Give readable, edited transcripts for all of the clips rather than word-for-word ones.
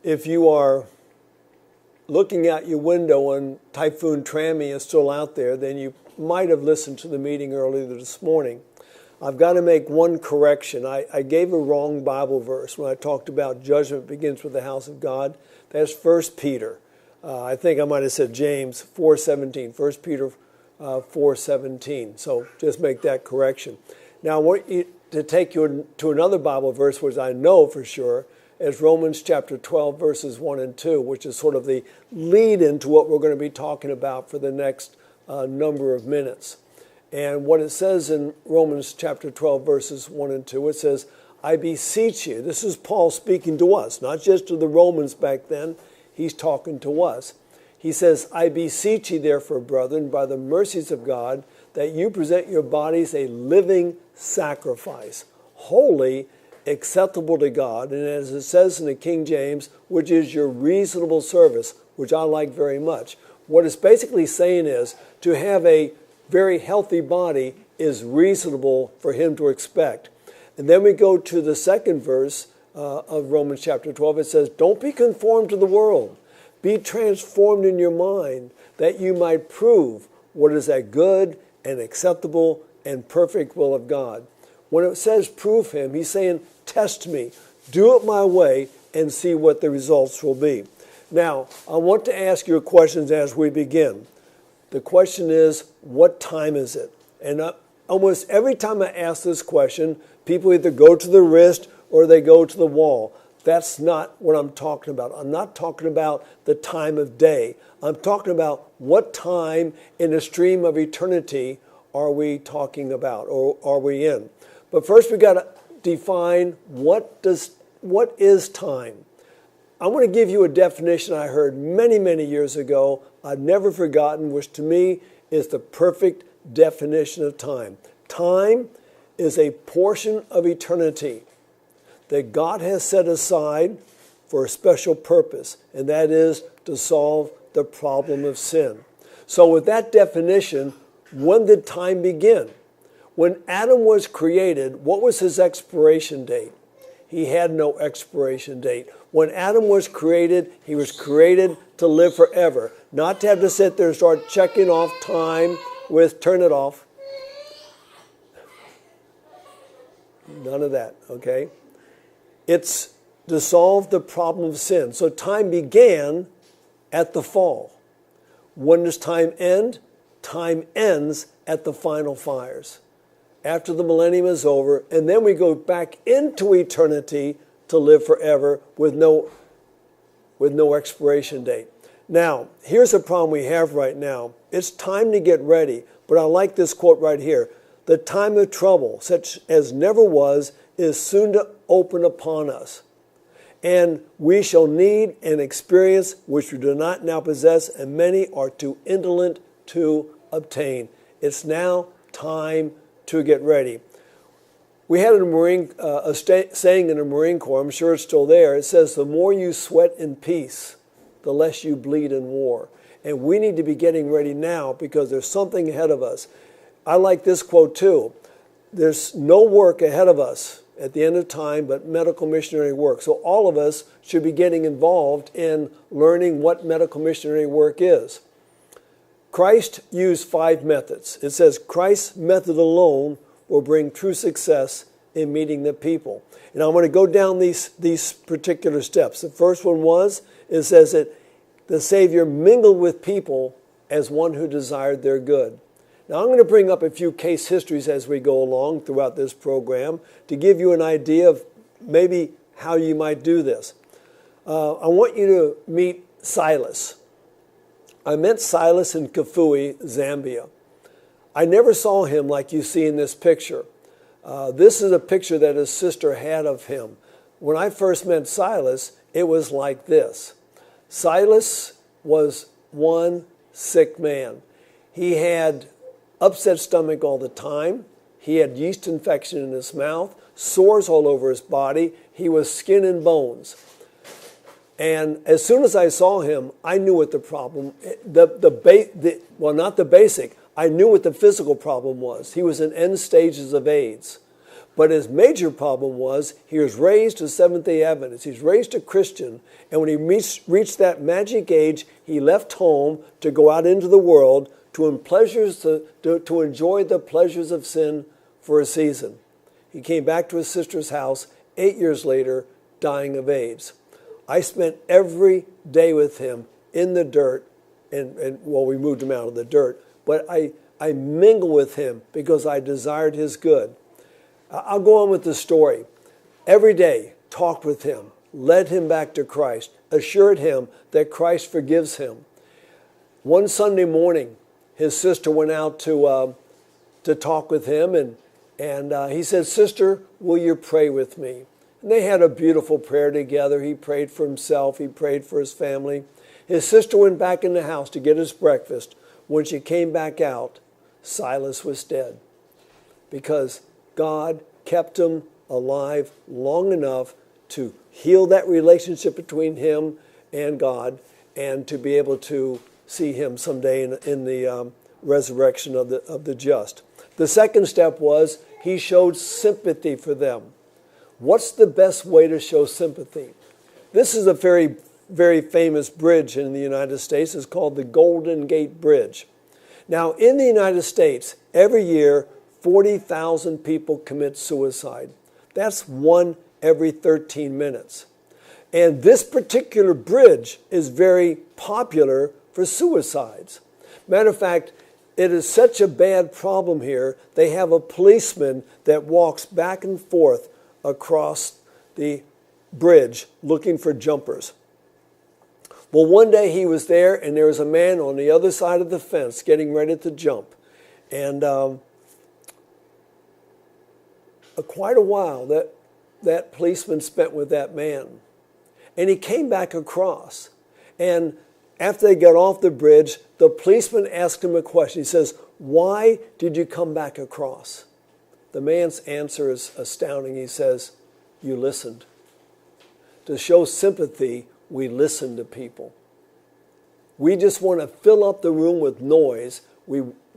If you are looking out your window and Typhoon Trammy is still out there, then you might have listened to the meeting earlier this morning. I've got to make one correction. I gave a wrong Bible verse when I talked about judgment begins with the house of God. That's 1 Peter. I think I might have said James 4:17. 1 Peter 4:17. So just make that correction. Now I want you to take you to another Bible verse, which I know for sure, is Romans chapter 12, verses 1 and 2, which is sort of the lead into what we're going to be talking about for the next number of minutes. And what it says in Romans chapter 12, verses 1 and 2, it says, I beseech you. This is Paul speaking to us, not just to the Romans back then. He's talking to us. He says, I beseech you, therefore, brethren, by the mercies of God, that you present your bodies a living sacrifice, holy, acceptable to God, and as it says in the King James, which is your reasonable service, which I like very much. What it's basically saying is to have a very healthy body is reasonable for him to expect. And then we go to the second verse of Romans chapter 12. It says, don't be conformed to the world. Be transformed in your mind, that you might prove what is that good and acceptable and perfect will of God. When it says prove him, he's saying, test me, do it my way, and see what the results will be. Now, I want to ask you questions as we begin. The question is, what time is it? And almost every time I ask this question, people either go to the wrist or they go to the wall. That's not what I'm talking about. I'm not talking about the time of day. I'm talking about what time in the stream of eternity are we talking about, or are we in? But first we got to define what is time. I want to give you a definition I heard many, many years ago. I've never forgotten, which to me is the perfect definition of time. Time is a portion of eternity that God has set aside for a special purpose, and that is to solve the problem of sin. So with that definition, when did time begin? When Adam was created, what was his expiration date? He had no expiration date. When Adam was created, he was created to live forever, not to have to sit there and start checking off time with turn it off. None of that, okay? It's to solve the problem of sin. So time began at the fall. When does time end? Time ends at the final fires. After the millennium is over, and then we go back into eternity to live forever with no expiration date. Now, here's a problem we have right now. It's time to get ready, but I like this quote right here. The time of trouble, such as never was, is soon to open upon us. And we shall need an experience which we do not now possess, and many are too indolent to obtain. It's now time to get ready. We had a saying in the Marine Corps, I'm sure it's still there. It says, the more you sweat in peace, the less you bleed in war. And we need to be getting ready now because there's something ahead of us. I like this quote too. There's no work ahead of us at the end of time but medical missionary work. So all of us should be getting involved in learning what medical missionary work is. Christ used 5 methods. It says Christ's method alone will bring true success in meeting the people. And I'm going to go down these particular steps. The first one it says that the Savior mingled with people as one who desired their good. Now I'm going to bring up a few case histories as we go along throughout this program to give you an idea of maybe how you might do this. I want you to meet Silas. I met Silas in Kafue, Zambia. I never saw him like you see in this picture. This is a picture that his sister had of him. When I first met Silas, it was like this. Silas was one sick man. He had upset stomach all the time. He had yeast infection in his mouth, sores all over his body. He was skin and bones. And as soon as I saw him, I knew what the problem, not the basic, I knew what the physical problem was. He was in end stages of AIDS. But his major problem was he was raised as Seventh-day Adventist. He's raised a Christian. And when he reached that magic age, he left home to go out into the world to enjoy the pleasures of sin for a season. He came back to his sister's house 8 years later, dying of AIDS. I spent every day with him in the dirt, and we moved him out of the dirt, but I mingled with him because I desired his good. I'll go on with the story. Every day, talked with him, led him back to Christ, assured him that Christ forgives him. One Sunday morning, his sister went out to talk with him, and he said, "Sister, will you pray with me?" And they had a beautiful prayer together. He prayed for himself. He prayed for his family. His sister went back in the house to get his breakfast. When she came back out, Silas was dead because God kept him alive long enough to heal that relationship between him and God and to be able to see him someday in the resurrection of the just. The second step was he showed sympathy for them. What's the best way to show sympathy? This is a very, very famous bridge in the United States. It's called the Golden Gate Bridge. Now, in the United States, every year, 40,000 people commit suicide. That's one every 13 minutes. And this particular bridge is very popular for suicides. Matter of fact, it is such a bad problem here, they have a policeman that walks back and forth across the bridge looking for jumpers. Well, one day he was there, and there was a man on the other side of the fence getting ready to jump. And quite a while that policeman spent with that man. And he came back across. And after they got off the bridge, the policeman asked him a question. He says, "Why did you come back across?" The man's answer is astounding. He says, "You listened." To show sympathy, we listen to people. We just want to fill up the room with noise.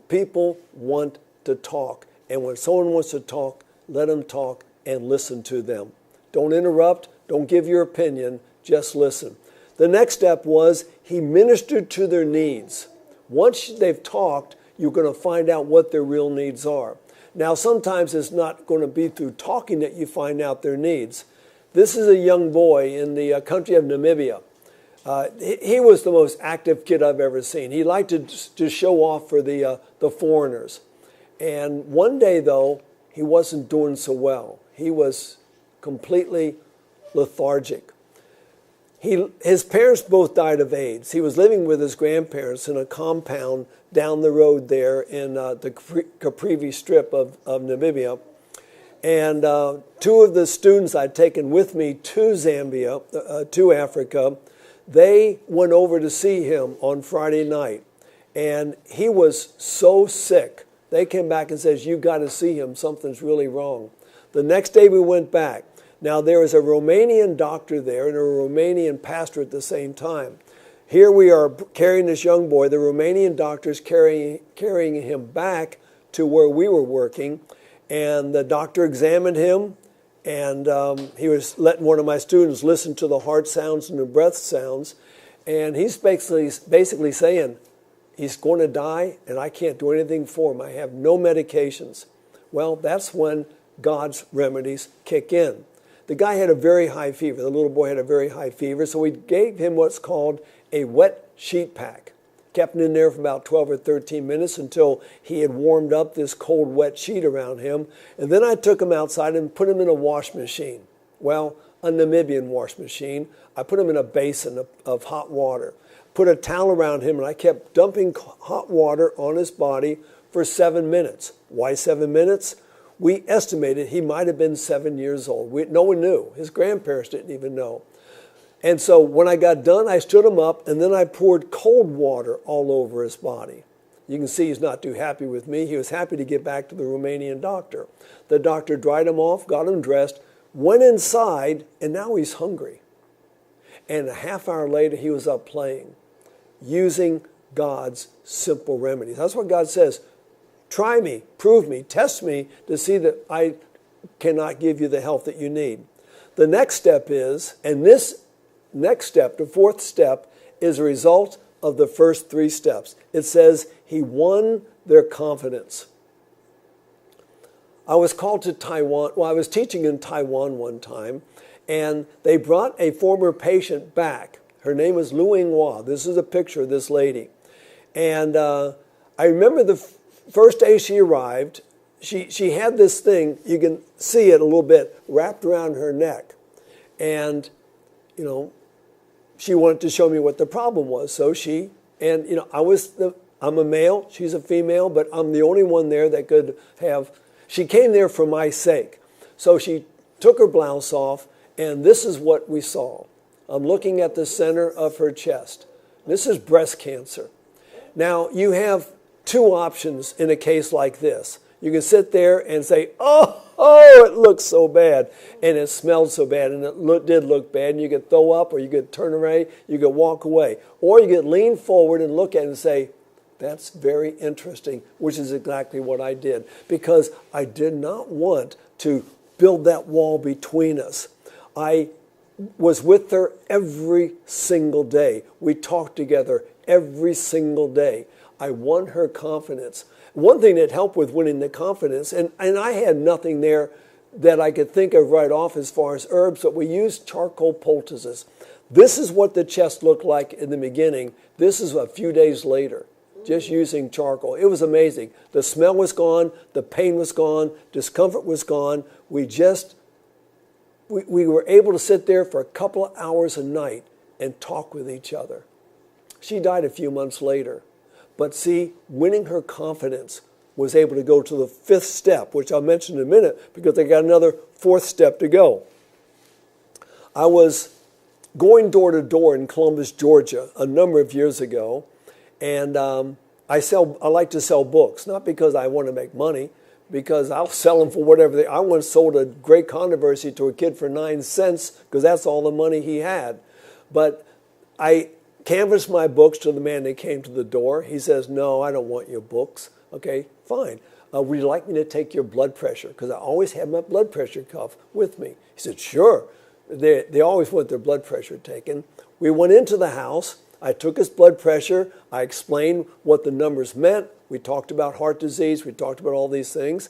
People want to talk. And when someone wants to talk, let them talk and listen to them. Don't interrupt. Don't give your opinion. Just listen. The next step was he ministered to their needs. Once they've talked, you're going to find out what their real needs are. Now, sometimes it's not going to be through talking that you find out their needs. This is a young boy in the country of Namibia. He was the most active kid I've ever seen. He liked to show off for the foreigners. And one day, though, he wasn't doing so well. He was completely lethargic. His parents both died of AIDS. He was living with his grandparents in a compound down the road there in the Caprivi Strip of Namibia. And two of the students I'd taken with me to Zambia, to Africa, they went over to see him on Friday night. And he was so sick. They came back and said, "You've got to see him. Something's really wrong." The next day we went back. Now, there was a Romanian doctor there and a Romanian pastor at the same time. Here we are carrying this young boy. The Romanian doctor's carrying him back to where we were working. And the doctor examined him, and he was letting one of my students listen to the heart sounds and the breath sounds. And he's basically saying, "He's going to die, and I can't do anything for him. I have no medications." Well, that's when God's remedies kick in. The guy had a very high fever. The little boy had a very high fever, so we gave him what's called a wet sheet pack. Kept him in there for about 12 or 13 minutes until he had warmed up this cold, wet sheet around him. And then I took him outside and put him in a wash machine. Well, a Namibian wash machine. I put him in a basin of hot water. Put a towel around him, and I kept dumping hot water on his body for 7 minutes. Why 7 minutes? We estimated he might have been 7 years old. No one knew. His grandparents didn't even know. And so when I got done, I stood him up, and then I poured cold water all over his body. You can see he's not too happy with me. He was happy to get back to the Romanian doctor. The doctor dried him off, got him dressed, went inside, and now he's hungry. And a half hour later, he was up playing, using God's simple remedies. That's what God says. Try me, prove me, test me to see that I cannot give you the help that you need. The next step is, and this next step, the fourth step, is a result of the first three steps. It says he won their confidence. I was called to Taiwan. Well, I was teaching in Taiwan one time, and they brought a former patient back. Her name is Lu Yinghua. This is a picture of this lady. And I remember the first day she arrived, she had this thing, you can see it a little bit, wrapped around her neck. And, you know, she wanted to show me what the problem was. So I'm a male, she's a female, but I'm the only one there that could have, she came there for my sake. So she took her blouse off, and this is what we saw. I'm looking at the center of her chest. This is breast cancer. Now, you have two options in a case like this. You can sit there and say, oh, it looks so bad, and it smelled so bad, and it did look bad, and you could throw up, or you could turn away, you could walk away. Or you could lean forward and look at it and say, that's very interesting, which is exactly what I did, because I did not want to build that wall between us. I was with her every single day. We talked together every single day. I won her confidence. One thing that helped with winning the confidence, and I had nothing there that I could think of right off as far as herbs, but we used charcoal poultices. This is what the chest looked like in the beginning. This is a few days later, just using charcoal. It was amazing. The smell was gone, the pain was gone, discomfort was gone. We were able to sit there for a couple of hours a night and talk with each other. She died a few months later. But see, winning her confidence was able to go to the fifth step, which I'll mention in a minute because I got another fourth step to go. I was going door to door in Columbus, Georgia a number of years ago, and I like to sell books, not because I want to make money, because I'll sell them for whatever I once sold a Great Controversy to a kid for 9 cents because that's all the money he had. But I canvassed my books to the man that came to the door. He says, no, I don't want your books. Okay, fine. Would you like me to take your blood pressure? Because I always have my blood pressure cuff with me. He said, sure. They always want their blood pressure taken. We went into the house. I took his blood pressure. I explained what the numbers meant. We talked about heart disease. We talked about all these things.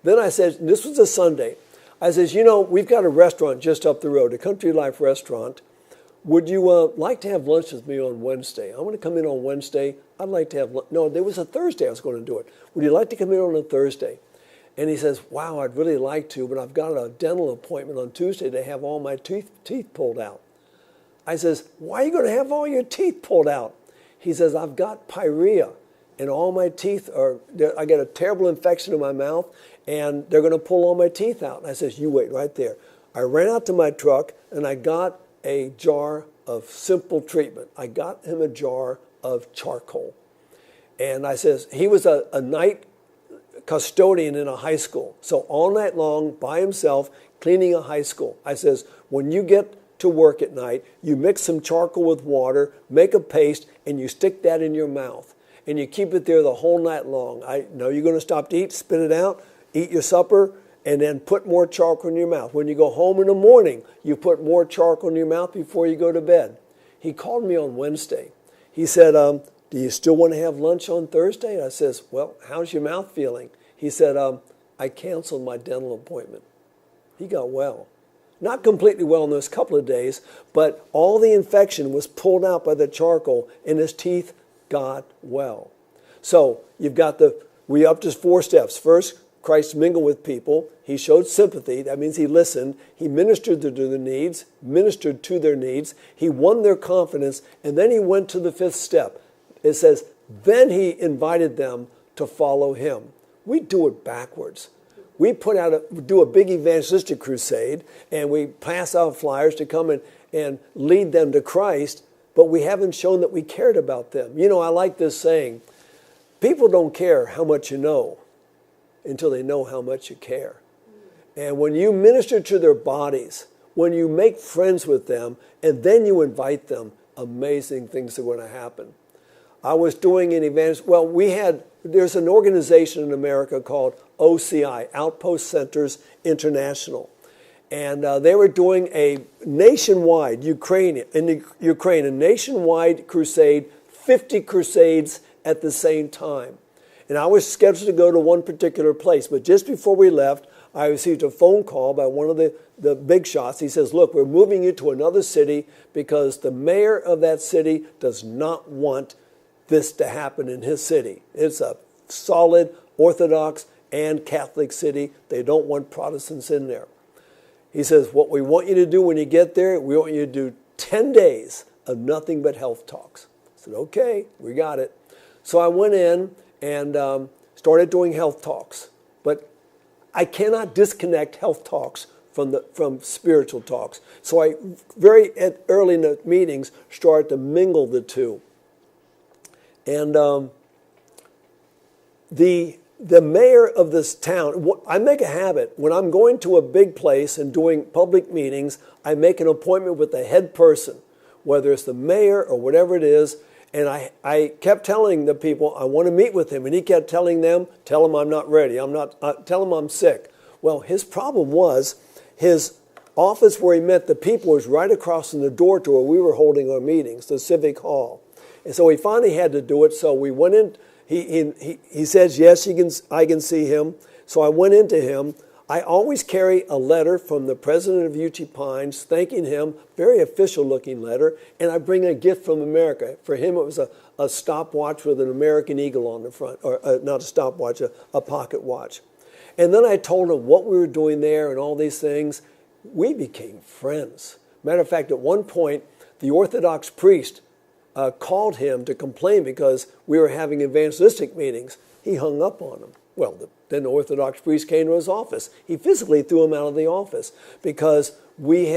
Then I said, this was a Sunday. I says, we've got a restaurant just up the road, a Country Life restaurant. Would you like to have lunch with me on Wednesday? I'm going to come in on Wednesday. I'd like to have lunch. No, there was a Thursday I was going to do it. Would you like to come in on a Thursday? And he says, wow, I'd really like to, but I've got a dental appointment on Tuesday to have all my teeth pulled out. I says, why are you going to have all your teeth pulled out? He says, I've got pyorrhea, and all my teeth I got a terrible infection in my mouth, and they're going to pull all my teeth out. And I says, you wait right there. I ran out to my truck, and I got a jar of simple treatment. I got him a jar of charcoal. And I says, he was a night custodian in a high school. So all night long, by himself, cleaning a high school. I says, when you get to work at night, you mix some charcoal with water, make a paste, and you stick that in your mouth. And you keep it there the whole night long. I know you're going to stop to eat, spit it out, eat your supper, and then put more charcoal in your mouth. When you go home in the morning, you put more charcoal in your mouth before you go to bed. He called me on Wednesday. He said, do you still want to have lunch on Thursday? I says, well, how's your mouth feeling? He said, I canceled my dental appointment. He got well. Not completely well in those couple of days, but all the infection was pulled out by the charcoal, and his teeth got well. So we upped his 4 steps. First, Christ mingled with people. He showed sympathy. That means he listened. He ministered to their needs, He won their confidence, and then he went to the 5th step. It says, then he invited them to follow him. We do it backwards. We do a big evangelistic crusade, and we pass out flyers to come and lead them to Christ, but we haven't shown that we cared about them. I like this saying, people don't care how much you know until they know how much you care. And when you minister to their bodies, when you make friends with them, and then you invite them, amazing things are going to happen. I was doing an event. Well, there's an organization in America called OCI, Outpost Centers International. And they were doing a nationwide, a nationwide crusade, 50 crusades at the same time. And I was scheduled to go to one particular place. But just before we left, I received a phone call by one of the big shots. He says, look, we're moving you to another city because the mayor of that city does not want this to happen in his city. It's a solid Orthodox and Catholic city. They don't want Protestants in there. He says, what we want you to do when you get there, we want you to do 10 days of nothing but health talks. I said, okay, we got it. So I went in and started doing health talks. But I cannot disconnect health talks from spiritual talks. So I early in the meetings started to mingle the two. And the mayor of this town, I make a habit, when I'm going to a big place and doing public meetings, I make an appointment with the head person, whether it's the mayor or whatever it is. And I kept telling the people, I want to meet with him. And he kept telling them, tell him I'm not ready. Tell him I'm sick. Well, his problem was his office where he met the people was right across from the door to where we were holding our meetings, the Civic Hall. And so he finally had to do it. So we went in. He says, yes, I can see him. So I went into him. I always carry a letter from the president of UT Pines thanking him, very official-looking letter, and I bring a gift from America. For him, it was a stopwatch with an American eagle on the front, or not a stopwatch, a pocket watch. And then I told him what we were doing there and all these things. We became friends. Matter of fact, at one point, the Orthodox priest called him to complain because we were having evangelistic meetings. He hung up on him. Well, then the Orthodox priest came to his office. He physically threw him out of the office because we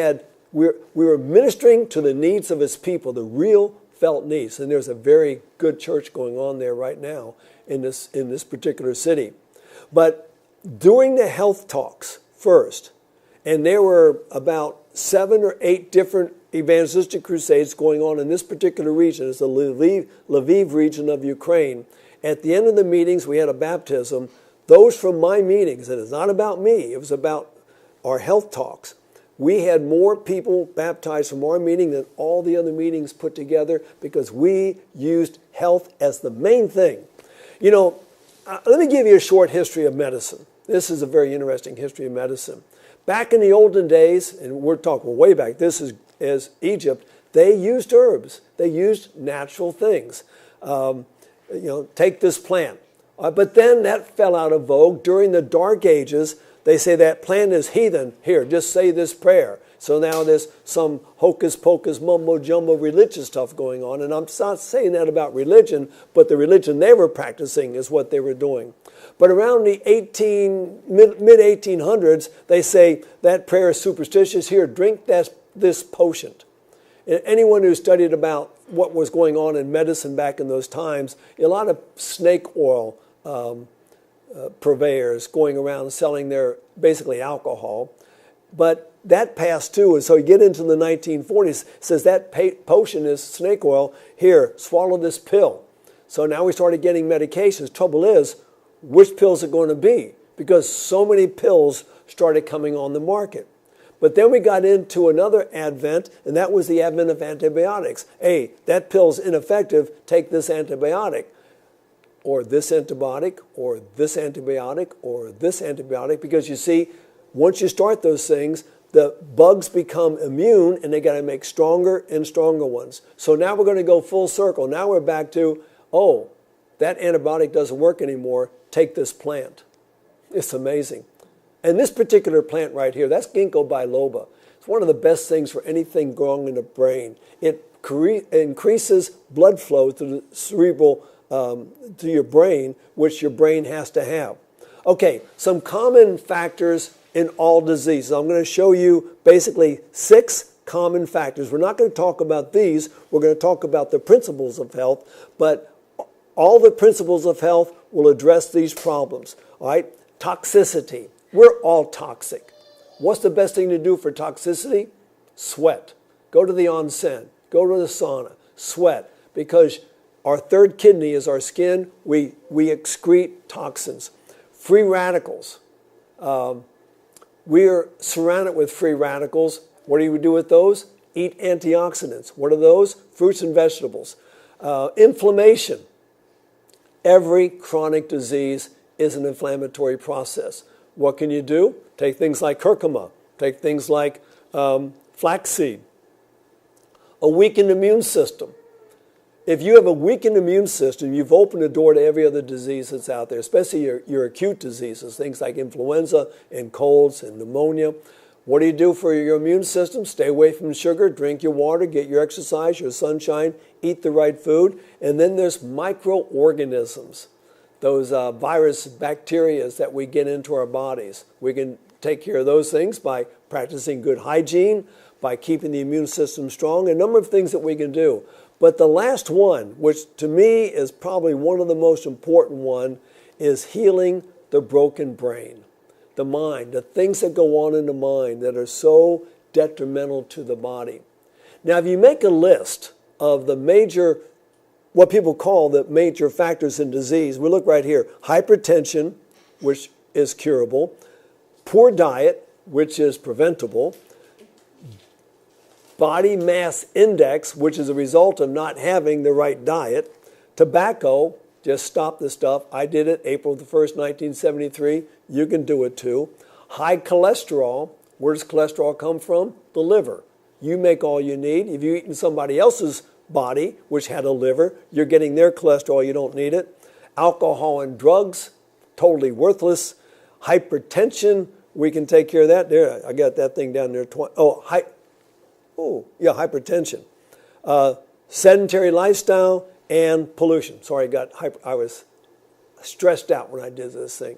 were ministering to the needs of his people, the real felt needs. And there's a very good church going on there right now in this particular city. But during the health talks first, and there were about 7 or 8 different evangelistic crusades going on in this particular region. It's the Lviv region of Ukraine. At the end of the meetings, we had a baptism. Those from my meetings, and it's not about me, it was about our health talks. We had more people baptized from our meeting than all the other meetings put together because we used health as the main thing. You know, let me give you a short history of medicine. This is a very interesting history of medicine. Back in the olden days, and we're talking way back, this is Egypt, they used herbs. They used natural things. Take this plant. But then that fell out of vogue. During the Dark Ages, they say that plant is heathen. Here, just say this prayer. So now there's some hocus-pocus, mumbo-jumbo religious stuff going on. And I'm not saying that about religion, but the religion they were practicing is what they were doing. But around the mid-1800s, they say that prayer is superstitious. Here, drink this potion. And anyone who studied about what was going on in medicine back in those times, a lot of snake oil purveyors going around selling their basically alcohol. But that passed too, and so you get into the 1940s, it says that potion is snake oil. Here, swallow this pill. So now we started getting medications. Trouble is, which pills are going to be? Because so many pills started coming on the market. But then we got into another advent, and that was the advent of antibiotics. Hey, that pill's ineffective, take this antibiotic. Or this antibiotic, or this antibiotic, or this antibiotic. Because you see, once you start those things, the bugs become immune, and they got to make stronger and stronger ones. So now we're going to go full circle. Now we're back to, oh, that antibiotic doesn't work anymore, take this plant. It's amazing. And this particular plant right here, that's ginkgo biloba. It's one of the best things for anything growing in the brain. It increases blood flow to the cerebral, to your brain, which your brain has to have. Okay, some common factors in all diseases. I'm going to show you basically 6 common factors. We're not going to talk about these. We're going to talk about the principles of health, but all the principles of health will address these problems. All right, toxicity. We're all toxic. What's the best thing to do for toxicity? Sweat. Go to the onsen. Go to the sauna. Sweat. Because Our third kidney is our skin. We excrete toxins. Free radicals. We are surrounded with free radicals. What do you do with those? Eat antioxidants. What are those? Fruits and vegetables. Inflammation. Every chronic disease is an inflammatory process. What can you do? Take things like curcuma. Take things like flaxseed. A weakened immune system. If you have a weakened immune system, you've opened the door to every other disease that's out there, especially your acute diseases, things like influenza and colds and pneumonia. What do you do for your immune system? Stay away from sugar, drink your water, get your exercise, your sunshine, eat the right food. And then there's microorganisms, those virus bacteria that we get into our bodies. We can take care of those things by practicing good hygiene, by keeping the immune system strong, a number of things that we can do. But the last one, which to me is probably one of the most important one, is healing the broken brain, the mind, the things that go on in the mind that are so detrimental to the body. Now, if you make a list of the major, what people call the major factors in disease, we look right here. Hypertension, which is curable. Poor diet, which is preventable. Body mass index, which is a result of not having the right diet. Tobacco, just stop the stuff. I did it April the 1st, 1973. You can do it too. High cholesterol. Where does cholesterol come from? The liver. You make all you need. If you've eaten somebody else's body, which had a liver, you're getting their cholesterol. You don't need it. Alcohol and drugs, totally worthless. Hypertension, we can take care of that. There, I got that thing down there. Hypertension. Sedentary lifestyle and pollution. Sorry, I was stressed out when I did this thing.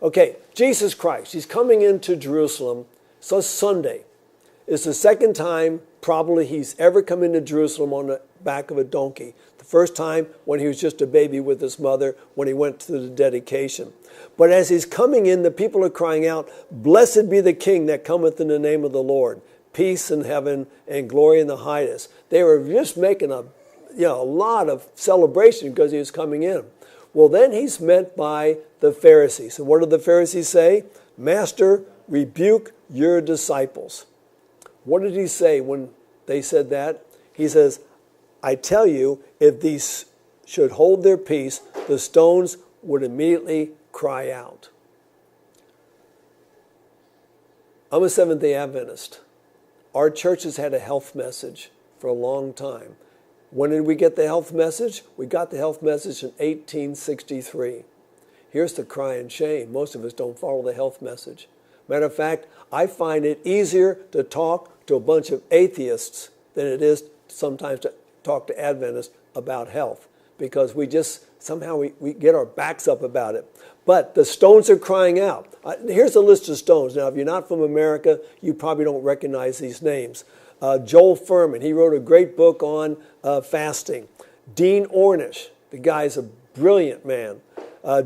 Okay, Jesus Christ, he's coming into Jerusalem. So Sunday. It's the second time probably he's ever come into Jerusalem on the back of a donkey. The first time when he was just a baby with his mother, when he went to the dedication. But as he's coming in, the people are crying out, "Blessed be the King that cometh in the name of the Lord. Peace in heaven and glory in the highest." They were just making a lot of celebration because he was coming in. Well, then he's met by the Pharisees. And what did the Pharisees say? "Master, rebuke your disciples." What did he say when they said that? He says, "I tell you, if these should hold their peace, the stones would immediately cry out." I'm a Seventh-day Adventist. Our church has had a health message for a long time. When did we get the health message? We got the health message in 1863. Here's the crying shame. Most of us don't follow the health message. Matter of fact, I find it easier to talk to a bunch of atheists than it is sometimes to talk to Adventists about health, because we just somehow we get our backs up about it. But the stones are crying out. Here's a list of stones. Now, if you're not from America, you probably don't recognize these names. Joel Furman, he wrote a great book on fasting. Dean Ornish, the guy's a brilliant man.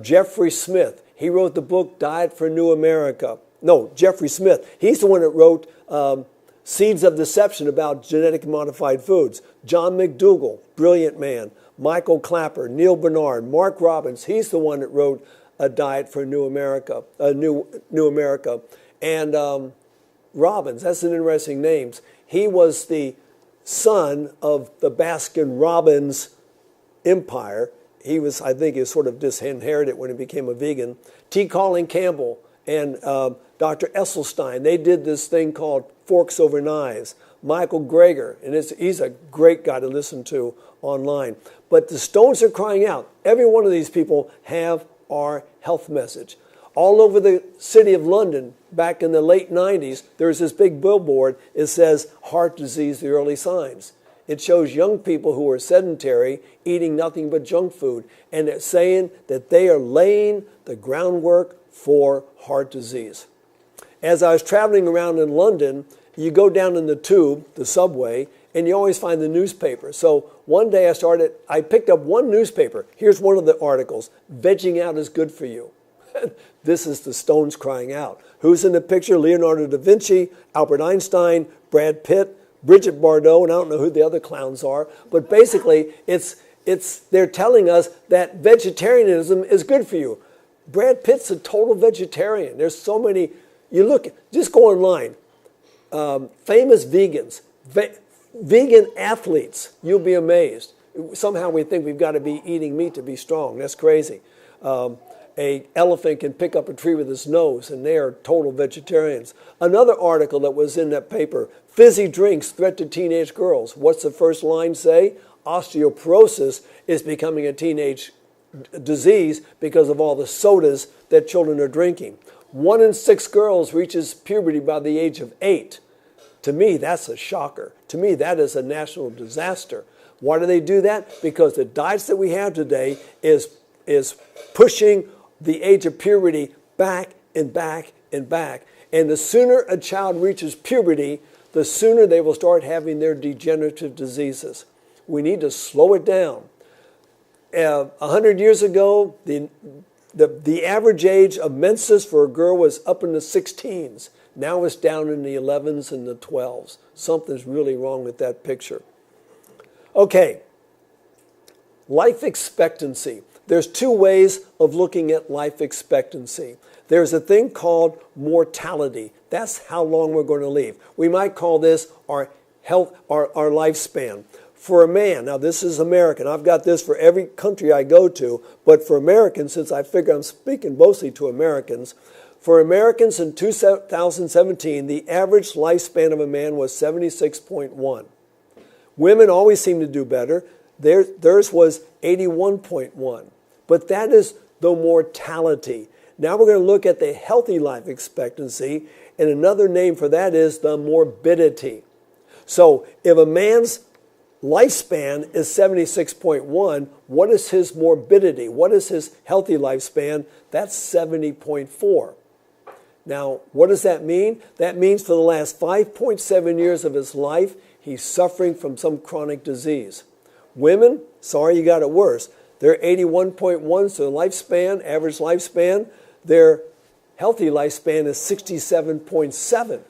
Jeffrey Smith, he wrote the book Diet for New America. No, Jeffrey Smith. He's the one that wrote Seeds of Deception about genetically modified foods. John McDougall, brilliant man. Michael Clapper, Neil Bernard, Mark Robbins. He's the one that wrote A Diet for New America. New America. And Robbins, that's an interesting name. He was the son of the Baskin-Robbins empire. He was, I think, he sort of disinherited when he became a vegan. T. Colin Campbell and Dr. Esselstyn, they did this thing called Forks Over Knives. Michael Greger, and he's a great guy to listen to online. But the stones are crying out. Every one of these people have our health message. All over the city of London, back in the late 90s, there's this big billboard. It says, "Heart disease, the early signs." It shows young people who are sedentary, eating nothing but junk food. And it's saying that they are laying the groundwork for heart disease. As I was traveling around in London, you go down in the tube, the subway, and you always find the newspaper. So one day I picked up one newspaper. Here's one of the articles. "Vegging out is good for you." This is the stones crying out. Who's in the picture? Leonardo da Vinci, Albert Einstein, Brad Pitt, Bridget Bardot, and I don't know who the other clowns are. But basically, it's they're telling us that vegetarianism is good for you. Brad Pitt's a total vegetarian. There's so many. You look, just go online. Famous vegans, vegan athletes. You'll be amazed. Somehow we think we've got to be eating meat to be strong. That's crazy. A elephant can pick up a tree with his nose, and they are total vegetarians. Another article that was in that paper, fizzy drinks threat to teenage girls. What's the first line say? Osteoporosis is becoming a teenage disease because of all the sodas that children are drinking. 1 in 6 girls reaches puberty by the age of 8. To me, that's a shocker. To me, that is a national disaster. Why do they do that? Because the diets that we have today is pushing the age of puberty back and back and back. And the sooner a child reaches puberty, the sooner they will start having their degenerative diseases. We need to slow it down. 100 years ago, the average age of menses for a girl was up in the 16s. Now it's down in the 11s and the 12s. Something's really wrong with that picture. Okay, life expectancy. There's 2 ways of looking at life expectancy. There's a thing called mortality. That's how long we're going to live. We might call this our health, our lifespan. For a man, now this is American. I've got this for every country I go to, but for Americans, since I figure I'm speaking mostly to Americans, for Americans in 2017, the average lifespan of a man was 76.1. Women always seem to do better. Theirs was 81.1. But that is the mortality. Now we're going to look at the healthy life expectancy, and another name for that is the morbidity. So if a man's lifespan is 76.1, what is his morbidity? What is his healthy lifespan? That's 70.4. Now, what does that mean? That means for the last 5.7 years of his life, he's suffering from some chronic disease. Women, sorry, you got it worse. They're 81.1, so lifespan, average lifespan, their healthy lifespan is 67.7.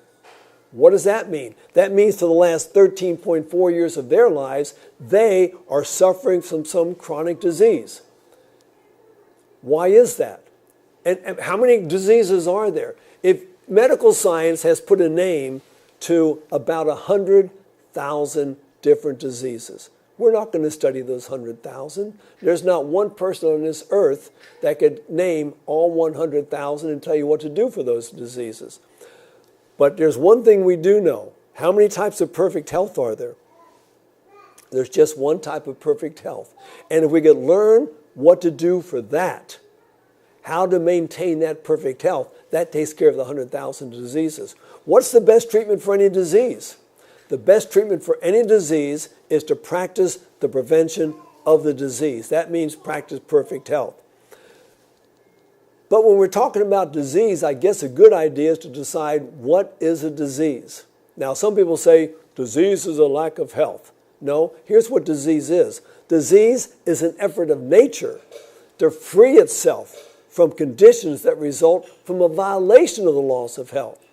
What does that mean? That means for the last 13.4 years of their lives, they are suffering from some chronic disease. Why is that? And how many diseases are there? If medical science has put a name to about 100,000 different diseases, we're not going to study those 100,000. There's not one person on this earth that could name all 100,000 and tell you what to do for those diseases. But there's one thing we do know. How many types of perfect health are there? There's just one type of perfect health. And if we could learn what to do for that, how to maintain that perfect health, that takes care of the 100,000 diseases. What's the best treatment for any disease? The best treatment for any disease is to practice the prevention of the disease. That means practice perfect health. But when we're talking about disease, I guess a good idea is to decide what is a disease. Now, some people say disease is a lack of health. No, here's what disease is. Disease is an effort of nature to free itself from conditions that result from a violation of the laws of health.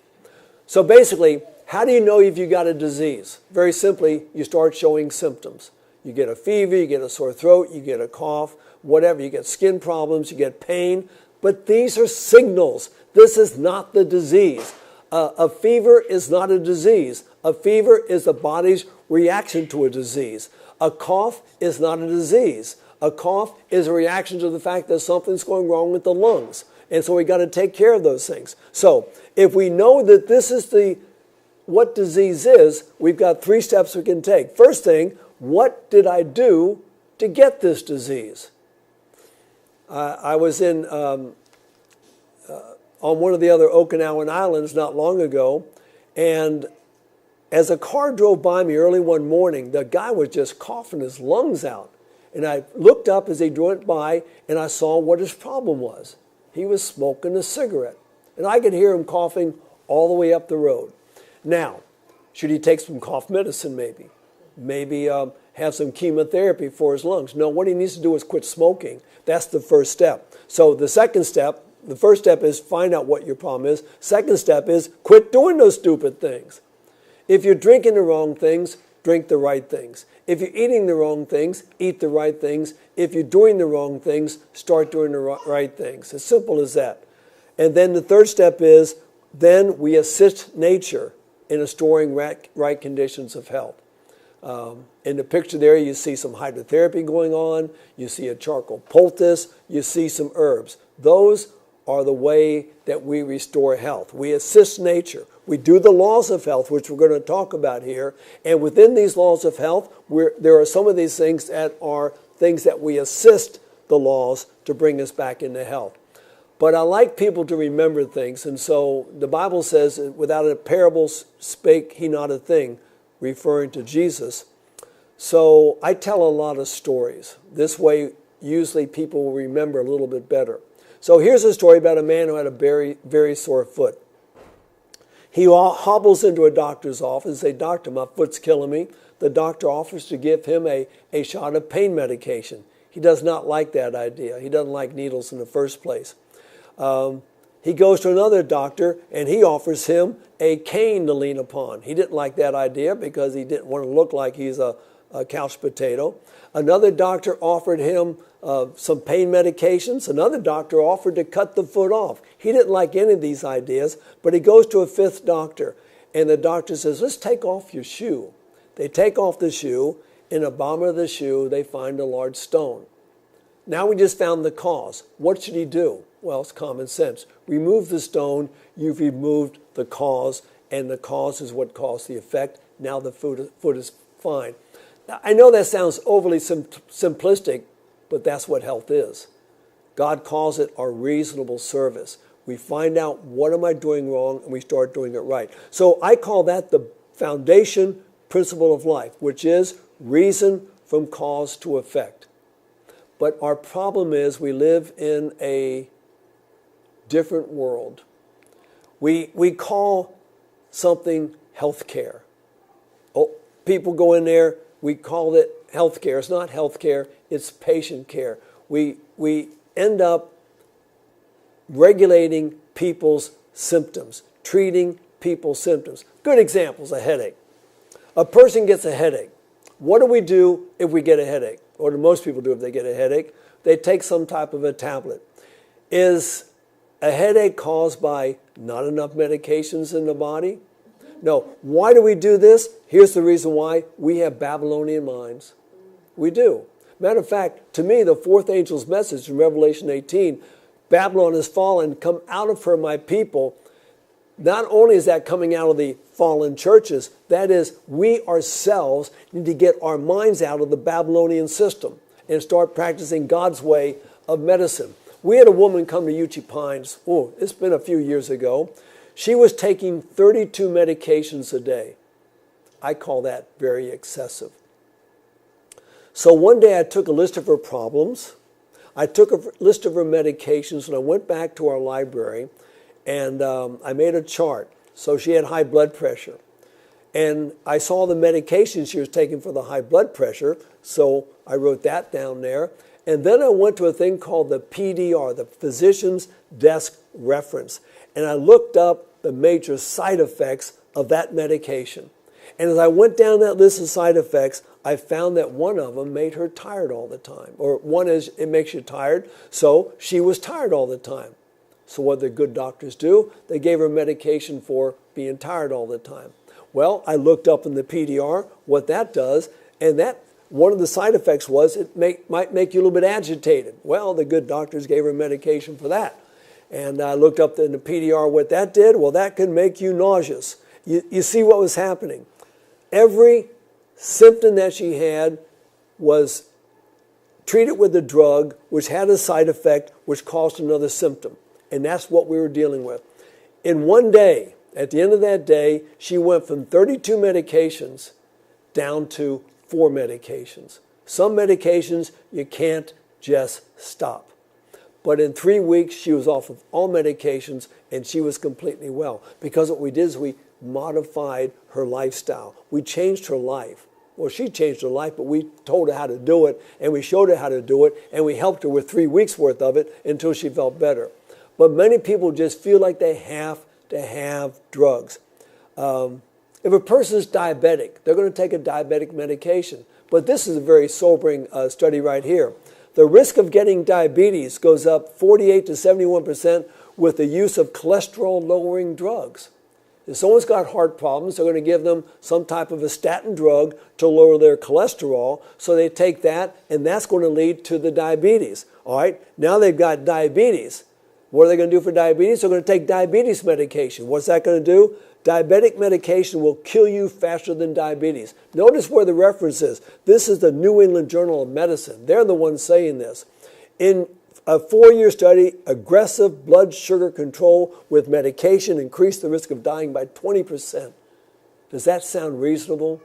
So basically, how do you know if you got a disease? Very simply, you start showing symptoms. You get a fever, you get a sore throat, you get a cough, whatever. You get skin problems, you get pain. But these are signals. This is not the disease. A fever is not a disease. A fever is the body's reaction to a disease. A cough is not a disease. A cough is a reaction to the fact that something's going wrong with the lungs. And so we got to take care of those things. So if we know that this is what disease is, we've got 3 steps we can take. First thing, what did I do to get this disease? I was on one of the other Okinawan islands not long ago, and as a car drove by me early one morning, the guy was just coughing his lungs out. And I looked up as he went by, and I saw what his problem was. He was smoking a cigarette. And I could hear him coughing all the way up the road. Now, should he take some cough medicine maybe? Maybe have some chemotherapy for his lungs? No, what he needs to do is quit smoking. That's the first step. So the first step is find out what your problem is. Second step is quit doing those stupid things. If you're drinking the wrong things, drink the right things. If you're eating the wrong things, eat the right things. If you're doing the wrong things, start doing the right things. As simple as that. And then the third step is, then we assist nature in restoring right conditions of health. In the picture there, you see some hydrotherapy going on. You see a charcoal poultice. You see some herbs. Those are the way that we restore health. We assist nature. We do the laws of health, which we're going to talk about here. And within these laws of health, there are some of these things that are things that we assist the laws to bring us back into health. But I like people to remember things. And so the Bible says, without a parable spake he not a thing, referring to Jesus. So I tell a lot of stories. This way, usually people will remember a little bit better. So here's a story about a man who had a very, very sore foot. He hobbles into a doctor's office and says, "Doctor, my foot's killing me." The doctor offers to give him a shot of pain medication. He does not like that idea. He doesn't like needles in the first place. He goes to another doctor and he offers him a cane to lean upon. He didn't like that idea because he didn't want to look like he's a couch potato. Another doctor offered him some pain medications. Another doctor offered to cut the foot off. He didn't like any of these ideas, but he goes to a fifth doctor, and the doctor says, "Let's take off your shoe." They take off the shoe. In the bottom of the shoe, they find a large stone. Now we just found the cause. What should he do? Well, it's common sense. Remove the stone, you've removed the cause, and the cause is what caused the effect. Now the foot is fine. Now, I know that sounds overly simplistic, but that's what health is. God calls it our reasonable service. We find out, what am I doing wrong, and we start doing it right. So I call that the foundation principle of life, which is reason from cause to effect. But our problem is we live in a different world. We call something health care. Oh, people go in there, we call it health care. It's not health care, it's patient care. We end up regulating people's symptoms, treating people's symptoms. Good examples, a headache. A person gets a headache. What do we do if we get a headache? Or do most people do if they get a headache? They take some type of a tablet. Is a headache caused by not enough medications in the body? No. Why do we do this? Here's the reason why. We have Babylonian minds. We do. Matter of fact, to me, the fourth angel's message in Revelation 18, Babylon has fallen, come out of her, my people. Not only is that coming out of the fallen churches, that is, we ourselves need to get our minds out of the Babylonian system and start practicing God's way of medicine. We had a woman come to Uchee Pines, it's been a few years ago. She was taking 32 medications a day. I call that very excessive. So one day I took a list of her problems, I took a list of her medications, and I went back to our library, and I made a chart. So she had high blood pressure. And I saw the medication she was taking for the high blood pressure, so I wrote that down there. And then I went to a thing called the PDR, the Physician's Desk Reference. And I looked up the major side effects of that medication. And as I went down that list of side effects, I found that one of them made her tired all the time. Or one is, it makes you tired, so she was tired all the time. So what the good doctors do, they gave her medication for being tired all the time. Well, I looked up in the PDR what that does, and that one of the side effects was it might make you a little bit agitated. Well, the good doctors gave her medication for that. And I looked up in the PDR what that did. Well, that could make you nauseous. You see what was happening. Every symptom that she had was treated with a drug which had a side effect which caused another symptom. And that's what we were dealing with. In one day, at the end of that day, she went from 32 medications down to 4 medications. Some medications you can't just stop. But in 3 weeks, she was off of all medications and she was completely well. Because what we did is we modified her lifestyle. We changed her life. Well, she changed her life, but we told her how to do it, and we showed her how to do it, and we helped her with 3 weeks worth of it until she felt better. But many people just feel like they have to have drugs. If a person is diabetic, they're going to take a diabetic medication. But this is a very sobering study right here. The risk of getting diabetes goes up 48 to 71% with the use of cholesterol-lowering drugs. If someone's got heart problems, they're going to give them some type of a statin drug to lower their cholesterol. So they take that, and that's going to lead to the diabetes. All right, now they've got diabetes. What are they going to do for diabetes? They're going to take diabetes medication. What's that going to do? Diabetic medication will kill you faster than diabetes. Notice where the reference is. This is the New England Journal of Medicine. They're the ones saying this. In a 4-year study, aggressive blood sugar control with medication increased the risk of dying by 20%. Does that sound reasonable?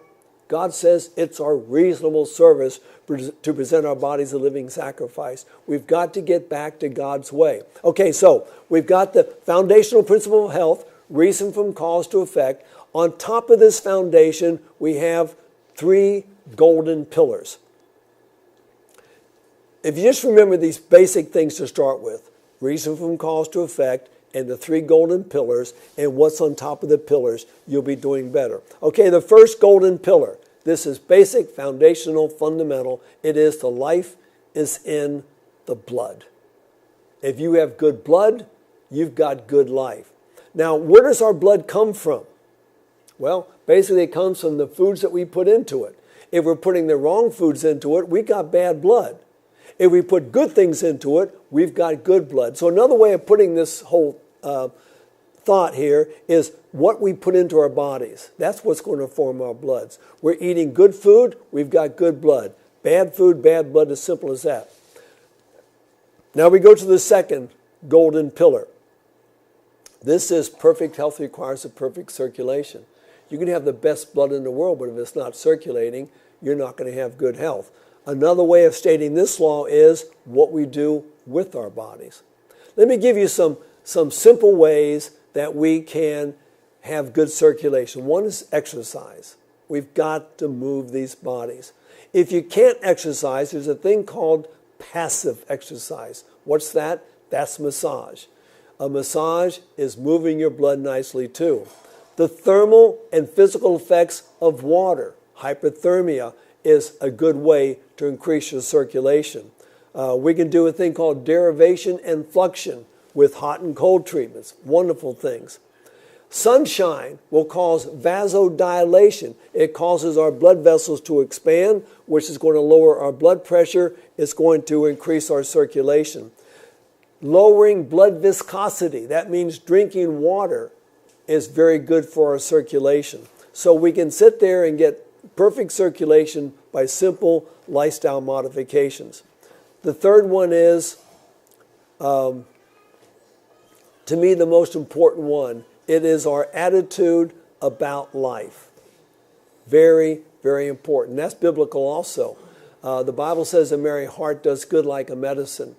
God says it's our reasonable service to present our bodies a living sacrifice. We've got to get back to God's way. Okay, so we've got the foundational principle of health, reason from cause to effect. On top of this foundation, we have 3 golden pillars. If you just remember these basic things to start with, reason from cause to effect, and the 3 golden pillars, and what's on top of the pillars, you'll be doing better. Okay, the first golden pillar. This is basic, foundational, fundamental. It is the life is in the blood. If you have good blood, you've got good life. Now, where does our blood come from? Well, basically it comes from the foods that we put into it. If we're putting the wrong foods into it, we got bad blood. If we put good things into it, we've got good blood. So another way of putting this whole thought here is what we put into our bodies. That's what's going to form our bloods. We're eating good food, we've got good blood. Bad food, bad blood, as simple as that. Now we go to the second golden pillar. This is perfect health requires a perfect circulation. You can have the best blood in the world, but if it's not circulating, you're not going to have good health. Another way of stating this law is what we do with our bodies. Let me give you some simple ways that we can have good circulation. One is exercise. We've got to move these bodies. If you can't exercise, there's a thing called passive exercise. What's that? That's massage. A massage is moving your blood nicely too. The thermal and physical effects of water, hypothermia, is a good way to increase your circulation. We can do a thing called derivation and fluxion with hot and cold treatments. Wonderful things. Sunshine will cause vasodilation. It causes our blood vessels to expand, which is going to lower our blood pressure. It's going to increase our circulation. Lowering blood viscosity, that means drinking water, is very good for our circulation. So we can sit there and get perfect circulation by simple lifestyle modifications. The third one is, to me, the most important one. It is our attitude about life. Very, very important. That's biblical also. The Bible says a merry heart does good like a medicine.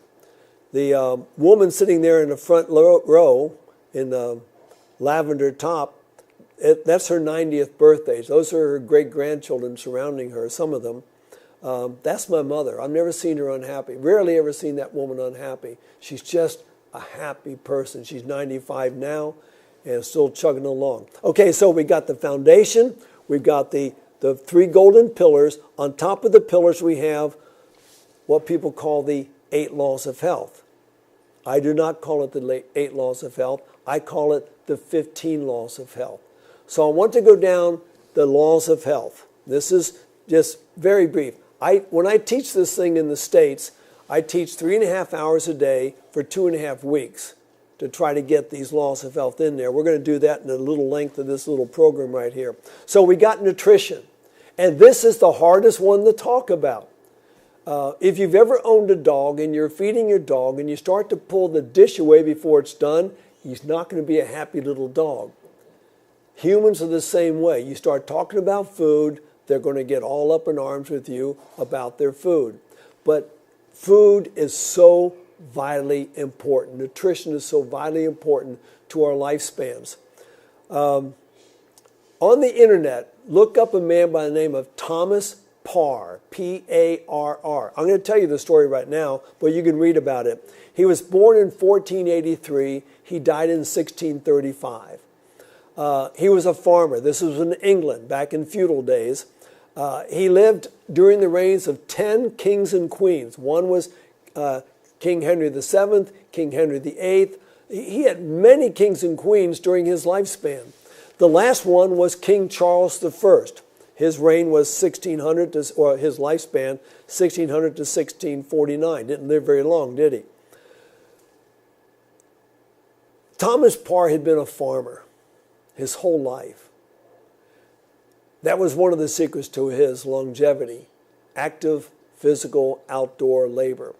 The woman sitting there in the front row in the lavender top, that's her 90th birthday. Those are her great-grandchildren surrounding her, some of them. That's my mother. I've never seen her unhappy. Rarely ever seen that woman unhappy. She's just a happy person. She's 95 now and still chugging along. Okay, so we got the foundation. We've got the 3 golden pillars. On top of the pillars, we have what people call the 8 laws of health. I do not call it the 8 laws of health. I call it the 15 laws of health. So I want to go down the laws of health. This is just very brief. When I teach this thing in the States, I teach 3.5 hours a day for 2.5 weeks to try to get these laws of health in there. We're going to do that in a little length of this little program right here. So we got nutrition. And this is the hardest one to talk about. If you've ever owned a dog and you're feeding your dog and you start to pull the dish away before it's done, he's not going to be a happy little dog. Humans are the same way. You start talking about food, they're going to get all up in arms with you about their food. But food is so vitally important. Nutrition is so vitally important to our lifespans. On the internet, look up a man by the name of Thomas Parr, P-A-R-R. I'm going to tell you the story right now, but you can read about it. He was born in 1483. He died in 1635. He was a farmer. This was in England back in feudal days. He lived during the reigns of 10 kings and queens. One was King Henry VII, King Henry VIII. He had many kings and queens during his lifespan. The last one was King Charles I. His reign was 1600 or his lifespan 1600 to 1649. Didn't live very long, did he? Thomas Parr had been a farmer his whole life. That was one of the secrets to his longevity: active, physical, outdoor labor.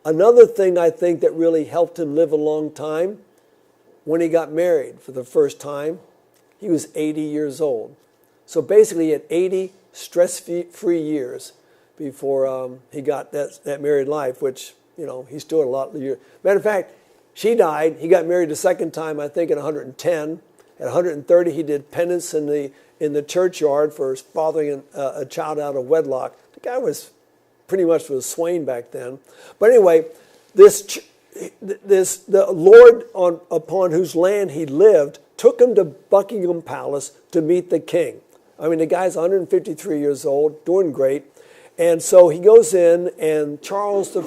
Another thing I think that really helped him live a long time, when he got married for the first time, he was 80 years old. So basically he had 80 stress-free years before he got that married life, which, he still had a lot of years. Matter of fact, she died. He got married a second time, I think, at 110. At 130, he did penance in the churchyard for fathering a child out of wedlock. The guy was pretty much was Swain back then. But anyway, the Lord upon whose land he lived took him to Buckingham Palace to meet the king. I mean, the guy's 153 years old, doing great. And so he goes in, and Charles I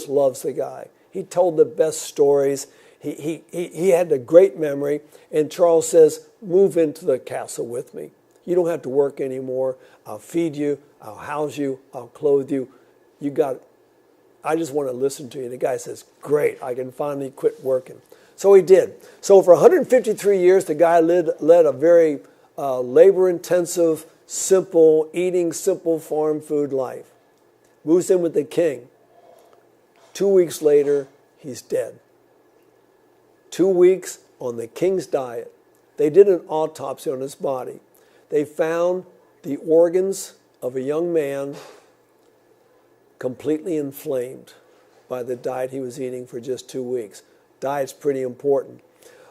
loves the guy. He told the best stories. He had a great memory. And Charles says, move into the castle with me. You don't have to work anymore. I'll feed you. I'll house you. I'll clothe you. I just want to listen to you. The guy says, great, I can finally quit working. So he did. So for 153 years, the guy led a very labor-intensive, eating simple farm food life. Moves in with the king. 2 weeks later, he's dead. 2 weeks on the king's diet. They did an autopsy on his body. They found the organs of a young man completely inflamed by the diet he was eating for just 2 weeks. Diet's pretty important.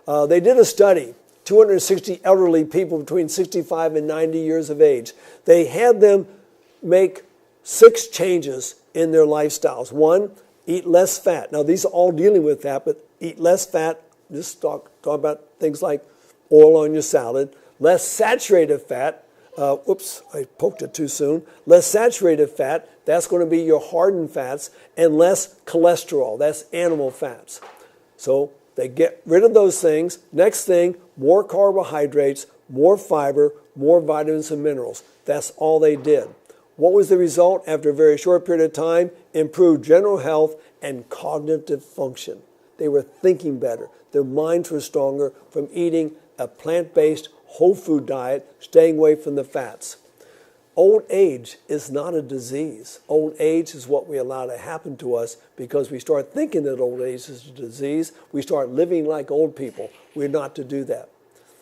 They did a study, 260 elderly people between 65 and 90 years of age. They had them make 6 changes in their lifestyles. 1, eat less fat. Now, these are all dealing with that, but eat less fat. Just talk about things like oil on your salad. Less saturated fat. Oops, I poked it too soon. Less saturated fat. That's going to be your hardened fats. And less cholesterol. That's animal fats. So they get rid of those things. Next thing, more carbohydrates, more fiber, more vitamins and minerals. That's all they did. What was the result after a very short period of time? Improved general health and cognitive function. They were thinking better. Their minds were stronger from eating a plant-based, whole food diet, staying away from the fats. Old age is not a disease. Old age is what we allow to happen to us because we start thinking that old age is a disease. We start living like old people. We're not to do that.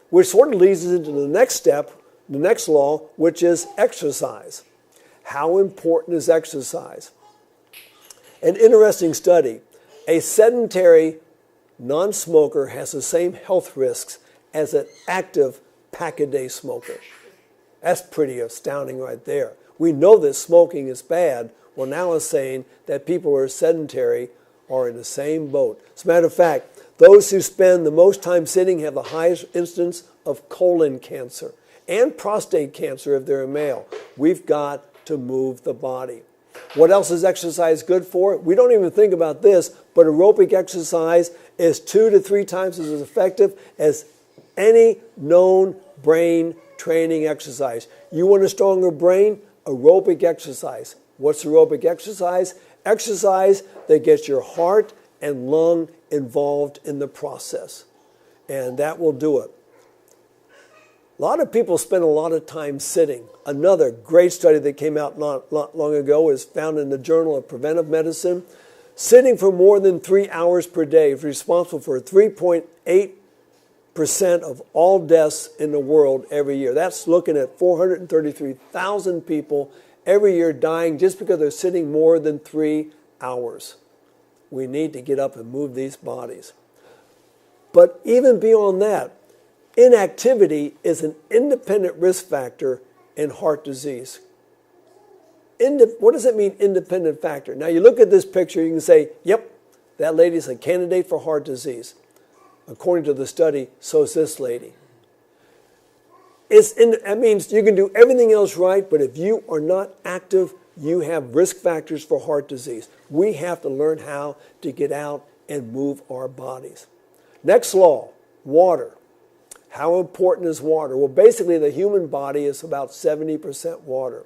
Which sort of leads us into the next step, the next law, which is exercise. How important is exercise? An interesting study. A sedentary non-smoker has the same health risks as an active pack-a-day smoker. That's pretty astounding right there. We know that smoking is bad. Well, now it's saying that people who are sedentary are in the same boat. As a matter of fact, those who spend the most time sitting have the highest incidence of colon cancer and prostate cancer if they're a male. We've got to move the body. What else is exercise good for? We don't even think about this, but aerobic exercise is 2 to 3 times as effective as any known brain training exercise. You want a stronger brain? Aerobic exercise. What's aerobic exercise? Exercise that gets your heart and lung involved in the process. And that will do it. A lot of people spend a lot of time sitting. Another great study that came out not long ago is found in the Journal of Preventive Medicine. Sitting for more than 3 hours per day is responsible for 3.8% of all deaths in the world every year. That's looking at 433,000 people every year dying just because they're sitting more than 3 hours. We need to get up and move these bodies. But even beyond that, inactivity is an independent risk factor in heart disease. What does it mean, independent factor? Now, you look at this picture, you can say, yep, that lady's a candidate for heart disease. According to the study, so is this lady. That means you can do everything else right, but if you are not active, you have risk factors for heart disease. We have to learn how to get out and move our bodies. Next law, water. How important is water? Well, basically the human body is about 70% water.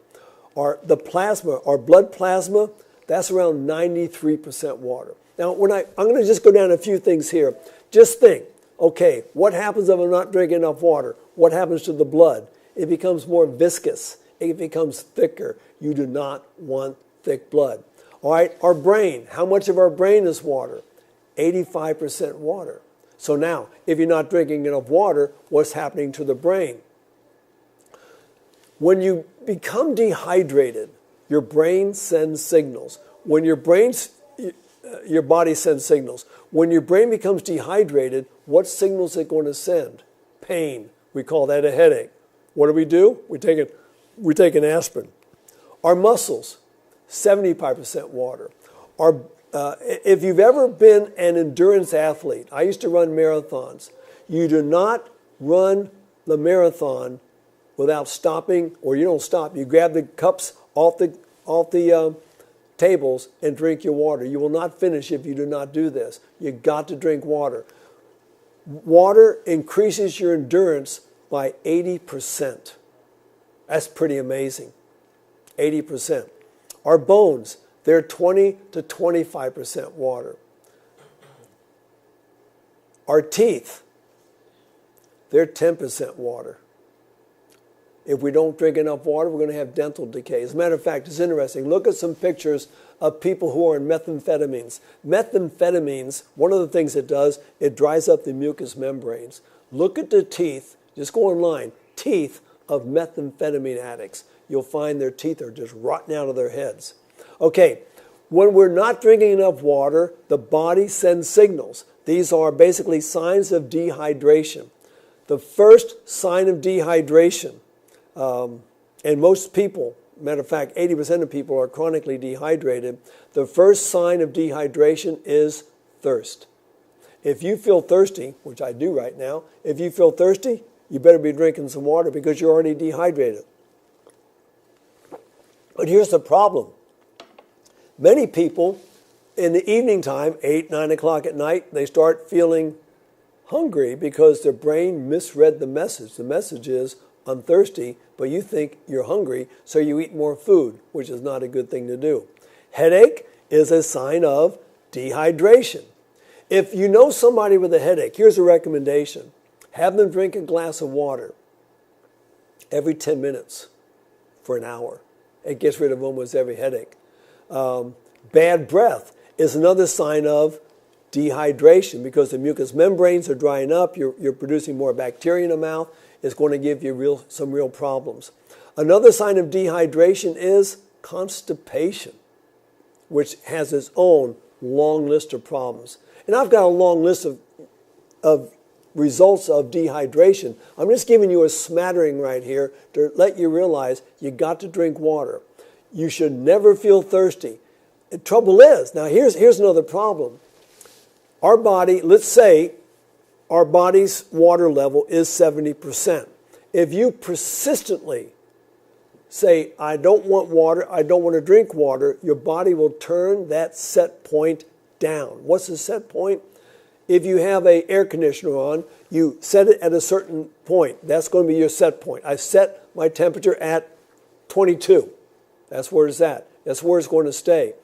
Our blood plasma, that's around 93% water. Now, I'm going to just go down a few things here. Just think, okay, what happens if I'm not drinking enough water? What happens to the blood? It becomes more viscous. It becomes thicker. You do not want thick blood. All right, our brain. How much of our brain is water? 85% water. So now, if you're not drinking enough water, what's happening to the brain? When you become dehydrated, your brain sends signals. When your body sends signals. When your brain becomes dehydrated, what signals is it going to send? Pain. We call that a headache. What do? We take an aspirin. Our muscles, 75% water. If you've ever been an endurance athlete, I used to run marathons. You do not run the marathon without stopping, or you don't stop. You grab the cups off the tables and drink your water. You will not finish if you do not do this. You've got to drink water. Water increases your endurance by 80%. That's pretty amazing. 80%. Our bones, they're 20 to 25% water. Our teeth, they're 10% water. If we don't drink enough water, we're going to have dental decay. As a matter of fact, it's interesting. Look at some pictures of people who are on methamphetamines. Methamphetamines, one of the things it does, it dries up the mucous membranes. Look at the teeth, just go online, teeth of methamphetamine addicts. You'll find their teeth are just rotten out of their heads. Okay, when we're not drinking enough water, the body sends signals. These are basically signs of dehydration. The first sign of dehydration, and most people, matter of fact, 80% of people are chronically dehydrated. The first sign of dehydration is thirst. If you feel thirsty, which I do right now, if you feel thirsty, you better be drinking some water because you're already dehydrated. But here's the problem. Many people, in the evening time, 8, 9 o'clock at night, they start feeling hungry because their brain misread the message. The message is, I'm thirsty, but you think you're hungry, so you eat more food, which is not a good thing to do. Headache is a sign of dehydration. If you know somebody with a headache, here's a recommendation. Have them drink a glass of water every 10 minutes for an hour. It gets rid of almost every headache. Bad breath is another sign of dehydration because the mucous membranes are drying up. You're producing more bacteria in the mouth. It's going to give you some real problems. Another sign of dehydration is constipation, which has its own long list of problems. And I've got a long list of results of dehydration. I'm just giving you a smattering right here to let you realize you got to drink water. You should never feel thirsty. The trouble is, now here's another problem. Our body, let's say our body's water level is 70%. If you persistently say, I don't want water, I don't want to drink water, your body will turn that set point down. What's the set point? If you have an air conditioner on, you set it at a certain point. That's going to be your set point. I set my temperature at 22. That's where it's at. That's where it's going to stay.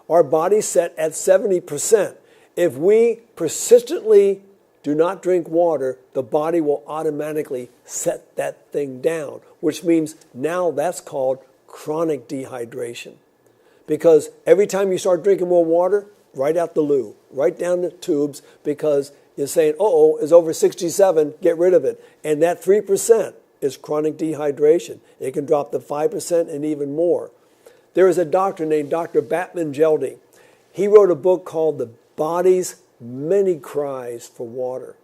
Our body's set at 70%. If we persistently do not drink water, the body will automatically set that thing down, which means now that's called chronic dehydration. Because every time you start drinking more water, right out the loo, right down the tubes, because you're saying, it's over 67, get rid of it. And that 3% is chronic dehydration. It can drop to 5% and even more. There is a doctor named Dr. Batman-Geldy. He wrote a book called The Body's Many Cries for Water.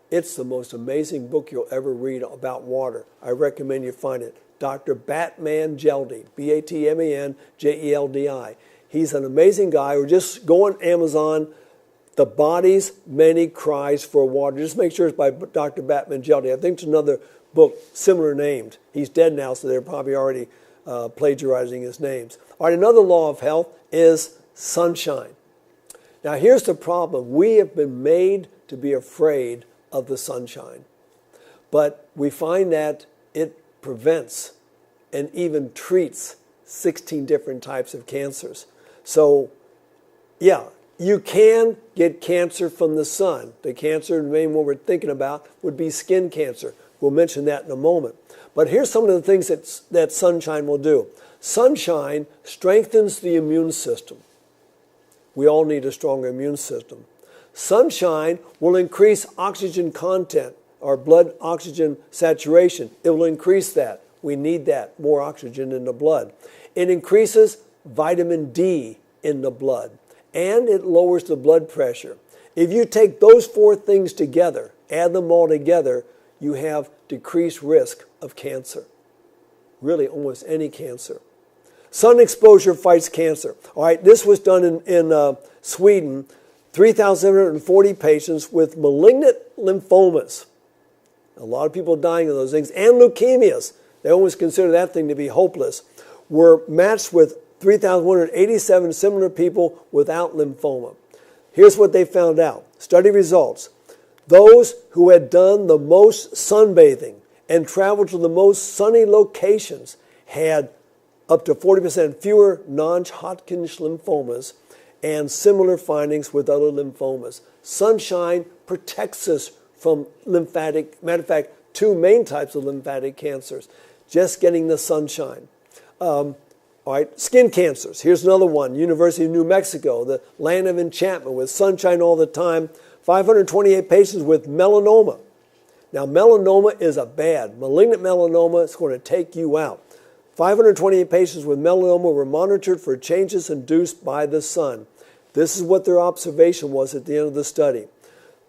It's the most amazing book you'll ever read about water. I recommend you find it. Dr. Batman-Geldy, Batmanjeldi. He's an amazing guy. Or just go on Amazon, The body's many cries for water. Just make sure it's by Dr. Batman Jelly. I think it's another book similar named. He's dead now, so they're probably already plagiarizing his names. All right, another law of health is sunshine. Now here's the problem. We have been made to be afraid of the sunshine. But we find that it prevents and even treats 16 different types of cancers. So, yeah, you can get cancer from the sun. The cancer, the main one we're thinking about, would be skin cancer. We'll mention that in a moment. But here's some of the things that sunshine will do. Sunshine strengthens the immune system. We all need a stronger immune system. Sunshine will increase oxygen content, our blood oxygen saturation. It will increase that. We need that, more oxygen in the blood. It increases vitamin D in the blood, and it lowers the blood pressure. If you take those four things together, add them all together, you have decreased risk of cancer. Really, almost any cancer. Sun exposure fights cancer. All right, this was done in Sweden. 3,740 patients with malignant lymphomas. A lot of people dying of those things. And leukemias. They always consider that thing to be hopeless. Were matched with 3,187 similar people without lymphoma. Here's what they found out. Study results. Those who had done the most sunbathing and traveled to the most sunny locations had up to 40% fewer non-Hodgkin's lymphomas and similar findings with other lymphomas. Sunshine protects us from lymphatic, matter of fact, two main types of lymphatic cancers. Just getting the sunshine. All right, skin cancers. Here's another one. University of New Mexico, the land of enchantment with sunshine all the time. 528 patients with melanoma. Now, melanoma is a bad. Malignant melanoma is going to take you out. 528 patients with melanoma were monitored for changes induced by the sun. This is what their observation was at the end of the study.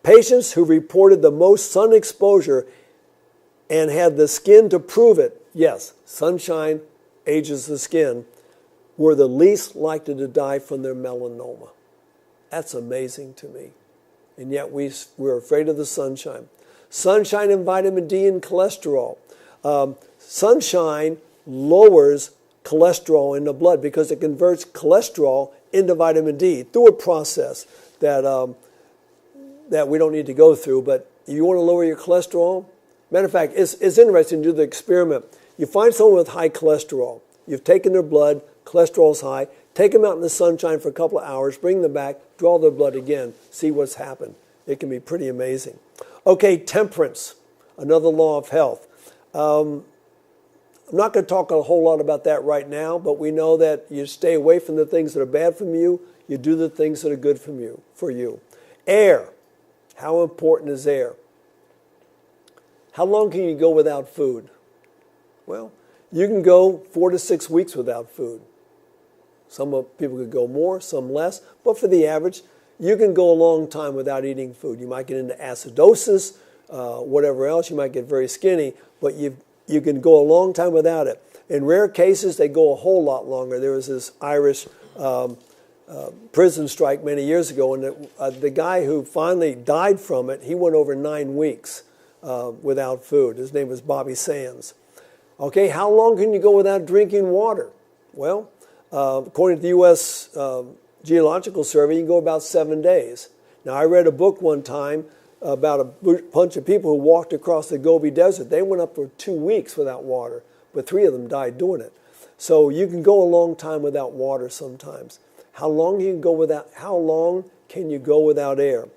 Patients who reported the most sun exposure and had the skin to prove it, yes, sunshine ages the skin, were the least likely to die from their melanoma. That's amazing to me. And yet we're afraid of the sunshine. Sunshine and vitamin D and cholesterol. Sunshine lowers cholesterol in the blood because it converts cholesterol into vitamin D through a process that we don't need to go through. But if you want to lower your cholesterol, matter of fact, it's interesting to do the experiment. You find someone with high cholesterol. You've taken their blood, cholesterol's high. Take them out in the sunshine for a couple of hours, bring them back, draw their blood again, see what's happened. It can be pretty amazing. Okay, temperance, another law of health. I'm not going to talk a whole lot about that right now, but we know that you stay away from the things that are bad for you. You do the things that are good for you. Air. How important is air? How long can you go without food? Well, you can go 4 to 6 weeks without food. Some people could go more, some less, but for the average, you can go a long time without eating food. You might get into acidosis, whatever else. You might get very skinny, but you can go a long time without it. In rare cases, they go a whole lot longer. There was this Irish prison strike many years ago, and the guy who finally died from it, he went over 9 weeks without food. His name was Bobby Sands. Okay, how long can you go without drinking water? Well, according to the U.S. Geological Survey, you can go about 7 days. Now, I read a book one time about a bunch of people who walked across the Gobi Desert. They went up for 2 weeks without water, but 3 of them died doing it. So you can go a long time without water sometimes. How long can you go without air?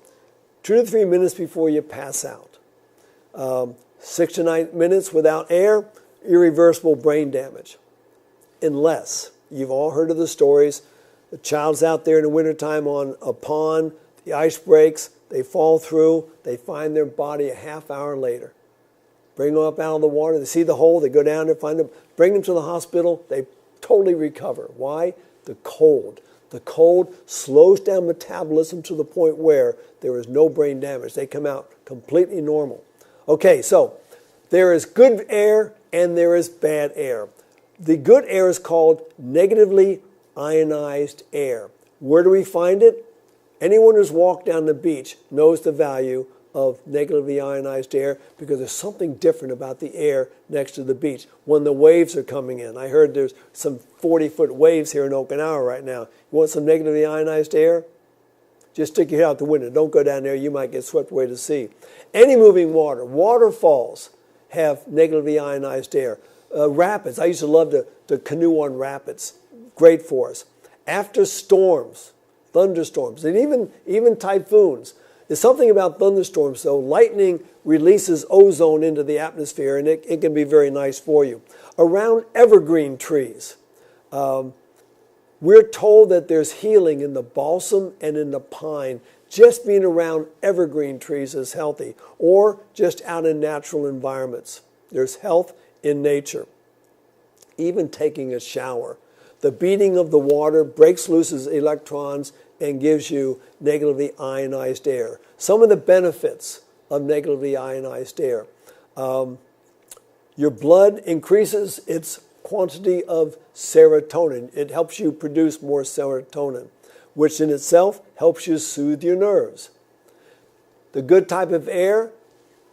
2 to 3 minutes before you pass out. 6 to 9 minutes without air, irreversible brain damage. Unless, you've all heard of the stories, the child's out there in the wintertime on a pond, the ice breaks, they fall through, they find their body a half hour later. Bring them up out of the water, they see the hole, they go down there, find them, bring them to the hospital, they totally recover. Why? The cold. The cold slows down metabolism to the point where there is no brain damage. They come out completely normal. Okay, so there is good air and there is bad air. The good air is called negatively ionized air. Where do we find it? Anyone who's walked down the beach knows the value of negatively ionized air because there's something different about the air next to the beach when the waves are coming in. I heard there's some 40-foot waves here in Okinawa right now. You want some negatively ionized air? Just stick your head out the window. Don't go down there. You might get swept away to sea. Any moving water, waterfalls have negatively ionized air. Rapids. I used to love to canoe on rapids. Great for us. After storms, thunderstorms, and even typhoons. There's something about thunderstorms, though. Lightning releases ozone into the atmosphere, and it can be very nice for you. Around evergreen trees, we're told that there's healing in the balsam and in the pine. Just being around evergreen trees is healthy, or just out in natural environments. There's health in nature. Even taking a shower. The beating of the water breaks loose electrons and gives you negatively ionized air. Some of the benefits of negatively ionized air. Your blood increases its quantity of serotonin. It helps you produce more serotonin, which in itself helps you soothe your nerves. The good type of air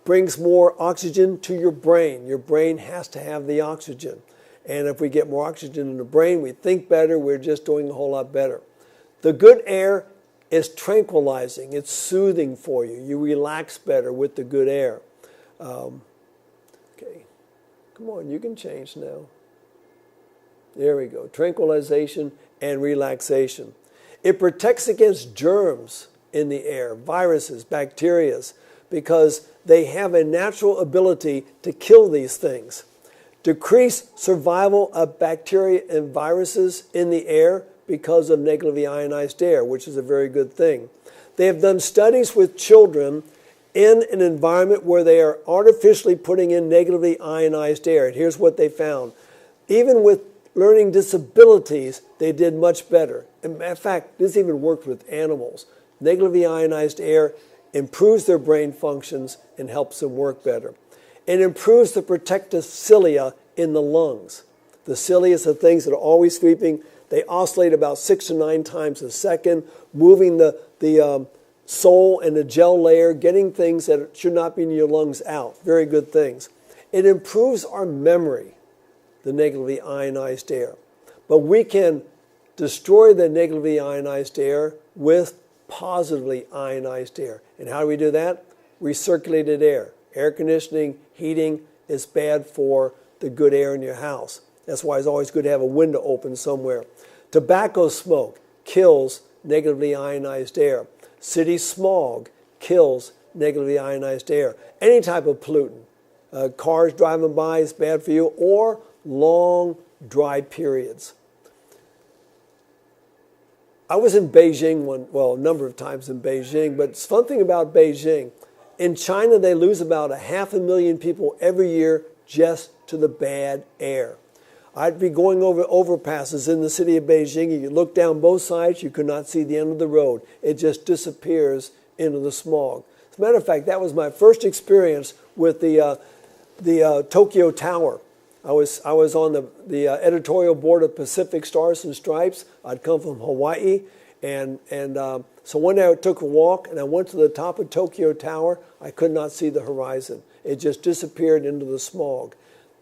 brings more oxygen to your brain. Your brain has to have the oxygen. And if we get more oxygen in the brain, we think better, we're just doing a whole lot better. The good air is tranquilizing. It's soothing for you. You relax better with the good air. Okay, come on, you can change now. There we go. Tranquilization and relaxation. It protects against germs in the air, viruses, bacteria, because they have a natural ability to kill these things. Decrease survival of bacteria and viruses in the air because of negatively ionized air, which is a very good thing. They have done studies with children in an environment where they are artificially putting in negatively ionized air. And here's what they found. Even with learning disabilities, they did much better. In fact, this even worked with animals. Negatively ionized air improves their brain functions and helps them work better. It improves the protective cilia in the lungs. The cilia are things that are always sweeping. They oscillate about 6 to 9 times a second, moving the soul and the gel layer, getting things that should not be in your lungs out. Very good things. It improves our memory, the negatively ionized air. But we can destroy the negatively ionized air with positively ionized air. And how do we do that? Recirculated air. Air conditioning, heating is bad for the good air in your house. That's why it's always good to have a window open somewhere. Tobacco smoke kills negatively ionized air. City smog kills negatively ionized air. Any type of pollutant. Cars driving by is bad for you, or long dry periods. I was in Beijing a number of times in Beijing, but it's fun thing about Beijing. In China, they lose about 500,000 people every year just to the bad air. I'd be going over overpasses in the city of Beijing. You look down both sides, you could not see the end of the road. It just disappears into the smog. As a matter of fact, that was my first experience with the Tokyo Tower. I was on the editorial board of Pacific Stars and Stripes. I'd come from Hawaii, and so one day I took a walk, and I went to the top of Tokyo Tower. I could not see the horizon. It just disappeared into the smog.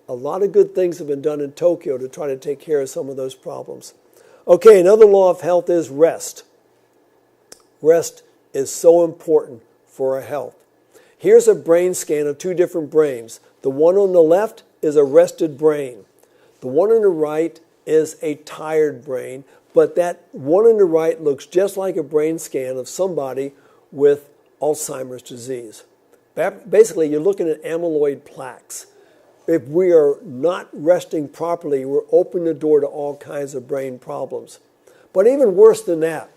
A lot of good things have been done in Tokyo to try to take care of some of those problems. Okay, another law of health is rest. Rest is so important for our health. Here's a brain scan of 2 different brains. The one on the left is a rested brain. The one on the right is a tired brain, but that one on the right looks just like a brain scan of somebody with Alzheimer's disease. Basically, you're looking at amyloid plaques. If we are not resting properly, we're opening the door to all kinds of brain problems. But even worse than that,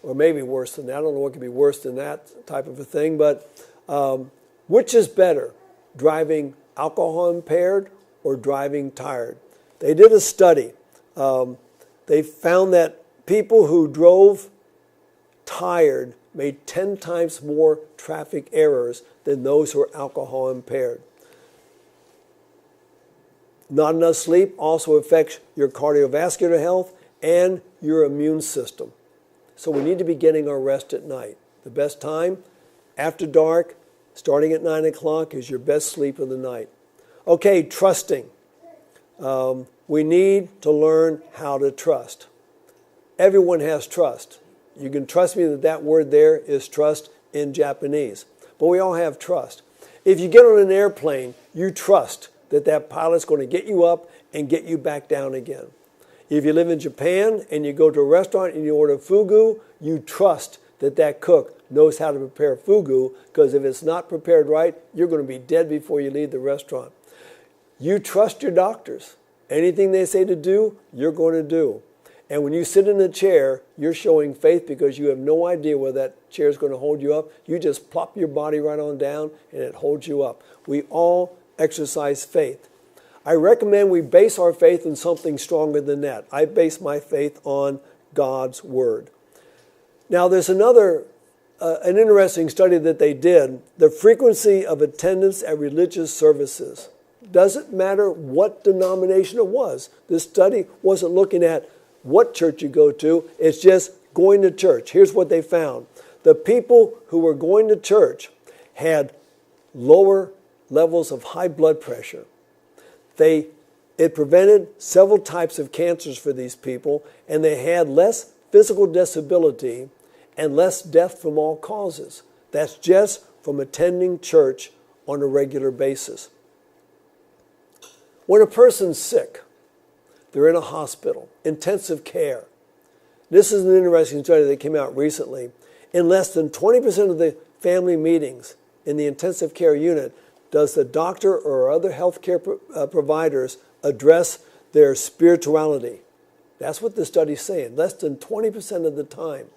or maybe worse than that, I don't know what could be worse than that type of a thing, but which is better, driving alcohol impaired or driving tired? They did a study. They found that people who drove tired made 10 times more traffic errors than those who are alcohol impaired. Not enough sleep also affects your cardiovascular health and your immune system. So we need to be getting our rest at night. The best time, after dark, starting at 9 o'clock, is your best sleep of the night. Okay, trusting. We need to learn how to trust. Everyone has trust. You can trust me that that word there is trust in Japanese. But we all have trust. If you get on an airplane, you trust that that pilot's going to get you up and get you back down again. If you live in Japan and you go to a restaurant and you order fugu, you trust that that cook knows how to prepare fugu, because if it's not prepared right, you're going to be dead before you leave the restaurant. You trust your doctors. Anything they say to do, you're going to do. And when you sit in a chair, you're showing faith because you have no idea whether that chair is going to hold you up. You just plop your body right on down and it holds you up. We all exercise faith. I recommend we base our faith on something stronger than that. I base my faith on God's Word. Now there's an interesting study that they did, the frequency of attendance at religious services. Doesn't matter what denomination it was. This study wasn't looking at what church you go to, it's just going to church. Here's what they found. The people who were going to church had lower levels of high blood pressure. It prevented several types of cancers for these people, and they had less physical disability and less death from all causes. That's just from attending church on a regular basis. When a person's sick, they're in a hospital, intensive care. This is an interesting study that came out recently. In less than 20% of the family meetings in the intensive care unit, does the doctor or other healthcare providers address their spirituality. That's what the study's saying, less than 20% of the time.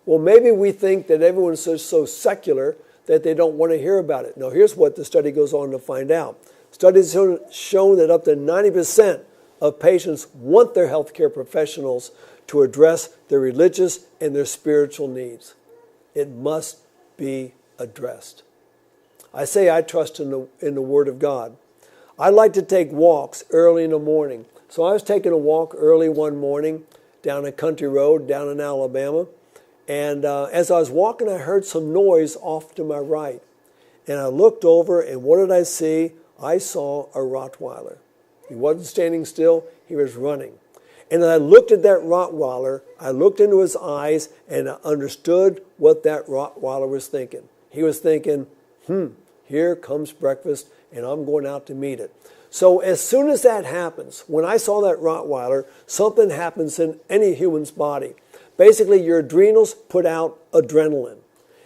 Well, maybe we think that everyone's so secular that they don't want to hear about it. Now, here's what the study goes on to find out. Studies have shown that up to 90% of patients want their healthcare professionals to address their religious and their spiritual needs. It must be addressed. I say I trust in the Word of God. I like to take walks early in the morning. So I was taking a walk early one morning down a country road down in Alabama. And as I was walking, I heard some noise off to my right. And I looked over, and what did I see? I saw a Rottweiler. He wasn't standing still, he was running. And I looked at that Rottweiler, I looked into his eyes, and I understood what that Rottweiler was thinking. He was thinking, here comes breakfast, and I'm going out to meet it. So as soon as that happens, when I saw that Rottweiler, something happens in any human's body. Basically, your adrenals put out adrenaline.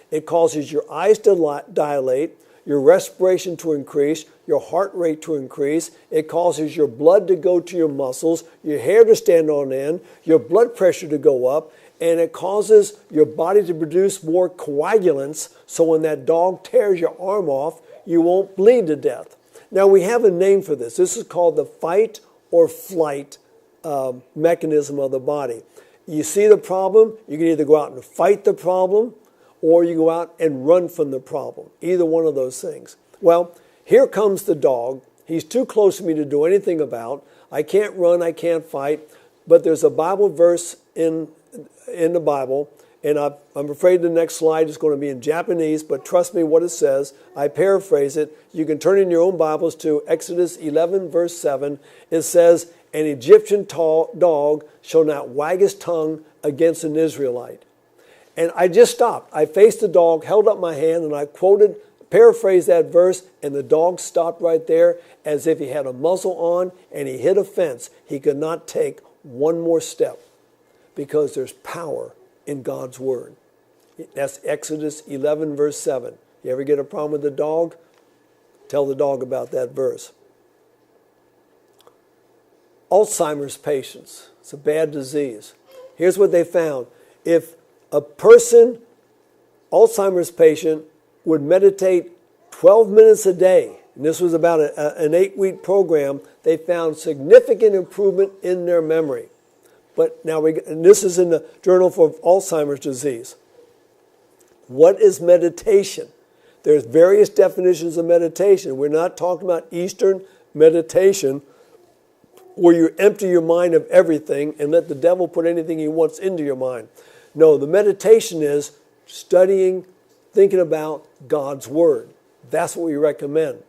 It causes your eyes to dilate, your respiration to increase, your heart rate to increase. It causes your blood to go to your muscles, your hair to stand on end, your blood pressure to go up, and it causes your body to produce more coagulants, so when that dog tears your arm off, you won't bleed to death. Now, we have a name for this. This is called the fight or flight mechanism of the body. You see the problem, you can either go out and fight the problem, or you go out and run from the problem. Either one of those things. Well, here comes the dog. He's too close to me to do anything about. I can't run, I can't fight, but there's a Bible verse in the Bible, and I'm afraid the next slide is going to be in Japanese, but trust me what it says. I paraphrase it. You can turn in your own Bibles to Exodus 11, verse 7. It says, an Egyptian dog shall not wag his tongue against an Israelite. And I just stopped. I faced the dog, held up my hand, and I paraphrased that verse, and the dog stopped right there as if he had a muzzle on, and he hit a fence. He could not take one more step because there's power in God's Word. That's Exodus 11, verse 7. You ever get a problem with the dog? Tell the dog about that verse. Alzheimer's patients. It's a bad disease. Here's what they found. If a Alzheimer's patient, would meditate 12 minutes a day, and this was about an 8-week program, they found significant improvement in their memory. But now, and this is in the Journal for Alzheimer's Disease. What is meditation? There's various definitions of meditation. We're not talking about Eastern meditation, where you empty your mind of everything and let the devil put anything he wants into your mind. No, the meditation is studying, thinking about God's Word. That's what we recommend.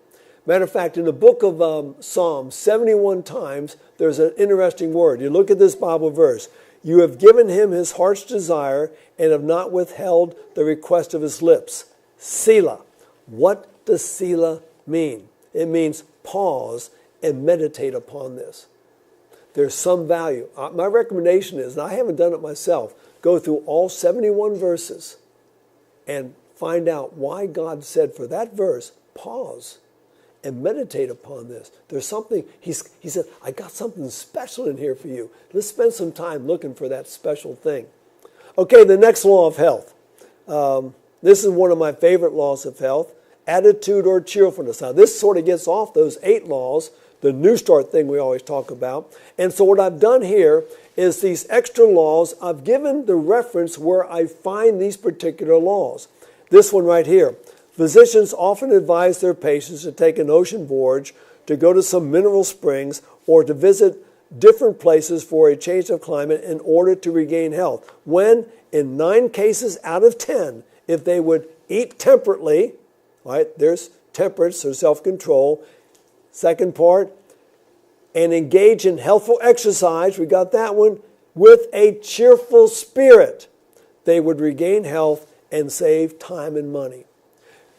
Matter of fact, in the book of Psalms, 71 times, there's an interesting word. You look at this Bible verse. You have given him his heart's desire and have not withheld the request of his lips. Selah. What does Selah mean? It means pause and meditate upon this. There's some value. My recommendation is, and I haven't done it myself, go through all 71 verses and find out why God said for that verse, pause and meditate upon this. There's something, he said, I got something special in here for you. Let's spend some time looking for that special thing. Okay, the next law of health. This is one of my favorite laws of health, attitude or cheerfulness. Now, this sort of gets off those 8 laws, the New Start thing we always talk about. And so what I've done here is these extra laws, I've given the reference where I find these particular laws. This one right here. Physicians often advise their patients to take an ocean voyage, to go to some mineral springs, or to visit different places for a change of climate in order to regain health. When, in 9 cases out of 10, if they would eat temperately, right, there's temperance or self-control. Second part, and engage in healthful exercise, we got that one, with a cheerful spirit, they would regain health and save time and money.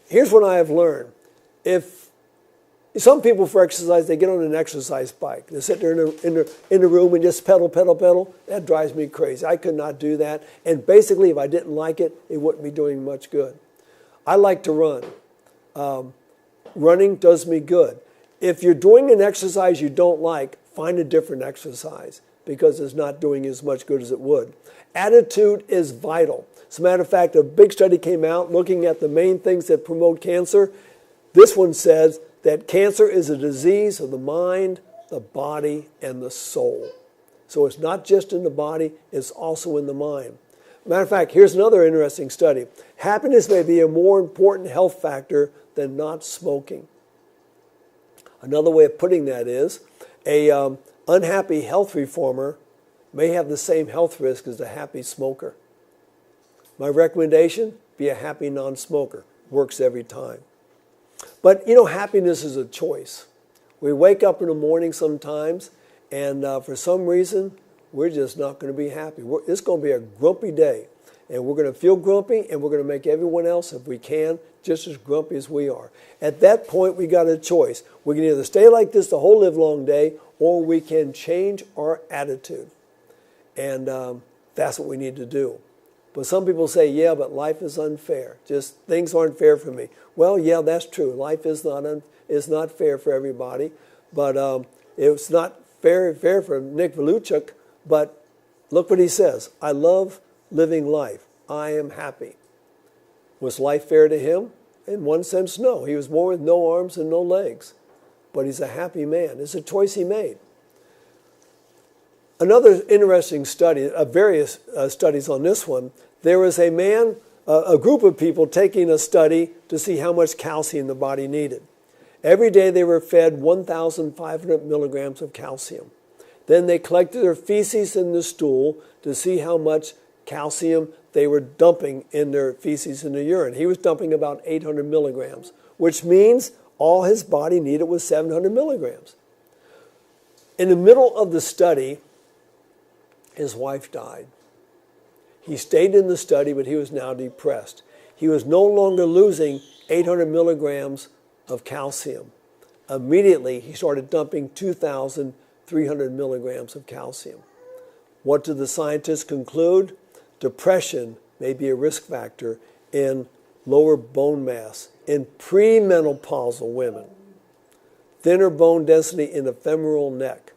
Here's what I have learned. If some people for exercise, they get on an exercise bike. They sit there in the room and just pedal, pedal, pedal. That drives me crazy. I could not do that. And basically, if I didn't like it, it wouldn't be doing much good. I like to run. Running does me good. If you're doing an exercise you don't like, find a different exercise because it's not doing as much good as it would. Attitude is vital. As a matter of fact, a big study came out looking at the main things that promote cancer. This one says that cancer is a disease of the mind, the body, and the soul. So it's not just in the body, it's also in the mind. Matter of fact, here's another interesting study. Happiness may be a more important health factor than not smoking. Another way of putting that is a unhappy health reformer may have the same health risk as a happy smoker. My recommendation, be a happy non-smoker. Works every time. But, happiness is a choice. We wake up in the morning sometimes, and for some reason, we're just not going to be happy. It's going to be a grumpy day. And we're going to feel grumpy, and we're going to make everyone else, if we can, just as grumpy as we are. At that point, we got a choice. We can either stay like this the whole livelong day, or we can change our attitude. And that's what we need to do. But some people say, yeah, but life is unfair. Just things aren't fair for me. Well, yeah, that's true. Life is not fair for everybody. But it's not fair for Nick Vujicic. But look what he says. I love living life. I am happy. Was life fair to him? In one sense, no. He was born with no arms and no legs. But he's a happy man. It's a choice he made. Another interesting study, various studies on this one, there was a man, a group of people taking a study to see how much calcium the body needed. Every day they were fed 1,500 milligrams of calcium. Then they collected their feces in the stool to see how much calcium they were dumping in their feces and their urine. He was dumping about 800 milligrams, which means all his body needed was 700 milligrams. In the middle of the study, his wife died. He stayed in the study, but he was now depressed. He was no longer losing 800 milligrams of calcium. Immediately, he started dumping 2,300 milligrams of calcium. What did the scientists conclude? Depression may be a risk factor in lower bone mass in premenopausal women. Thinner bone density in the femoral neck.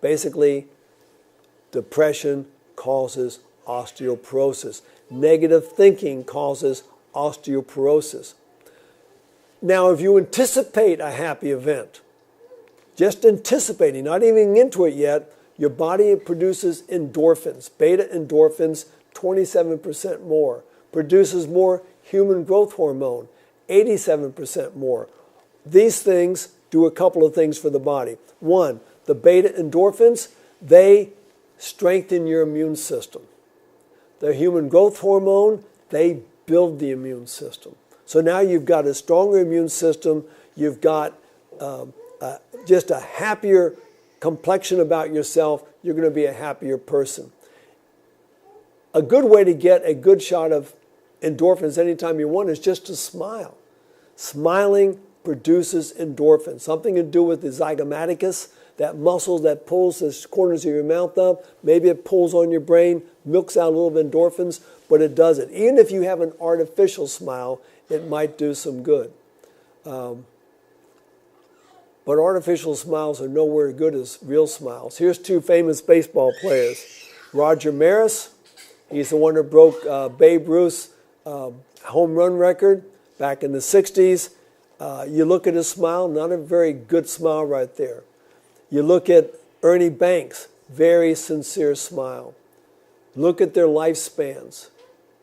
Basically, depression causes osteoporosis. Negative thinking causes osteoporosis. Now, if you anticipate a happy event, just anticipating, not even into it yet, your body produces endorphins, beta endorphins, 27% more. Produces more human growth hormone, 87% more. These things do a couple of things for the body. One, the beta endorphins, they strengthen your immune system. the human growth hormone, they build the immune system. So now you've got a stronger immune system. You've got just a happier complexion about yourself. You're going to be a happier person. A good way to get a good shot of endorphins anytime you want is just to smile. Smiling produces endorphins. Something to do with the zygomaticus, that muscle that pulls the corners of your mouth up. Maybe it pulls on your brain, milks out a little bit of endorphins, but it does it. Even if you have an artificial smile, it might do some good. But artificial smiles are nowhere as good as real smiles. Here's two famous baseball players. Roger Maris, he's the one that broke Babe Ruth's home run record back in the 60s. You look at his smile, not a very good smile right there. You look at Ernie Banks, very sincere smile. Look at their lifespans.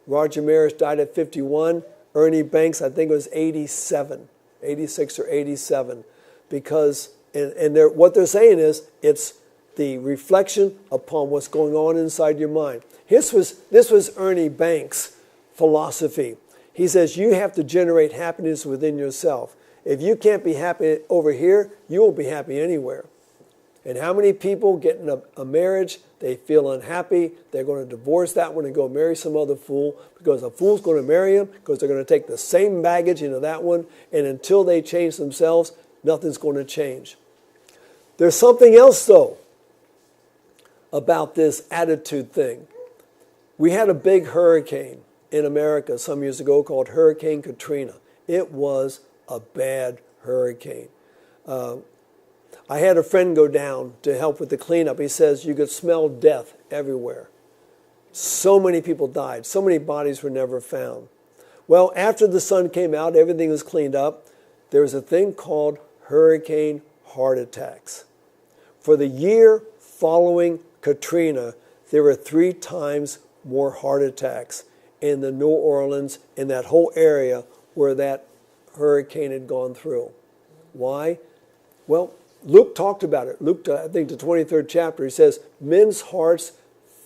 Roger Maris died at 51. Ernie Banks, I think it was 87, 86 or 87. Because, what they're saying is, it's the reflection upon what's going on inside your mind. This was Ernie Banks' philosophy. He says, you have to generate happiness within yourself. If you can't be happy over here, you won't be happy anywhere. And how many people get in a marriage, they feel unhappy, they're going to divorce that one and go marry some other fool, because a fool's going to marry him, because they're going to take the same baggage into that one, and until they change themselves, nothing's going to change. There's something else, though, about this attitude thing. We had a big hurricane in America some years ago called Hurricane Katrina. It was a bad hurricane. I had a friend go down to help with the cleanup. He says you could smell death everywhere. So many people died. So many bodies were never found. Well, after the sun came out, everything was cleaned up. There was a thing called hurricane heart attacks. For the year following Katrina, there were 3 times more heart attacks in the New Orleans, in that whole area where that hurricane had gone through. Why? Well, Luke talked about it. Luke, I think the 23rd chapter, he says, men's hearts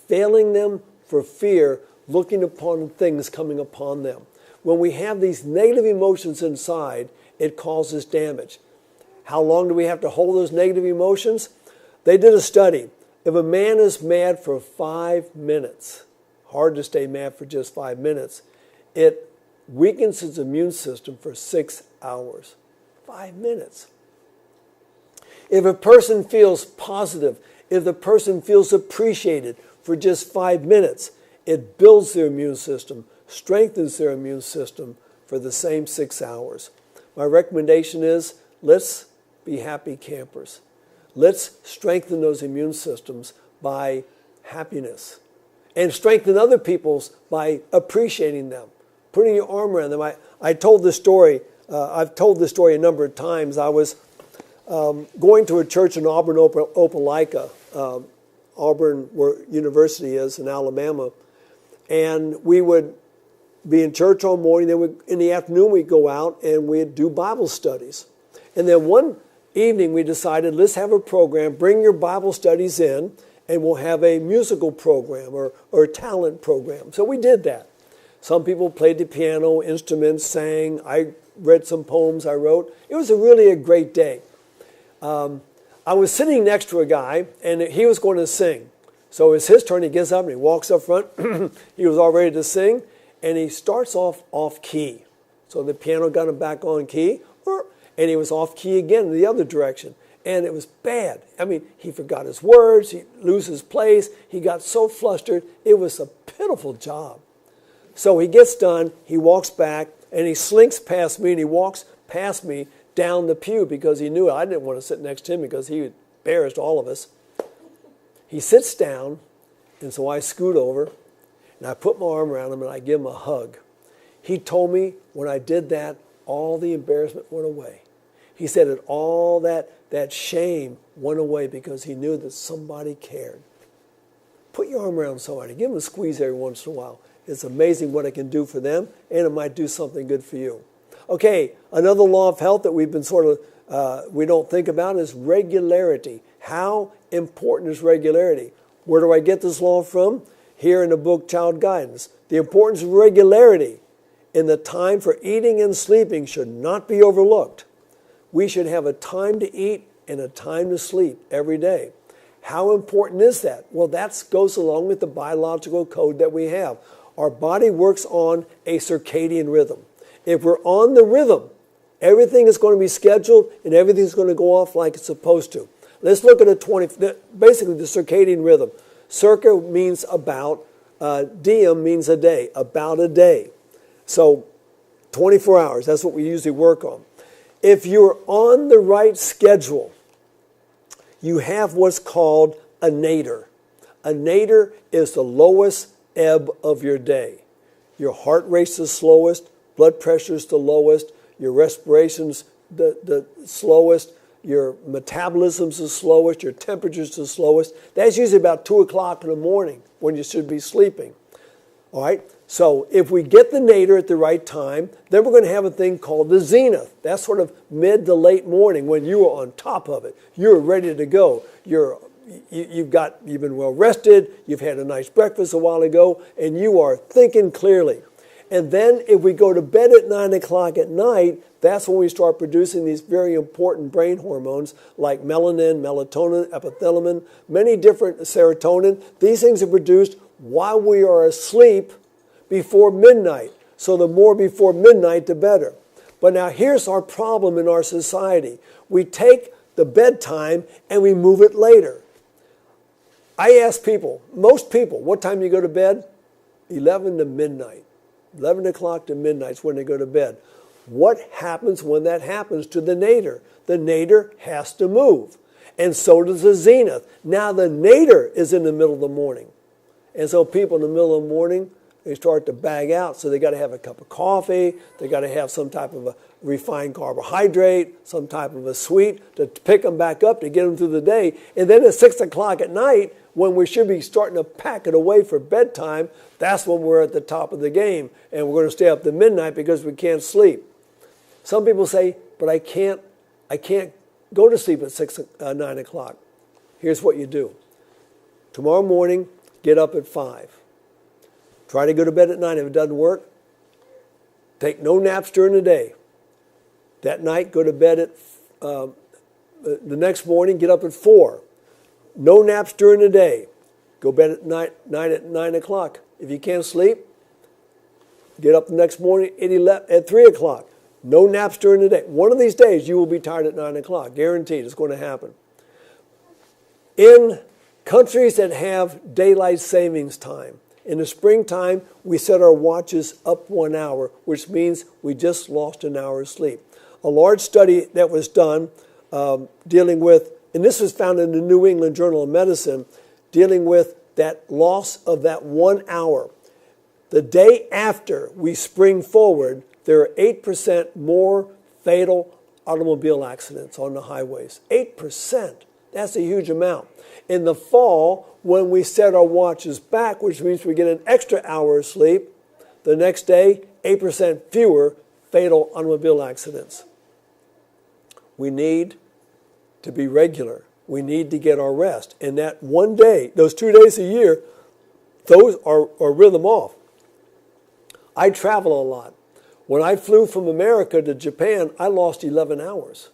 failing them for fear, looking upon things coming upon them. When we have these negative emotions inside, it causes damage. How long do we have to hold those negative emotions? They did a study. If a man is mad for 5 minutes, hard to stay mad for just 5 minutes, it weakens his immune system for 6 hours. 5 minutes. If a person feels positive, if the person feels appreciated for just 5 minutes, it builds their immune system, strengthens their immune system for the same 6 hours. My recommendation is, let's be happy campers. Let's strengthen those immune systems by happiness. And strengthen other people's by appreciating them, putting your arm around them. I told this story, I've told this story a number of times. I was going to a church in Auburn, Opelika, Auburn, where University is in Alabama, and we would be in church all morning. Then in the afternoon we'd go out and we'd do Bible studies. And then one evening we decided, let's have a program. Bring your Bible studies in, and we'll have a musical program or a talent program. So we did that. Some people played the piano, instruments, sang. I read some poems I wrote. It was really a great day. I was sitting next to a guy, and he was going to sing. So it's his turn. He gets up and he walks up front. He was all ready to sing, and he starts off key. So the piano got him back on key, and he was off key again in the other direction. And it was bad. I mean, he forgot his words. He loses his place. He got so flustered. It was a pitiful job. So he gets done. He walks back, and he slinks past me, and he walks past me down the pew because he knew I didn't want to sit next to him because he embarrassed all of us. He sits down, and so I scoot over, and I put my arm around him, and I give him a hug. He told me when I did that, all the embarrassment went away. He said that all that shame went away because he knew that somebody cared. Put your arm around somebody. Give them a squeeze every once in a while. It's amazing what it can do for them, and it might do something good for you. Okay, another law of health that we've been we don't think about is regularity. How important is regularity? Where do I get this law from? here in the book Child Guidance. The importance of regularity in the time for eating and sleeping should not be overlooked. We should have a time to eat and a time to sleep every day. How important is that? Well, that goes along with the biological code that we have. Our body works on a circadian rhythm. If we're on the rhythm, everything is going to be scheduled and everything's going to go off like it's supposed to. Let's look at basically the circadian rhythm. Circa means about, diem means a day, about a day. So 24 hours, that's what we usually work on. If you're on the right schedule, you have what's called a nadir. A nadir is the lowest ebb of your day. Your heart rate's the slowest, blood pressure's the lowest, your respiration's the slowest, your metabolism's the slowest, your temperature's the slowest. That's usually about 2 o'clock in the morning when you should be sleeping. All right? So if we get the nadir at the right time, then we're going to have a thing called the zenith. That's sort of mid to late morning when you are on top of it. You're ready to go. You've been well rested, you've had a nice breakfast a while ago, and you are thinking clearly. And then if we go to bed at 9 o'clock at night, that's when we start producing these very important brain hormones like melanin, melatonin, epithylamine, many different serotonin. These things are produced while we are asleep before midnight. So the more before midnight, the better. But now here's our problem in our society. We take the bedtime and we move it later. I ask people, most people, what time do you go to bed? 11 to midnight. 11 o'clock to midnight is when they go to bed. What happens when that happens to the nadir? The nadir has to move. And so does the zenith. Now the nadir is in the middle of the morning. And so people in the middle of the morning, they start to bag out. So they got to have a cup of coffee. They got to have some type of a refined carbohydrate, some type of a sweet to pick them back up to get them through the day. And then at 6 o'clock at night, when we should be starting to pack it away for bedtime, that's when we're at the top of the game. And we're going to stay up to midnight because we can't sleep. Some people say, but I can't go to sleep at 9 o'clock. Here's what you do. Tomorrow morning, get up at 5. Try to go to bed at 9. If it doesn't work, take no naps during the day. That night, go to bed at, the next morning, get up at 4. No naps during the day. Go to bed at night at 9 o'clock. If you can't sleep, get up the next morning at 3 o'clock. No naps during the day. One of these days, you will be tired at 9 o'clock. Guaranteed, it's going to happen. In countries that have daylight savings time, in the springtime, we set our watches up 1 hour, which means we just lost an hour of sleep. A large study that was done dealing with, and this was found in the New England Journal of Medicine, dealing with that loss of that 1 hour. The day after we spring forward, there are 8% more fatal automobile accidents on the highways. 8%. That's a huge amount. In the fall, when we set our watches back, which means we get an extra hour of sleep, the next day, 8% fewer fatal automobile accidents. We need to be regular. We need to get our rest. And that one day, those 2 days a year, those are rhythm off. I travel a lot. When I flew from America to Japan, I lost 11 hours.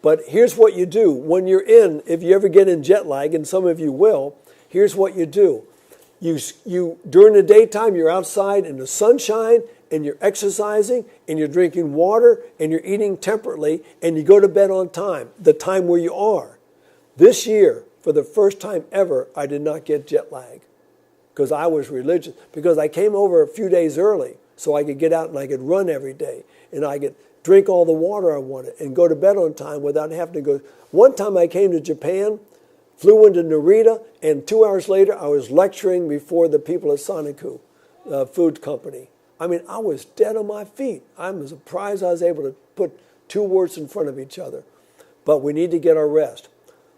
But here's what you do. When you're if you ever get in jet lag, and some of you will, here's what you do. You during the daytime, you're outside in the sunshine, and you're exercising, and you're drinking water, and you're eating temperately, and you go to bed on time, the time where you are. This year, for the first time ever, I did not get jet lag because I was religious, because I came over a few days early so I could get out and I could run every day, and I could drink all the water I wanted and go to bed on time without having to go. One time I came to Japan, flew into Narita, and 2 hours later I was lecturing before the people at Soniku food company. I mean, I was dead on my feet. I'm surprised I was able to put two words in front of each other. But we need to get our rest.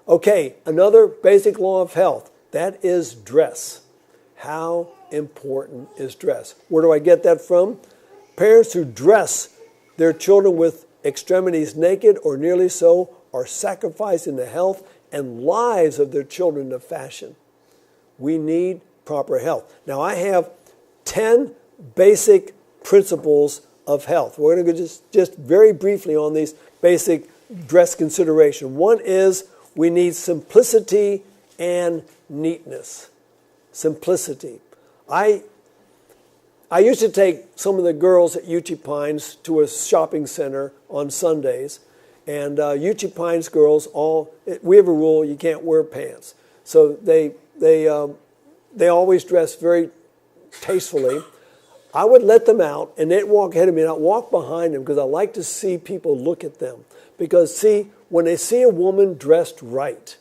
Okay, another basic law of health, that is dress. How important is dress? Where do I get that from? Parents who dress their children with extremities naked or nearly so are sacrificing the health and lives of their children to fashion. We need proper health. Now, I have 10 basic principles of health. We're going to go just very briefly on these basic dress consideration. One is we need simplicity and neatness. Simplicity. I used to take some of the girls at Uchee Pines to a shopping center on Sundays, and Uchee Pines girls we have a rule: you can't wear pants. So they always dress very tastefully. I would let them out, and they'd walk ahead of me, and I'd walk behind them because I like to see people look at them. Because, see, when they see a woman dressed right,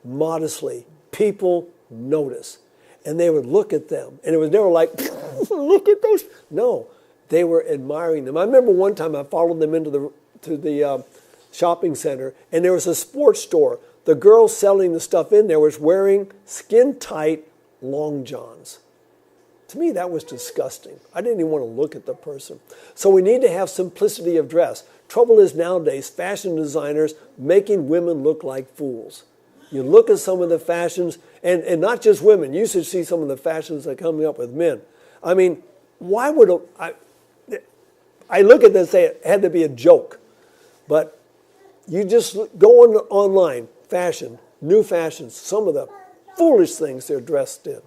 modestly, people notice. And they would look at them. And it was never like, look at those. No, they were admiring them. I remember one time I followed them into the shopping center, and there was a sports store. The girl selling the stuff in there was wearing skin-tight long johns. To me, that was disgusting. I didn't even want to look at the person. So we need to have simplicity of dress. Trouble is nowadays, fashion designers making women look like fools. You look at some of the fashions, and not just women. You should see some of the fashions that are coming up with men. I mean, why would I look at this and say it had to be a joke. But you just go online, fashion, new fashions, some of the foolish things they're dressed in.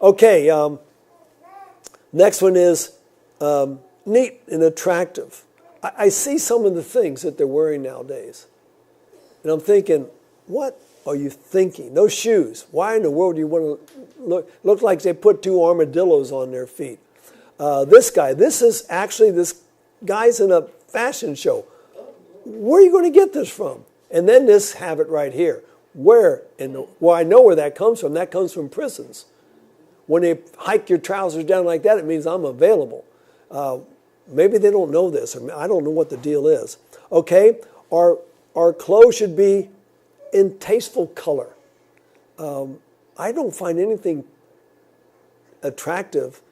Okay, next one is neat and attractive. I see some of the things that they're wearing nowadays. And I'm thinking, what are you thinking? Those shoes, why in the world do you want to look like they put two armadillos on their feet? This guy's in a fashion show. Where are you going to get this from? And then this habit right here. Well, I know where that comes from. That comes from prisons. When they hike your trousers down like that, it means I'm available. Maybe they don't know this. I don't know what the deal is. Okay, our clothes should be in tasteful color. I don't find anything attractive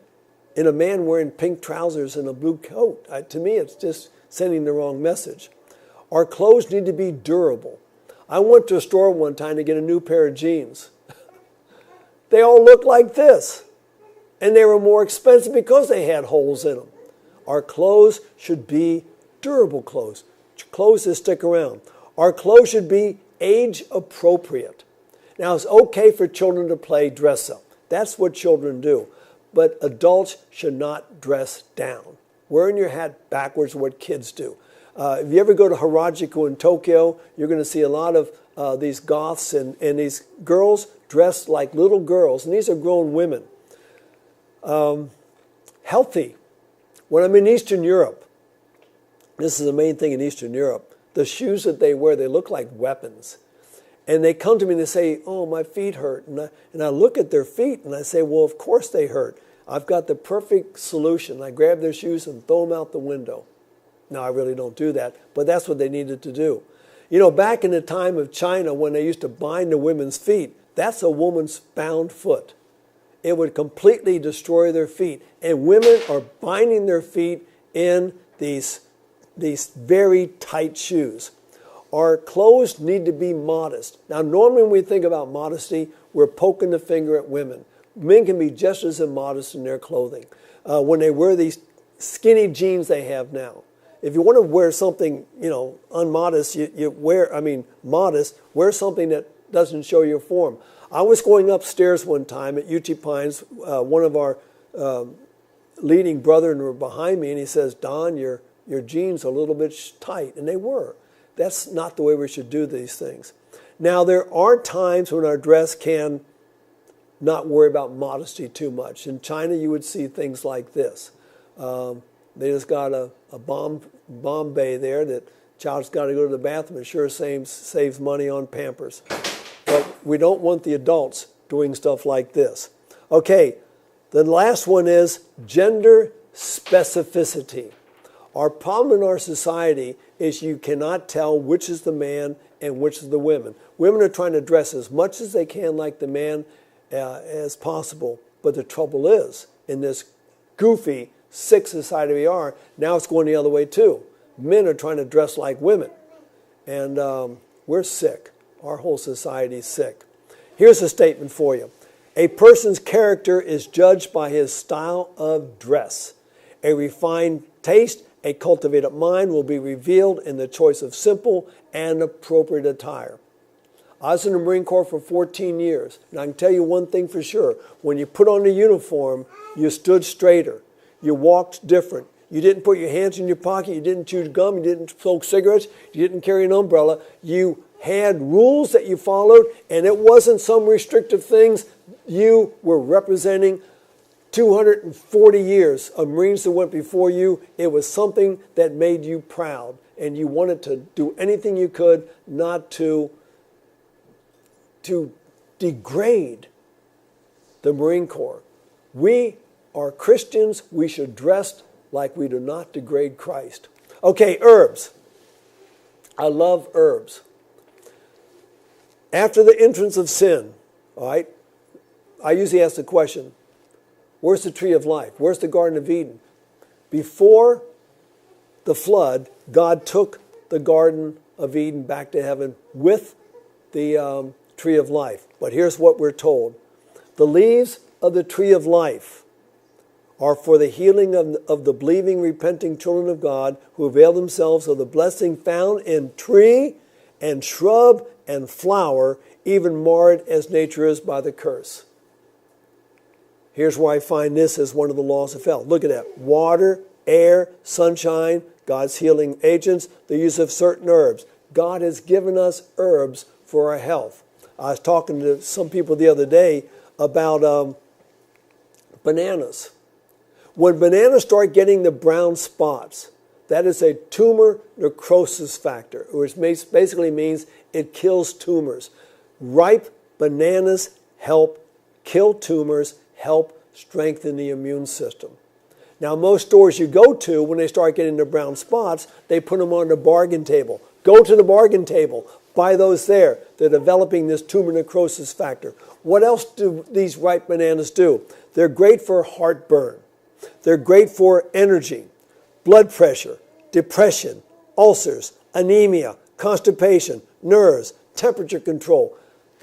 in a man wearing pink trousers and a blue coat. To me, it's just sending the wrong message. Our clothes need to be durable. I went to a store one time to get a new pair of jeans. They all looked like this. And they were more expensive because they had holes in them. Our clothes should be durable clothes. Clothes that stick around. Our clothes should be age appropriate. Now, it's okay for children to play dress up. That's what children do. But adults should not dress down. Wearing your hat backwards is what kids do. If you ever go to Harajuku in Tokyo, you're going to see a lot of these goths and these girls dressed like little girls. And these are grown women. Healthy. When I'm in Eastern Europe, this is the main thing in Eastern Europe, the shoes that they wear, they look like weapons. And they come to me and they say, oh, my feet hurt. And I look at their feet and I say, well, of course they hurt. I've got the perfect solution. I grab their shoes and throw them out the window. No, I really don't do that, but that's what they needed to do. You know, back in the time of China when they used to bind the women's feet, that's a woman's bound foot. It would completely destroy their feet. And women are binding their feet in these very tight shoes. Our clothes need to be modest. Now, normally when we think about modesty, we're poking the finger at women. Men can be just as immodest in their clothing. When they wear these skinny jeans they have now. If you want to wear something, unmodest, modest, wear something that doesn't show your form. I was going upstairs one time at Uchee Pines. One of our leading brethren were behind me, and he says, Don, your jeans are a little bit tight. And they were. That's not the way we should do these things. Now, there are times when our dress can not worry about modesty too much. In China, you would see things like this. They just got a Bombay there that child's got to go to the bathroom. It sure saves money on Pampers. But we don't want the adults doing stuff like this. Okay, the last one is gender specificity. Our problem in our society is you cannot tell which is the man and which is the women. Women are trying to dress as much as they can like the man as possible. But the trouble is, in this goofy, sick society we are, now it's going the other way too. Men are trying to dress like women. And we're sick. Our whole society is sick. Here's a statement for you. A person's character is judged by his style of dress. A refined taste, a cultivated mind will be revealed in the choice of simple and appropriate attire. I was in the Marine Corps for 14 years, and I can tell you one thing for sure. When you put on the uniform, you stood straighter. You walked different. You didn't put your hands in your pocket. You didn't chew gum. You didn't smoke cigarettes. You didn't carry an umbrella. You had rules that you followed, and it wasn't some restrictive things. You were representing 240 years of Marines that went before you. It was something that made you proud, and you wanted to do anything you could not to degrade the Marine Corps. We are Christians. We should dress like we do not degrade Christ. Okay, herbs. I love herbs. After the entrance of sin, all right, I usually ask the question, where's the tree of life? Where's the Garden of Eden? Before the flood, God took the Garden of Eden back to heaven with the tree of life. But here's what we're told. The leaves of the tree of life are for the healing of the believing, repenting children of God who avail themselves of the blessing found in tree and shrub and flower, even marred as nature is by the curse. Here's where I find this as one of the laws of health. Look at that. Water, air, sunshine, God's healing agents, the use of certain herbs. God has given us herbs for our health. I was talking to some people the other day about bananas. When bananas start getting the brown spots, that is a tumor necrosis factor, which basically means it kills tumors. Ripe bananas help kill tumors, help strengthen the immune system. Now, most stores you go to, when they start getting the brown spots, they put them on the bargain table. Go to the bargain table. Buy those there. They're developing this tumor necrosis factor. What else do these ripe bananas do? They're great for heartburn. They're great for energy, blood pressure, depression, ulcers, anemia, constipation, nerves, temperature control.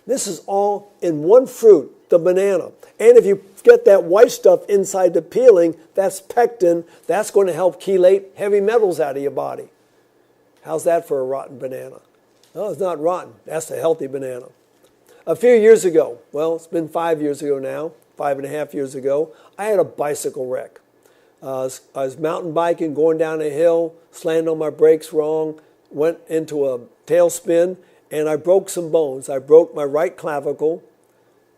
This is all in one fruit, the banana. And if you get that white stuff inside the peeling, that's pectin. That's going to help chelate heavy metals out of your body. How's that for a rotten banana? No, it's not rotten. That's a healthy banana. A few years ago, well, it's been 5 years ago now, 5.5 years ago, I had a bicycle wreck. I was mountain biking, going down a hill, slammed on my brakes wrong, went into a tailspin, and I broke some bones. I broke my right clavicle,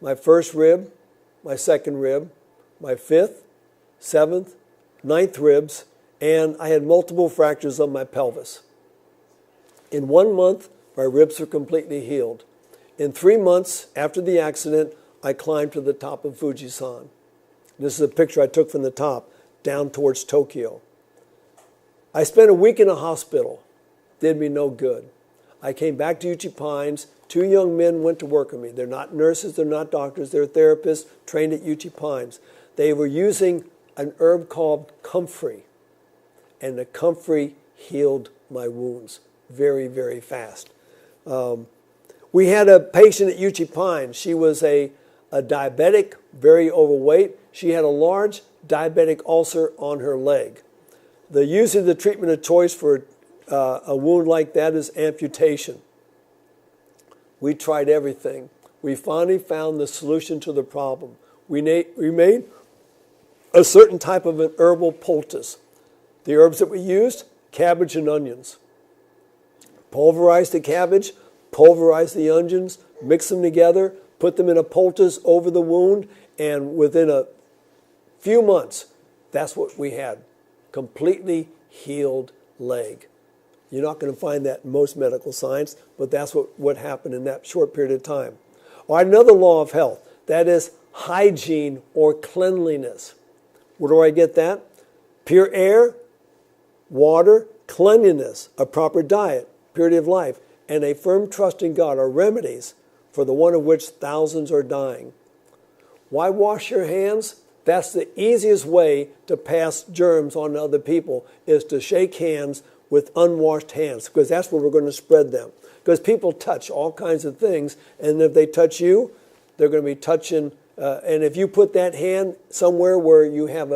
my first rib, my second rib, my fifth, seventh, ninth ribs, and I had multiple fractures of my pelvis. In 1 month, my ribs were completely healed. In 3 months after the accident, I climbed to the top of Fujisan. This is a picture I took from the top, down towards Tokyo. I spent a week in a hospital. Did me no good. I came back to Uchi Pines. 2 young men went to work with me. They're not nurses, they're not doctors, they're therapists trained at Uchi Pines. They were using an herb called comfrey, and the comfrey healed my wounds very, very fast. We had a patient at Uchi Pines. She was a diabetic, very overweight. She had a large diabetic ulcer on her leg. Usually the treatment of choice for a wound like that is amputation. We tried everything. We finally found the solution to the problem. We made a certain type of an herbal poultice. The herbs that we used, cabbage and onions. Pulverize the cabbage, pulverize the onions, mix them together, put them in a poultice over the wound, and within a few months, that's what we had. Completely healed leg. You're not going to find that in most medical science, but that's what happened in that short period of time. All right, another law of health, that is hygiene or cleanliness. Where do I get that? Pure air, water, cleanliness, a proper diet, purity of life, and a firm trust in God are remedies for the one of which thousands are dying. Why wash your hands? That's the easiest way to pass germs on to other people, is to shake hands with unwashed hands, because that's where we're going to spread them. Because people touch all kinds of things, and if they touch you, they're going to be touching And if you put that hand somewhere where you have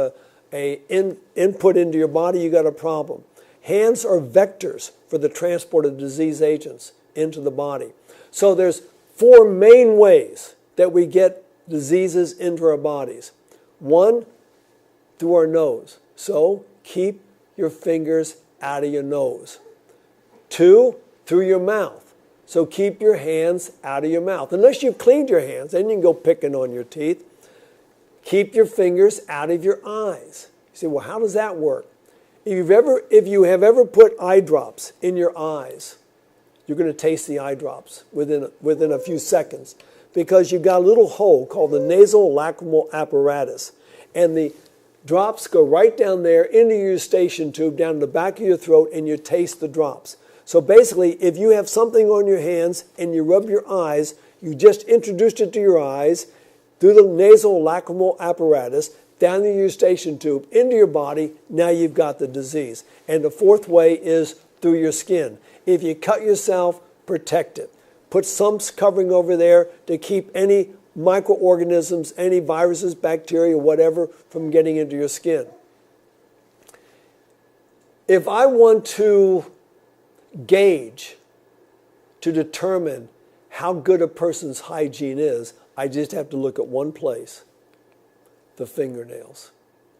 input into your body, you got a problem. Hands are vectors for the transport of disease agents into the body. So there's 4 main ways that we get diseases into our bodies. 1, through our nose. So keep your fingers out of your nose. 2, through your mouth. So keep your hands out of your mouth. Unless you've cleaned your hands, then you can go picking on your teeth. Keep your fingers out of your eyes. You say, well, how does that work? If you have ever put eye drops in your eyes, you're going to taste the eye drops within a few seconds, because you've got a little hole called the nasal lacrimal apparatus, and the drops go right down there into your eustachian tube, down the back of your throat, and you taste the drops. So basically, if you have something on your hands and you rub your eyes, you just introduced it to your eyes through the nasal lacrimal apparatus, down the eustachian tube, into your body. Now you've got the disease. And the 4th way is through your skin. If you cut yourself, protect it. Put some covering over there to keep any microorganisms, any viruses, bacteria, whatever, from getting into your skin. If I want to gauge, to determine how good a person's hygiene is, I just have to look at one place: the fingernails.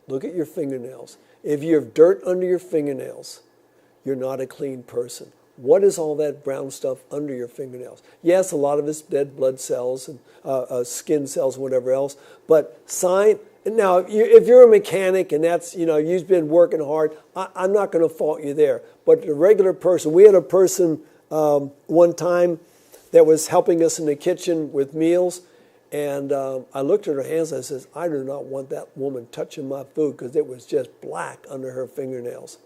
Look at your fingernails. If you have dirt under your fingernails, you're not a clean person. What is all that brown stuff under your fingernails? Yes, a lot of it's dead blood cells and skin cells and whatever else. But now, if you're a mechanic and that's, you've been working hard, I'm not going to fault you there. But the regular person, we had a person one time that was helping us in the kitchen with meals. And I looked at her hands and I says, I do not want that woman touching my food, because it was just black under her fingernails.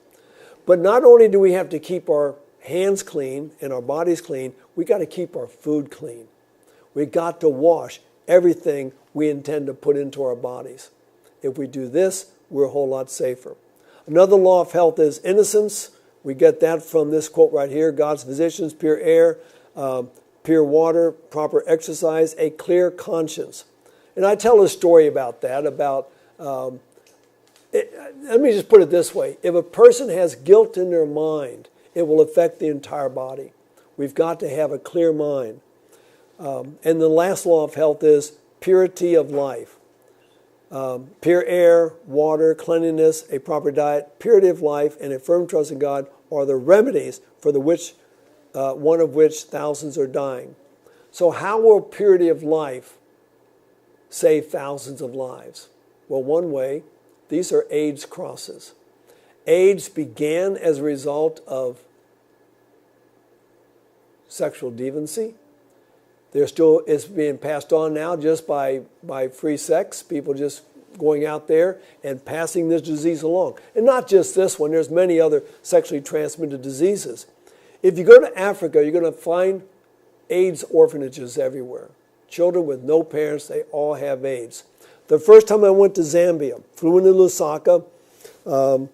But not only do we have to keep our hands clean and our bodies clean, we got to keep our food clean. We got to wash everything we intend to put into our bodies. If we do this, we're a whole lot safer. Another law of health is innocence. We get that from this quote right here: God's physicians, pure air, pure water, proper exercise, a clear conscience. And I tell a story about that, let me just put it this way. If a person has guilt in their mind, it will affect the entire body. We've got to have a clear mind. And the last law of health is purity of life. Pure air, water, cleanliness, a proper diet, purity of life, and a firm trust in God are the remedies for one of which thousands are dying. So how will purity of life save thousands of lives? Well, one way, these are AIDS crosses. AIDS began as a result of sexual deviancy. It's being passed on now just by free sex, people just going out there and passing this disease along. And not just this one, there's many other sexually transmitted diseases. If you go to Africa, you're going to find AIDS orphanages everywhere. Children with no parents, they all have AIDS. The first time I went to Zambia, flew into Lusaka, the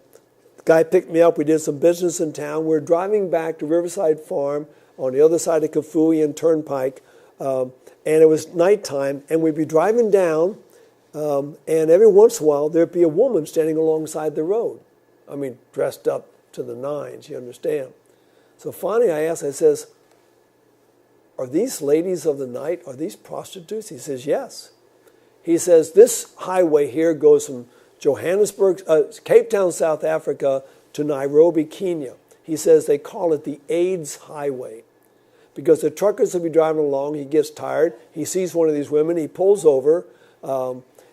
guy picked me up, we did some business in town. We were driving back to Riverside Farm on the other side of Kafui and Turnpike, and it was nighttime, and we'd be driving down, and every once in a while there'd be a woman standing alongside the road. I mean, dressed up to the nines, you understand. So finally I asked, I says, are these ladies of the night, are these prostitutes? He says, yes. He says, this highway here goes from Johannesburg, Cape Town, South Africa, to Nairobi, Kenya. He says they call it the AIDS highway because the truckers will be driving along. He gets tired. He sees one of these women. He pulls over.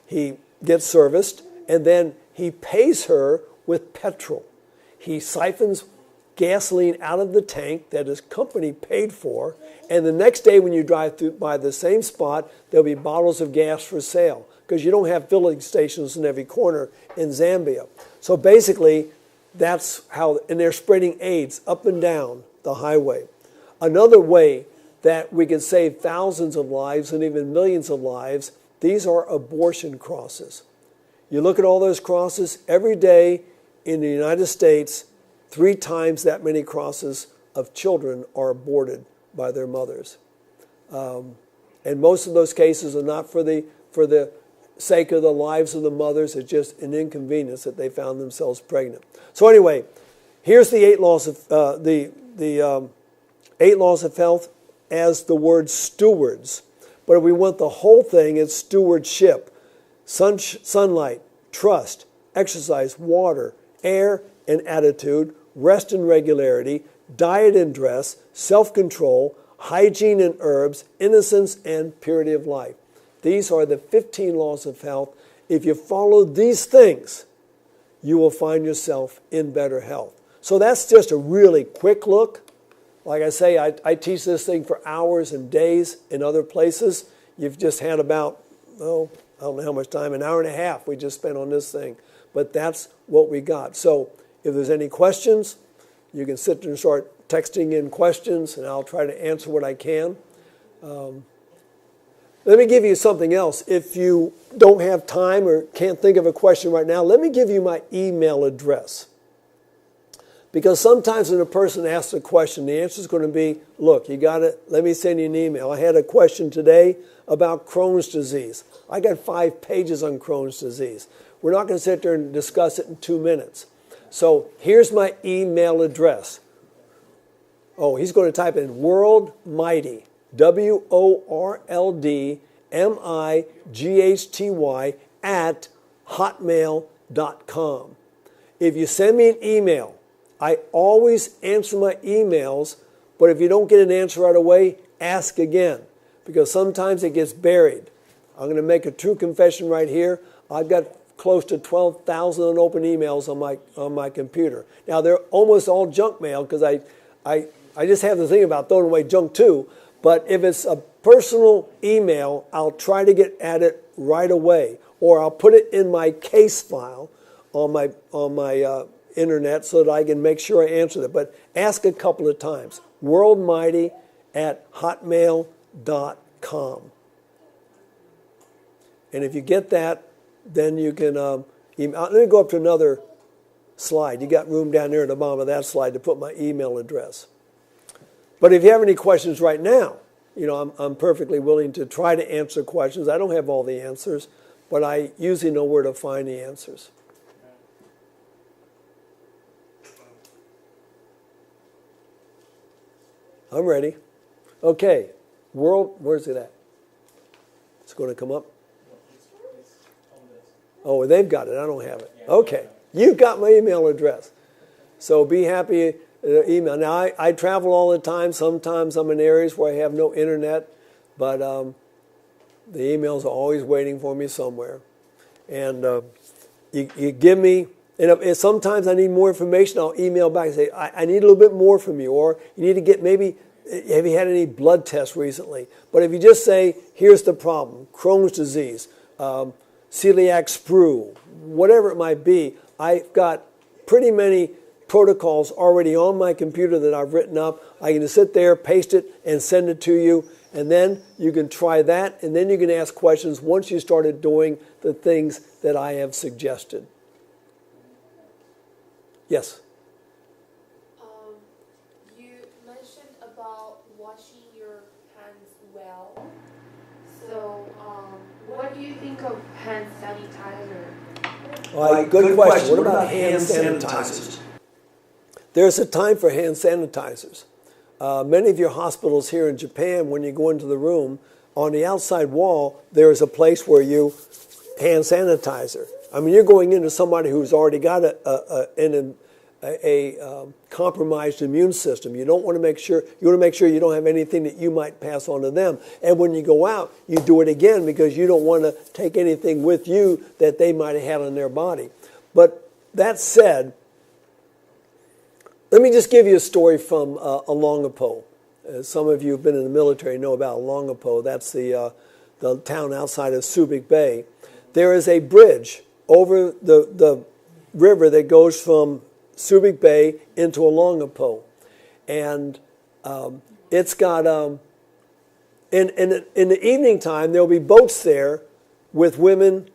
He gets serviced, and then he pays her with petrol. He siphons gasoline out of the tank that his company paid for, and the next day when you drive through by the same spot, there'll be bottles of gas for sale because you don't have filling stations in every corner in Zambia. So basically, that's how, and they're spreading AIDS up and down the highway. Another way that we can save thousands of lives and even millions of lives, these are abortion crosses. You look at all those crosses, every day in the United States, 3 times that many crosses of children are aborted by their mothers. And most of those cases are not for the for the sake of the lives of the mothers. It's just an inconvenience that they found themselves pregnant. So anyway, here's the 8 laws of the 8 laws of health as the word stewards. But if we want the whole thing, it's stewardship. Sunlight, trust, exercise, water, air and attitude, rest and regularity, diet and dress, self-control, hygiene and herbs, innocence and purity of life. These are the 15 laws of health. If you follow these things, you will find yourself in better health. So that's just a really quick look. Like I say, I teach this thing for hours and days in other places. You've just had about, I don't know how much time, an hour and a half we just spent on this thing. But that's what we got. So if there's any questions, you can sit there and start texting in questions, and I'll try to answer what I can. Let me give you something else. If you don't have time or can't think of a question right now, let me give you my email address. Because sometimes when a person asks a question, the answer is going to be, look, you got it, let me send you an email. I had a question today about Crohn's disease. I got 5 pages on Crohn's disease. We're not going to sit there and discuss it in 2 minutes. So here's my email address. Oh, he's going to type in WorldMighty, WorldMighty at hotmail.com. If you send me an email, I always answer my emails, but if you don't get an answer right away, ask again, because sometimes it gets buried. I'm going to make a true confession right here. I've got close to 12,000 unopened emails on my computer. Now, they're almost all junk mail, because I just have the thing about throwing away junk too, but if it's a personal email, I'll try to get at it right away, or I'll put it in my case file on my internet so that I can make sure I answer it. But ask a couple of times. WorldMighty at hotmail.com. And if you get that, then you can email. Let me go up to another slide. You got room down there at the bottom of that slide to put my email address. But if you have any questions right now, I'm perfectly willing to try to answer questions. I don't have all the answers, but I usually know where to find the answers. I'm ready. Okay. Where's it at? It's going to come up? Oh, they've got it. I don't have it. Okay. You've got my email address. So be happy to email. Now, I travel all the time. Sometimes I'm in areas where I have no internet, but the emails are always waiting for me somewhere. And you give me, and if sometimes I need more information, I'll email back and say, I need a little bit more from you. Or you need to get maybe, have you had any blood tests recently? But if you just say, here's the problem, Crohn's disease, celiac sprue, whatever it might be, I've got pretty many protocols already on my computer that I've written up. I can just sit there, paste it, and send it to you. And then you can try that, and then you can ask questions once you started doing the things that I have suggested. Yes? You mentioned about washing your hands well. So, what do you think of hand sanitizer? All right, good question. What about hand sanitizers? There's a time for hand sanitizers. Many of your hospitals here in Japan, when you go into the room, on the outside wall, there is a place where you hand sanitizer. I mean, you're going into somebody who's already got a compromised immune system. You want to make sure you don't have anything that you might pass on to them. And when you go out, you do it again because you don't want to take anything with you that they might have had on their body. But that said, let me just give you a story from Olongapo. Some of you who've been in the military know about Olongapo. That's the town outside of Subic Bay. There is a bridge over the river that goes from Subic Bay into Olongapo. And it's got, in the evening time, there'll be boats there with women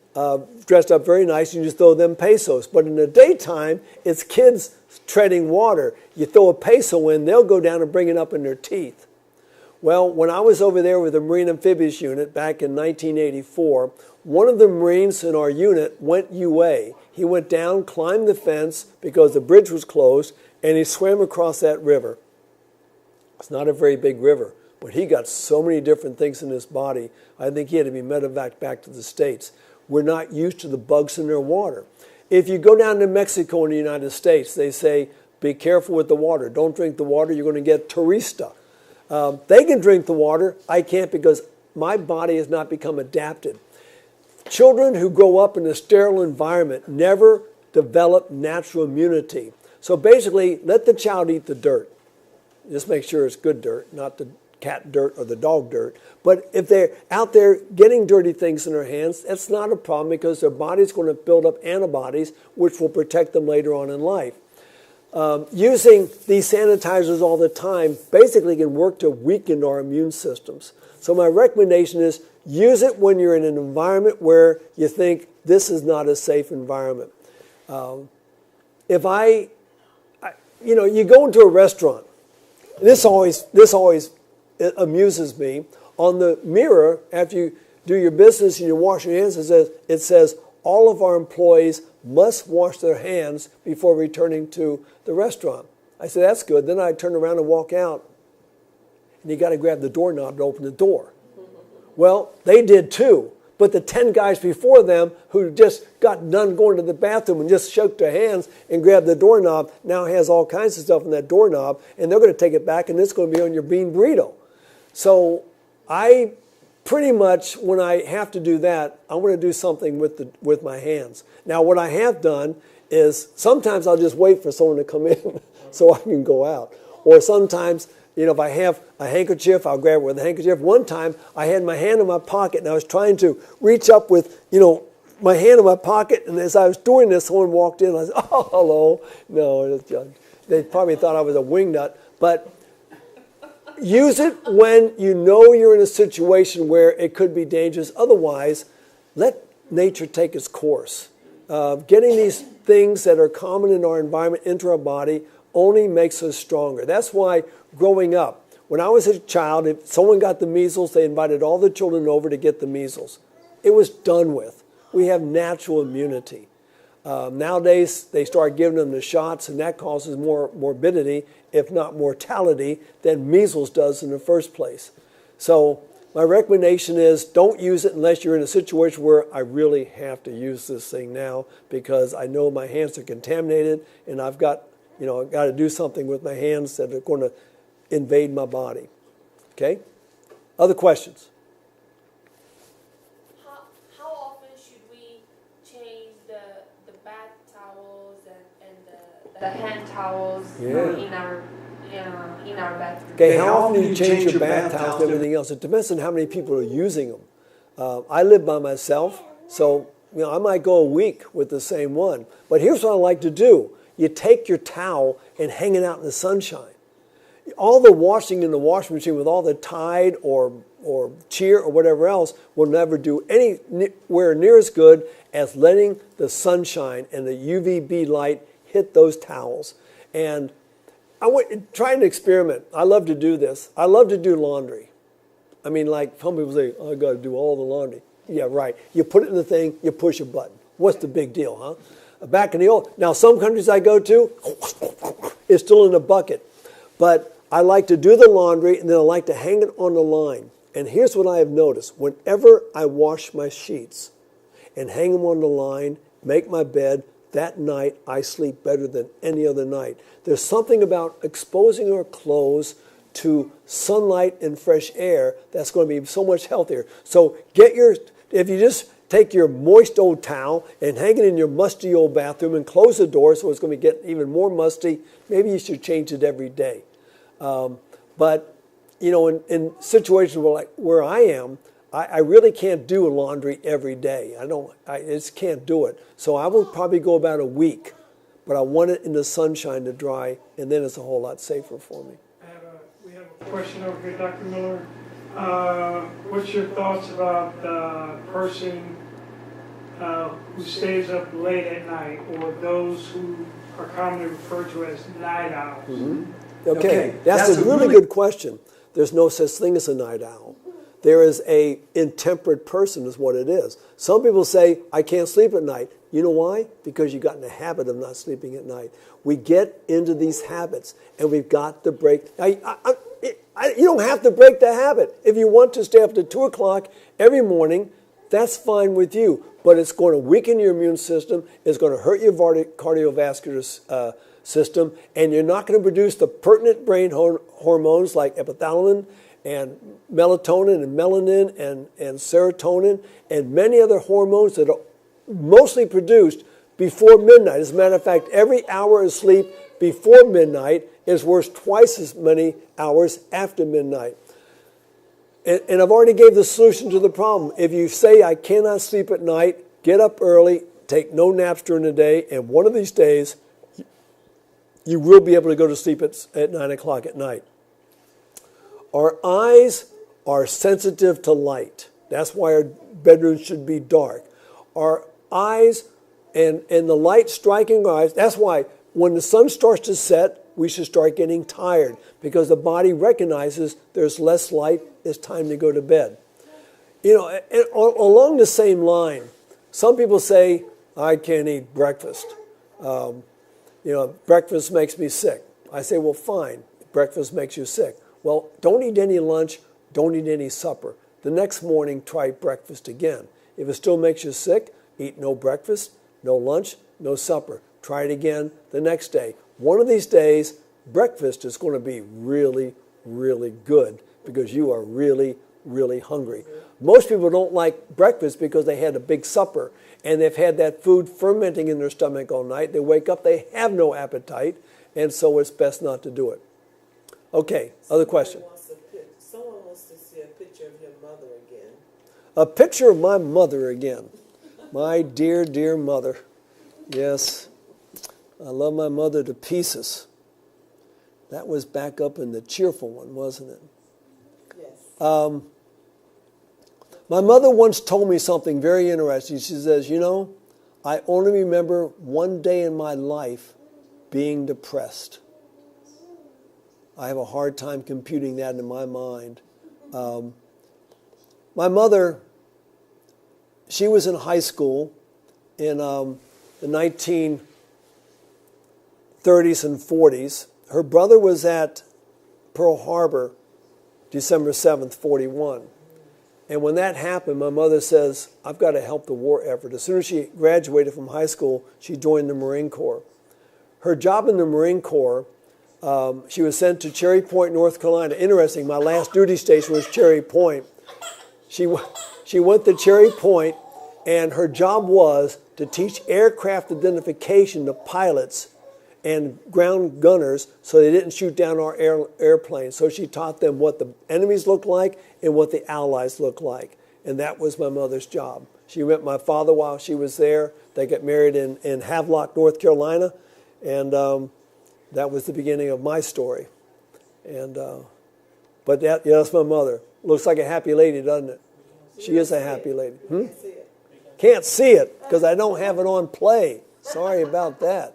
dressed up very nice. You just throw them pesos. But in the daytime, it's kids treading water. You throw a peso in, they'll go down and bring it up in their teeth. Well, when I was over there with the Marine Amphibious Unit back in 1984, one of the Marines in our unit went UA. He went down, climbed the fence because the bridge was closed, and he swam across that river. It's not a very big river, but he got so many different things in his body, I think he had to be medevaced back to the States. We're not used to the bugs in their water. If you go down to Mexico in the United States, they say, be careful with the water. Don't drink the water, you're going to get turista. They can drink the water. I can't because my body has not become adapted. Children who grow up in a sterile environment never develop natural immunity. So basically, let the child eat the dirt. Just make sure it's good dirt, not the cat dirt or the dog dirt. But if they're out there getting dirty things in their hands, that's not a problem because their body's going to build up antibodies which will protect them later on in life. Using these sanitizers all the time basically can work to weaken our immune systems. So my recommendation is use it when you're in an environment where you think this is not a safe environment. You go into a restaurant. This always amuses me. On the mirror, after you do your business and you wash your hands, it says all of our employees must wash their hands before returning to the restaurant. I said, that's good. Then I turn around and walk out, and you got to grab the doorknob to open the door. Well, they did too, but the 10 guys before them who just got done going to the bathroom and just shook their hands and grabbed the doorknob now has all kinds of stuff in that doorknob, and they're going to take it back, and it's going to be on your bean burrito. So I pretty much, when I have to do that, I want to do something with my hands. Now, what I have done is sometimes I'll just wait for someone to come in so I can go out. Or sometimes, if I have a handkerchief, I'll grab it with a handkerchief. One time, I had my hand in my pocket, and I was trying to reach up with, my hand in my pocket, and as I was doing this, someone walked in, and I said, oh, hello. No, they probably thought I was a wingnut, but use it when you know you're in a situation where it could be dangerous. Otherwise, let nature take its course. Getting these things that are common in our environment into our body only makes us stronger. That's why growing up, when I was a child, if someone got the measles, they invited all the children over to get the measles. It was done with. We have natural immunity. Nowadays, they start giving them the shots, and that causes more morbidity, if not mortality, than measles does in the first place. So my recommendation is don't use it unless you're in a situation where I really have to use this thing now because I know my hands are contaminated, and I've got to do something with my hands that are going to invade my body. Okay? Other questions? How often should we change the bath towels and the hand towels in our bathroom? Okay, how often do you change your bath towels and everything else? It depends on how many people are using them. I live by myself, so I might go a week with the same one. But here's what I like to do. You take your towel and hang it out in the sunshine. All the washing in the washing machine with all the Tide or Cheer or whatever else will never do anywhere near as good as letting the sunshine and the UVB light hit those towels. And I want try an experiment. I love to do this. I love to do laundry. I mean, like some people say, I got to do all the laundry. Yeah, right. You put it in the thing, you push a button. What's the big deal, huh? Back in the old, now some countries I go to, it's still in a bucket. But I like to do the laundry, and then I like to hang it on the line. And here's what I have noticed. Whenever I wash my sheets and hang them on the line, make my bed, that night I sleep better than any other night. There's something about exposing our clothes to sunlight and fresh air that's going to be so much healthier. So if you just take your moist old towel and hang it in your musty old bathroom and close the door so it's going to get even more musty, maybe you should change it every day. But, in situations where I am, I really can't do laundry every day. I just can't do it. So I will probably go about a week, but I want it in the sunshine to dry, and then it's a whole lot safer for me. We have a question over here, Dr. Miller. What's your thoughts about the person who stays up late at night, or those who are commonly referred to as night owls? Mm-hmm. Okay, that's a really good question. There's no such thing as a night owl. There is a intemperate person is what it is. Some people say, I can't sleep at night. You know why? Because you got in the habit of not sleeping at night. We get into these habits, and we've got to break. You don't have to break the habit. If you want to stay up to 2 o'clock every morning, that's fine with you. But it's going to weaken your immune system. It's going to hurt your cardiovascular system, and you're not going to produce the pertinent brain hormones like epithalin and melatonin and melanin and serotonin and many other hormones that are mostly produced before midnight. As a matter of fact, every hour of sleep before midnight is worth twice as many hours after midnight. And I've already gave the solution to the problem. If you say, I cannot sleep at night, get up early, take no naps during the day, and one of these days, you will be able to go to sleep at 9 o'clock at night. Our eyes are sensitive to light. That's why our bedrooms should be dark. Our eyes and the light striking our eyes, that's why when the sun starts to set, we should start getting tired because the body recognizes there's less light, it's time to go to bed. Along the same line, some people say, I can't eat breakfast. Breakfast makes me sick. I say, well, fine, breakfast makes you sick. Well, don't eat any lunch, don't eat any supper. The next morning, try breakfast again. If it still makes you sick, eat no breakfast, no lunch, no supper. Try it again the next day. One of these days, breakfast is going to be really, really good because you are really, really hungry. Most people don't like breakfast because they had a big supper and they've had that food fermenting in their stomach all night. They wake up, they have no appetite, and so it's best not to do it. Okay, other question. Someone wants to see a picture of your mother again. A picture of my mother again. My dear, dear mother. Yes, I love my mother to pieces. That was back up in the cheerful one, wasn't it? Yes. My mother once told me something very interesting. She says, I only remember one day in my life being depressed. I have a hard time computing that in my mind. My mother, she was in high school in the 1930s and 40s. Her brother was at Pearl Harbor December 7th, 41. And when that happened, my mother says, I've got to help the war effort. As soon as she graduated from high school, she joined the Marine Corps. Her job in the Marine Corps, she was sent to Cherry Point, North Carolina. Interesting, my last duty station was Cherry Point. She went to Cherry Point, and her job was to teach aircraft identification to pilots and ground gunners so they didn't shoot down our airplanes. So she taught them what the enemies looked like and what the allies looked like. And that was my mother's job. She met my father while she was there. They got married in Havelock, North Carolina. And that was the beginning of my story. And but that's my mother. Looks like a happy lady, doesn't it? She is a happy lady. Can't see it because I don't have it on play. Sorry about that.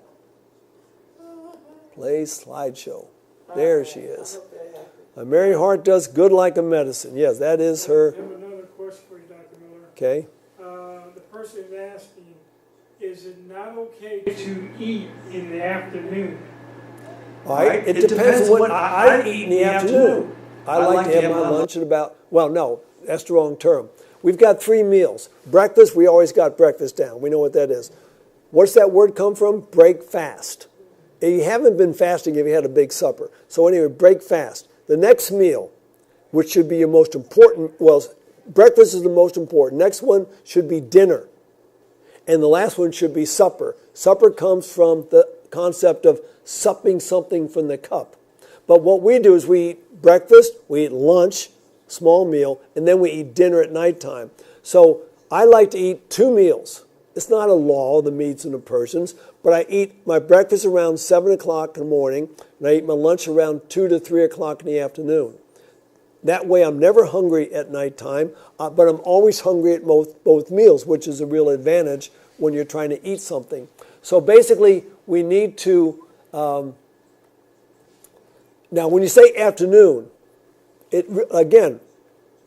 Play slideshow. There she is. A merry heart does good like a medicine. Yes, that is her. I have another question for you, Dr. Miller. Okay. The person is asking, is it not okay to eat in the afternoon? All right. It depends on what I eat in the afternoon. I like to have my lunch at about, no, that's the wrong term. We've got 3 meals. Breakfast, we always got breakfast down. We know what that is. What's that word come from? Break fast. You haven't been fasting if you had a big supper. So anyway, break fast. The next meal, which should be your most important, breakfast is the most important. Next one should be dinner. And the last one should be supper. Supper comes from the concept of supping something from the cup. But what we do is we eat breakfast, we eat lunch, small meal, and then we eat dinner at nighttime. So I like to eat 2 meals. It's not a law, the meats and the persons, but I eat my breakfast around 7 o'clock in the morning, and I eat my lunch around 2 to 3 o'clock in the afternoon. That way I'm never hungry at nighttime, but I'm always hungry at both meals, which is a real advantage when you're trying to eat something. So basically, we need to... now, when you say afternoon, Again,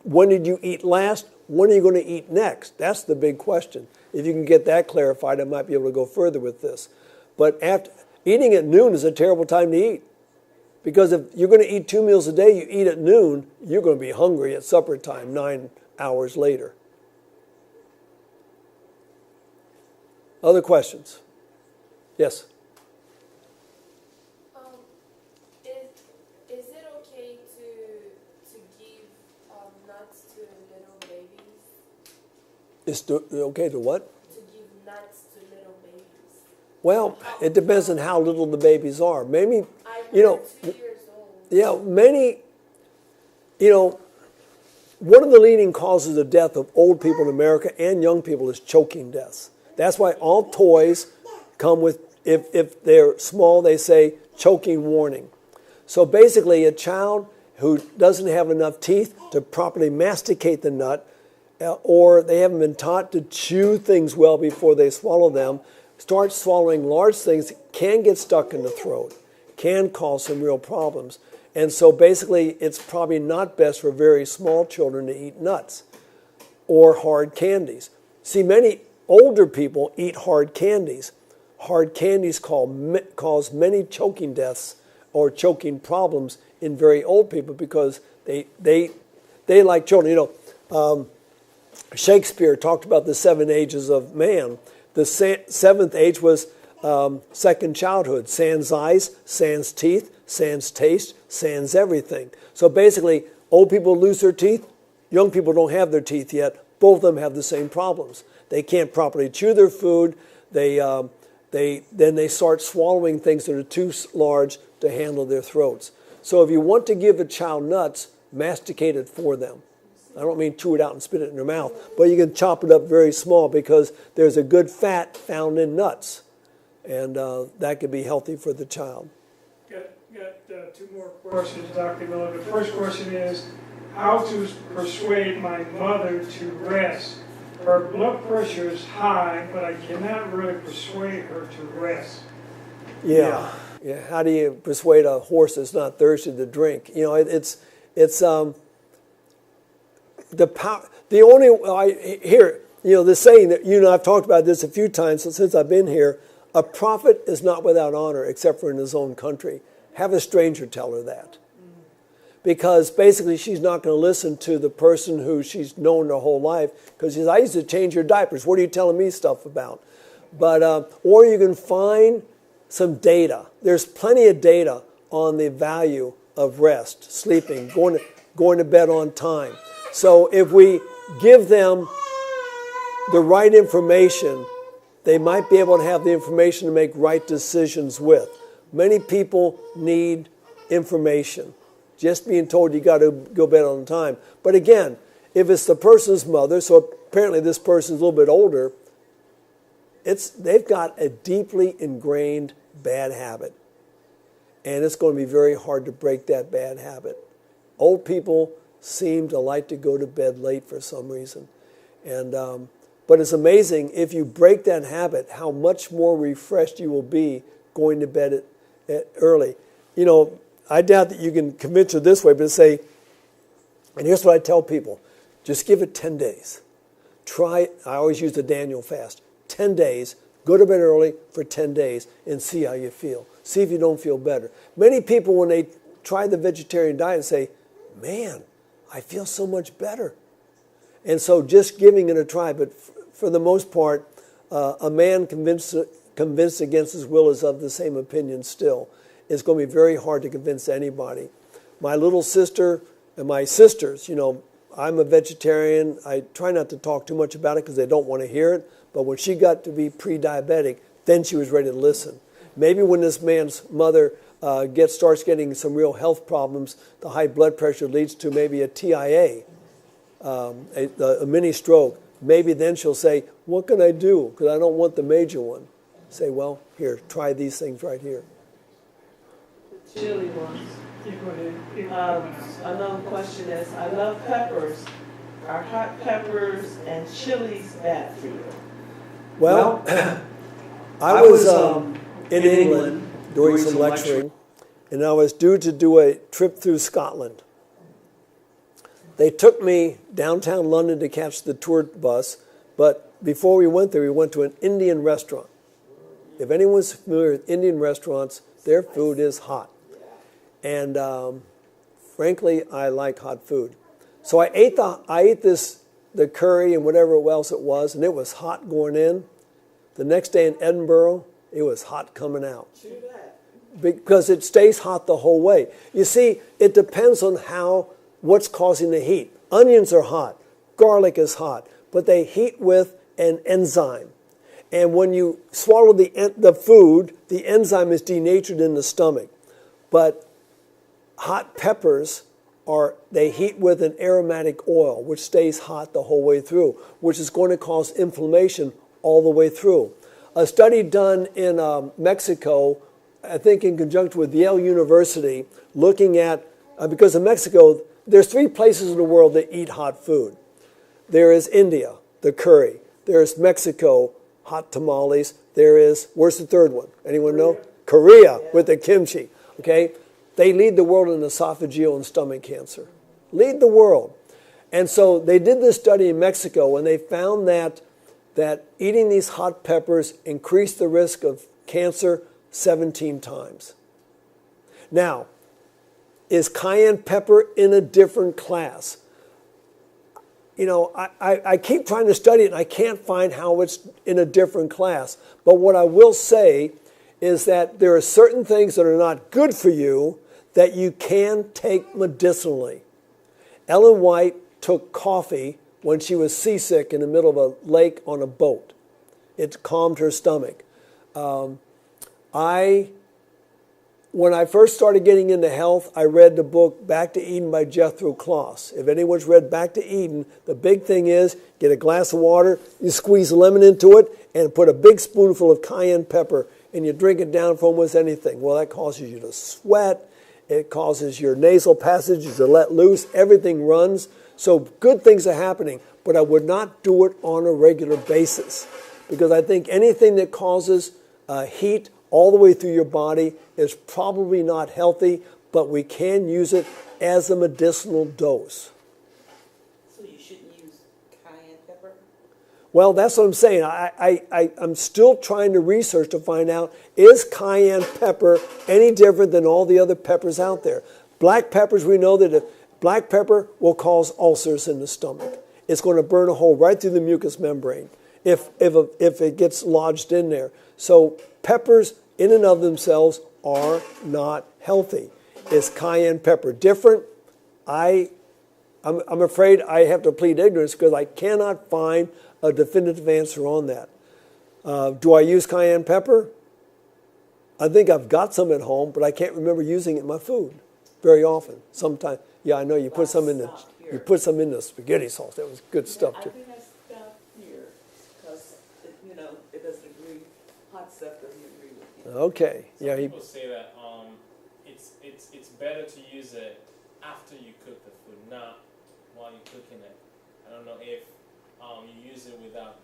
when did you eat last? When are you going to eat next? That's the big question. If you can get that clarified, I might be able to go further with this. But eating at noon is a terrible time to eat. Because if you're going to eat 2 meals a day, you eat at noon, you're going to be hungry at supper time 9 hours later. Other questions? Yes? Is it okay to give nuts to little babies? Is it okay to what? To give nuts to little babies. Well, it depends on how little the babies are. Maybe, you know, 2 years old. yeah, many, you know, one of the leading causes of death of old people in America and young people is choking deaths. That's why all toys come with, if they're small, they say choking warning. So basically, a child who doesn't have enough teeth to properly masticate the nut, or they haven't been taught to chew things well before they swallow them, start swallowing large things, can get stuck in the throat, can cause some real problems. And so basically, it's probably not best for very small children to eat nuts or hard candies. See, many older people eat hard candies. Hard candies cause many choking deaths or choking problems in very old people because they like children. You know, Shakespeare talked about the 7 ages of man. The 7th age was second childhood. Sans eyes, sans teeth, sans taste, sans everything. So basically, old people lose their teeth. Young people don't have their teeth yet. Both of them have the same problems. They can't properly chew their food. Then they start swallowing things that are too large to handle their throats. So if you want to give a child nuts, masticate it for them. I don't mean chew it out and spit it in their mouth, but you can chop it up very small because there's a good fat found in nuts, and that could be healthy for the child. Got 2 more questions, Dr. Miller. The first question is, how to persuade my mother to rest? Her blood pressure is high, but I cannot really persuade her to rest. Yeah. How do you persuade a horse that's not thirsty to drink? You know, it's the power. The only here, you know, the saying that you know I've talked about this a few times since I've been here. A prophet is not without honor, except for in his own country. Have a stranger tell her that. Because basically she's not going to listen to the person who she's known her whole life. Because she says, I used to change your diapers. What are you telling me stuff about? But or you can find some data. There's plenty of data on the value of rest, sleeping, going to bed on time. So if we give them the right information, they might be able to have the information to make right decisions with. Many people need information. Just being told you got to go to bed on time. But again, if it's the person's mother, so apparently this person's a little bit older, they've got a deeply ingrained bad habit. And it's going to be very hard to break that bad habit. Old people seem to like to go to bed late for some reason. But it's amazing if you break that habit, how much more refreshed you will be going to bed at early. You know, I doubt that you can convince her this way, but say, and here's what I tell people, just give it 10 days. I always use the Daniel fast. 10 days, go to bed early for 10 days and see how you feel. See if you don't feel better. Many people, when they try the vegetarian diet, say, man, I feel so much better. And so just giving it a try, but for the most part, a man convinced against his will is of the same opinion still. It's going to be very hard to convince anybody. My little sister and my sisters, you know, I'm a vegetarian. I try not to talk too much about it because they don't want to hear it. But when she got to be pre-diabetic, then she was ready to listen. Maybe when this man's mother starts getting some real health problems, the high blood pressure leads to maybe a TIA, a mini stroke. Maybe then she'll say, what can I do? Because I don't want the major one. Say, well, here, try these things right here. Chili ones. Yeah, go ahead. Another question is, I love peppers. Are hot peppers and chilies bad for you? Well, I was in They took me downtown London to catch the tour bus, but before we went there, we went to an Indian restaurant. If anyone's familiar with Indian restaurants, their food is hot. And frankly, I like hot food. So I ate the curry and whatever else it was, and it was hot going in. The next day in Edinburgh, it was hot coming out. Because it stays hot the whole way. You see, it depends on what's causing the heat. Onions are hot. Garlic is hot. But they heat with an enzyme. And when you swallow the food, the enzyme is denatured in the stomach. But hot peppers they heat with an aromatic oil, which stays hot the whole way through, which is going to cause inflammation all the way through. A study done in Mexico, I think in conjunction with Yale University, looking at, because in Mexico, there's 3 places in the world that eat hot food. There is India, the curry. There's Mexico, hot tamales. Where's the third one? Anyone know? Korea with the kimchi. Okay? They lead the world in esophageal and stomach cancer. Lead the world. And so they did this study in Mexico, and they found that eating these hot peppers increased the risk of cancer 17 times. Now, is cayenne pepper in a different class? You know, I keep trying to study it, and I can't find how it's in a different class. But what I will say is that there are certain things that are not good for you that you can take medicinally. Ellen White took coffee when she was seasick in the middle of a lake on a boat. It calmed her stomach. When I first started getting into health, I read the book Back to Eden by Jethro Kloss. If anyone's read Back to Eden, the big thing is get a glass of water, you squeeze a lemon into it, and put a big spoonful of cayenne pepper, and you drink it down for almost anything. Well, that causes you to sweat. It causes your nasal passages to let loose. Everything runs. So good things are happening, but I would not do it on a regular basis because I think anything that causes heat all the way through your body is probably not healthy, but we can use it as a medicinal dose. So you shouldn't use cayenne pepper? Well, that's what I'm saying. I'm still trying to research to find out, is cayenne pepper any different than all the other peppers out there? Black peppers, we know that black pepper will cause ulcers in the stomach. It's going to burn a hole right through the mucous membrane if it gets lodged in there. So peppers in and of themselves are not healthy. Is cayenne pepper different? I'm afraid I have to plead ignorance because I cannot find a definitive answer on that. Do I use cayenne pepper? I think I've got some at home, but I can't remember using it in my food very often. Sometimes, yeah, I know you put some in the spaghetti sauce. That was good stuff too. I think I stopped here because it doesn't agree. Hot stuff doesn't agree with you. Okay, yeah. People say that it's better to use it after you cook the food, not while you're cooking it. I don't know if you use it without,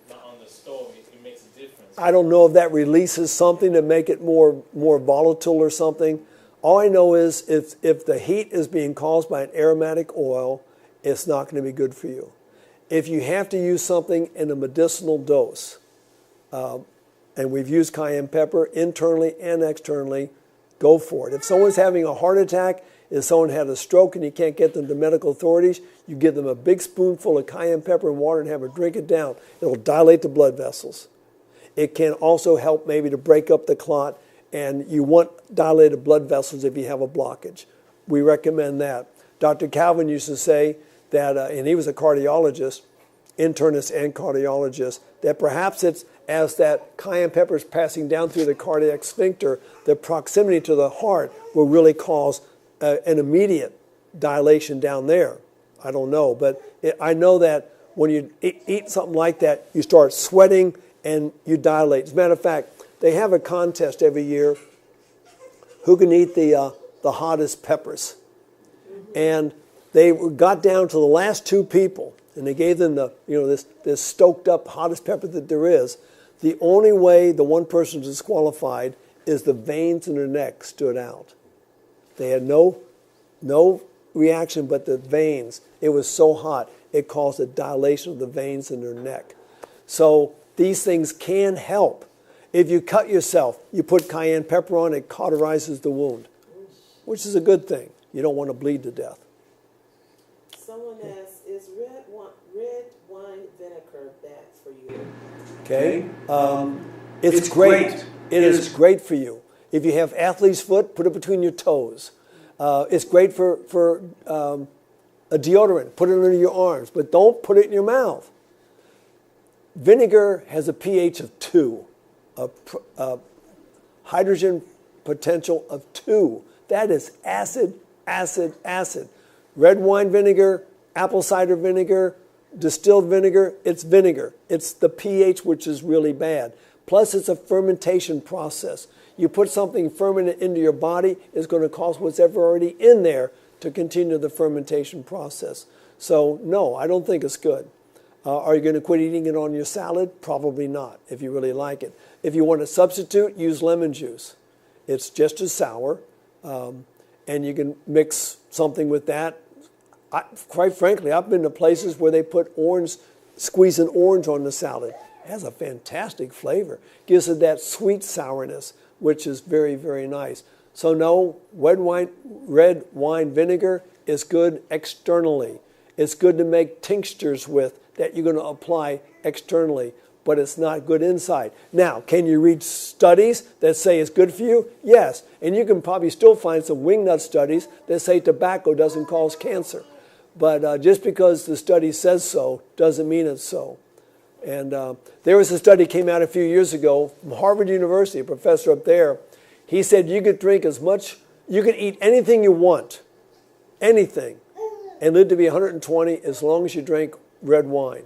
not on the stove, it makes a difference. I don't know if that releases something to make it more volatile or something. All I know is if the heat is being caused by an aromatic oil, it's not going to be good for you. If you have to use something in a medicinal dose, and we've used cayenne pepper internally and externally, go for it. If someone's having a heart attack, if someone had a stroke and you can't get them to medical authorities, you give them a big spoonful of cayenne pepper and water and have them drink it down. It'll dilate the blood vessels. It can also help maybe to break up the clot, and you want dilated blood vessels if you have a blockage. We recommend that. Dr. Calvin used to say that, and he was a cardiologist, internist and cardiologist, that perhaps it's as that cayenne pepper is passing down through the cardiac sphincter, the proximity to the heart will really cause an immediate dilation down there. I don't know, but I know that when you eat something like that, you start sweating and you dilate. As a matter of fact, they have a contest every year who can eat the hottest peppers. And they got down to the last 2 people, and they gave them this stoked up hottest pepper that there is. The only way the one person was disqualified is the veins in their neck stood out. They had no reaction, but the veins. It was so hot, it caused a dilation of the veins in their neck. So these things can help. If you cut yourself, you put cayenne pepper on, it cauterizes the wound, which is a good thing. You don't want to bleed to death. Someone asks, is red wine vinegar bad for you? Okay? It's great. It is great for you. If you have athlete's foot, put it between your toes. It's great for a deodorant. Put it under your arms, but don't put it in your mouth. Vinegar has a pH of 2, a hydrogen potential of 2. That is acid, acid, acid. Red wine vinegar, apple cider vinegar, distilled vinegar, it's vinegar. It's the pH which is really bad. Plus, it's a fermentation process. You put something fermented into your body, it's going to cause what's ever already in there to continue the fermentation process. So, no, I don't think it's good. Are you going to quit eating it on your salad? Probably not, if you really like it. If you want to substitute, use lemon juice. It's just as sour, and you can mix something with that. Quite frankly, I've been to places where they put squeeze an orange on the salad. It has a fantastic flavor. Gives it that sweet sourness, which is very, very nice. So no, red wine vinegar is good externally. It's good to make tinctures with that you're going to apply externally, but it's not good inside. Now, can you read studies that say it's good for you? Yes, and you can probably still find some wingnut studies that say tobacco doesn't cause cancer. But just because the study says so doesn't mean it's so. And there was a study came out a few years ago from Harvard University, a professor up there. He said you could drink as much, you could eat anything you want, anything, and live to be 120 as long as you drink red wine.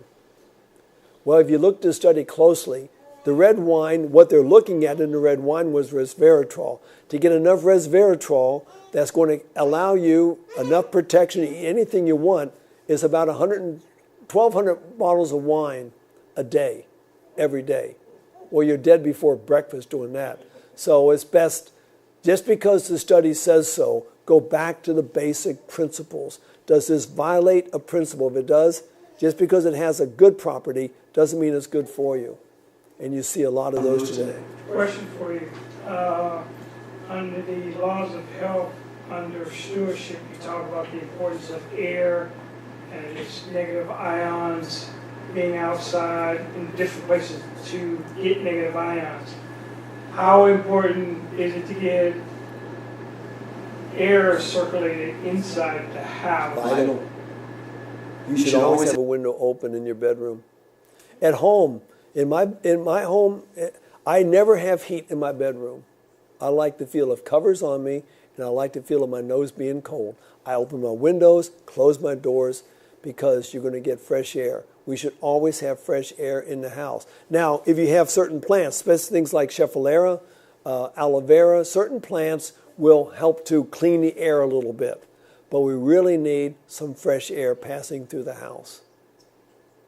Well, if you look at the study closely, the red wine, what they're looking at in the red wine was resveratrol. To get enough resveratrol that's going to allow you enough protection to eat anything you want is about 1,200 bottles of wine a day, every day. Well, you're dead before breakfast doing that. So it's best, just because the study says so, go back to the basic principles. Does this violate a principle? If it does, just because it has a good property doesn't mean it's good for you. And you see a lot of those today. Question for you. Under the laws of health, under stewardship, you talk about the importance of air and its negative ions being outside in different places to get negative ions. How important is it to get air circulated inside the house? Vital. You should always have a window open in your bedroom. At home, in my home, I never have heat in my bedroom. I like the feel of covers on me, and I like the feel of my nose being cold. I open my windows, close my doors, because you're going to get fresh air. We should always have fresh air in the house. Now, if you have certain plants, especially things like schefflera, aloe vera, certain plants will help to clean the air a little bit. But we really need some fresh air passing through the house.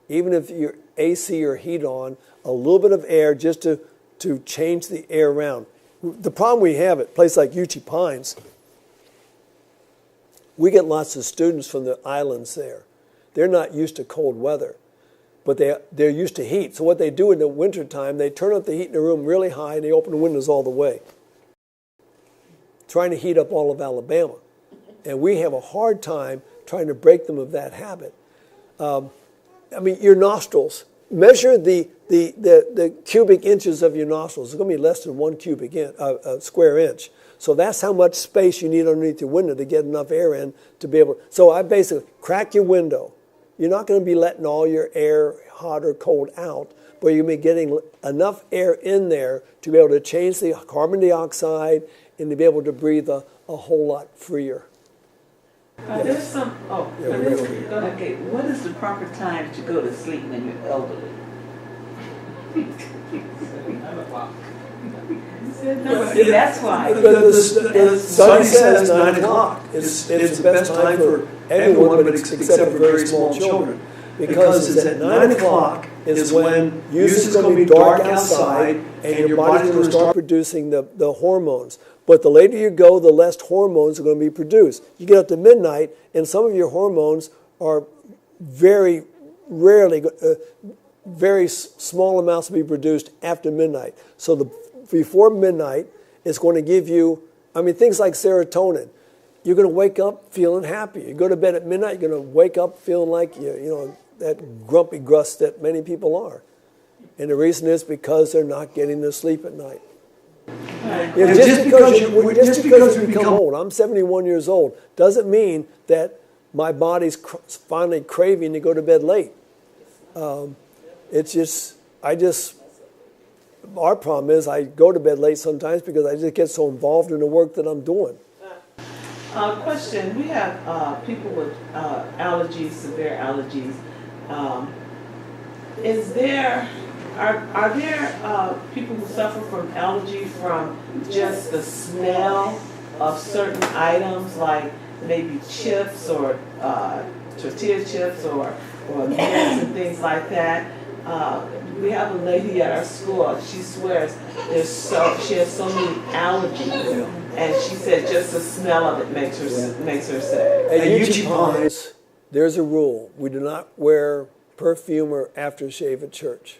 Even if your AC or heat on, a little bit of air just to change the air around. The problem we have at a place like Uchee Pines, we get lots of students from the islands there. They're not used to cold weather, but they're used to heat. So what they do in the wintertime, they turn up the heat in the room really high and they open the windows all the way, trying to heat up all of Alabama. And we have a hard time trying to break them of that habit. Your nostrils. Measure the cubic inches of your nostrils. It's going to be less than 1 square inch. So that's how much space you need underneath your window to get enough air in to be able. So I basically crack your window. You're not going to be letting all your air, hot or cold, out, but you're going to be getting enough air in there to be able to change the carbon dioxide and to be able to breathe a whole lot freer. There's some. Okay. What is the proper time to go to sleep when you're elderly? 9 o'clock. That's why. The study says 9 o'clock. It's the best time for everyone, but except for very small children. Because it's at 9 o'clock is when usually it's going to be dark outside and your body's going to start producing the hormones. But the later you go, the less hormones are going to be produced. You get up to midnight, and some of your hormones are very rarely, very small amounts will be produced after midnight. So before midnight, it's going to give you, things like serotonin. You're going to wake up feeling happy. You go to bed at midnight, you're going to wake up feeling like that grumpy grust that many people are. And the reason is because they're not getting the sleep at night. Just because you become old, I'm 71 years old, doesn't mean that my body's finally craving to go to bed late. Our problem is I go to bed late sometimes because I just get so involved in the work that I'm doing. Question, we have people with allergies, severe allergies. Are there people who suffer from allergy from just the smell of certain items, like maybe chips or tortilla chips or mints and things like that? We have a lady at our school, she swears she has so many allergies, and she said just the smell of it makes her sick. At UT Pines, there's a rule. We do not wear perfume or aftershave at church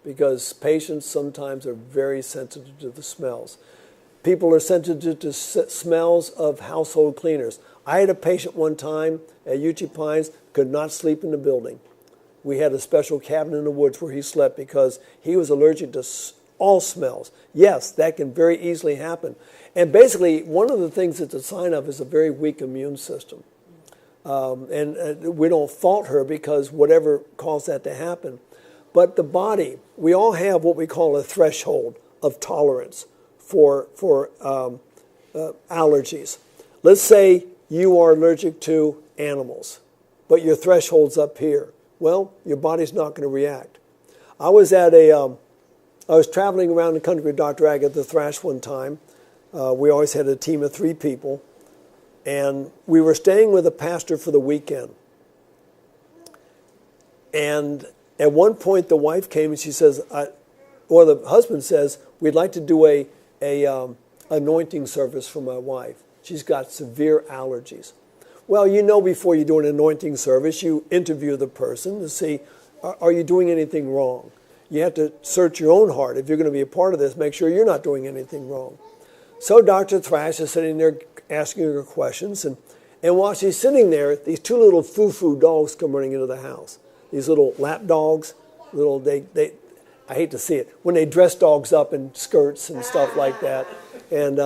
because patients sometimes are very sensitive to the smells. People are sensitive to smells of household cleaners. I had a patient one time at UT Pines, could not sleep in the building. We had a special cabin in the woods where he slept because he was allergic to all smells. Yes, that can very easily happen. And basically, one of the things it's a sign of is a very weak immune system. And we don't fault her because whatever caused that to happen. But the body, we all have what we call a threshold of tolerance for allergies. Let's say you are allergic to animals, but your threshold's up here. Well, your body's not going to react. I was traveling around the country with Dr. Agatha Thrash one time. We always had a team of 3 people. And we were staying with a pastor for the weekend. And at one point, the wife came and she says, or the husband says, we'd like to do a anointing service for my wife. She's got severe allergies. Well, before you do an anointing service, you interview the person to see, are you doing anything wrong? You have to search your own heart. If you're going to be a part of this, make sure you're not doing anything wrong. So Dr. Thrash is sitting there asking her questions, and while she's sitting there, these 2 little foo-foo dogs come running into the house. These little lap dogs, I hate to see it, when they dress dogs up in skirts and stuff like that, and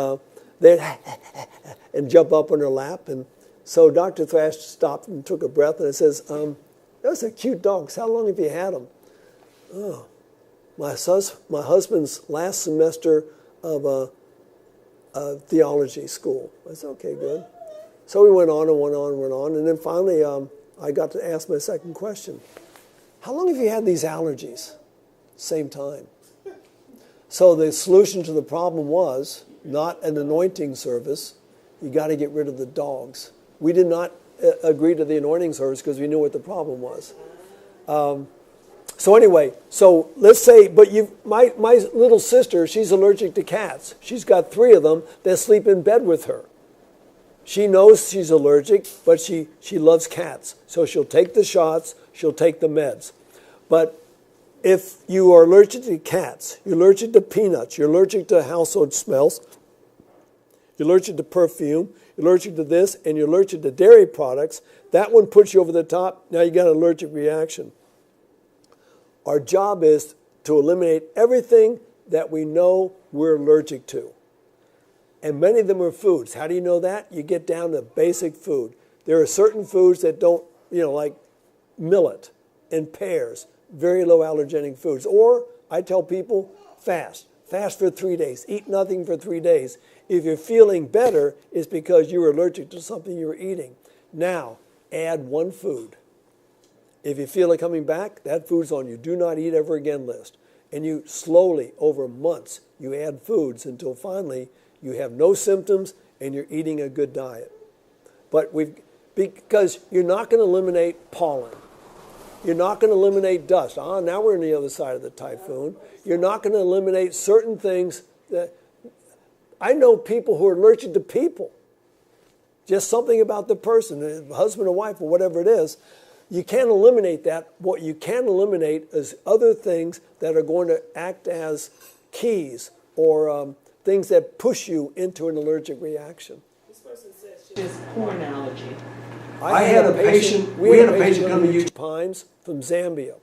and jump up on her lap. And so Dr. Thrash stopped and took a breath, and it says, those are cute dogs. How long have you had them? Oh, my husband's last semester of a theology school. I said, okay, good. So we went on and went on and went on, and then finally I got to ask my second question. How long have you had these allergies? Same time. So the solution to the problem was not an anointing service. You got to get rid of the dogs. We did not agree to the anointing service because we knew what the problem was. So anyway, so let's say, but my little sister, she's allergic to cats. She's got 3 of them that sleep in bed with her. She knows she's allergic, but she loves cats. So she'll take the shots, she'll take the meds. But if you are allergic to cats, you're allergic to peanuts, you're allergic to household smells, you're allergic to perfume, you're allergic to this, and you're allergic to dairy products, that one puts you over the top. Now you got an allergic reaction. Our job is to eliminate everything that we know we're allergic to. And many of them are foods. How do you know that? You get down to basic food. There are certain foods that don't, like millet and pears, very low allergenic foods. Or I tell people, fast. Fast for 3 days. Eat nothing for 3 days. If you're feeling better, it's because you were allergic to something you were eating. Now, add 1 food. If you feel it coming back, that food's on your do not eat ever again list. And you slowly, over months, you add foods until finally you have no symptoms and you're eating a good diet. But because you're not going to eliminate pollen. You're not going to eliminate dust. Now we're on the other side of the typhoon. You're not going to eliminate certain things. I know people who are allergic to people. Just something about the person, husband or wife or whatever it is. You can't eliminate that. What you can eliminate is other things that are going to act as keys or things that push you into an allergic reaction. This person says she has corn allergy. I had a patient, we had a patient come to UT Pines from Zambia.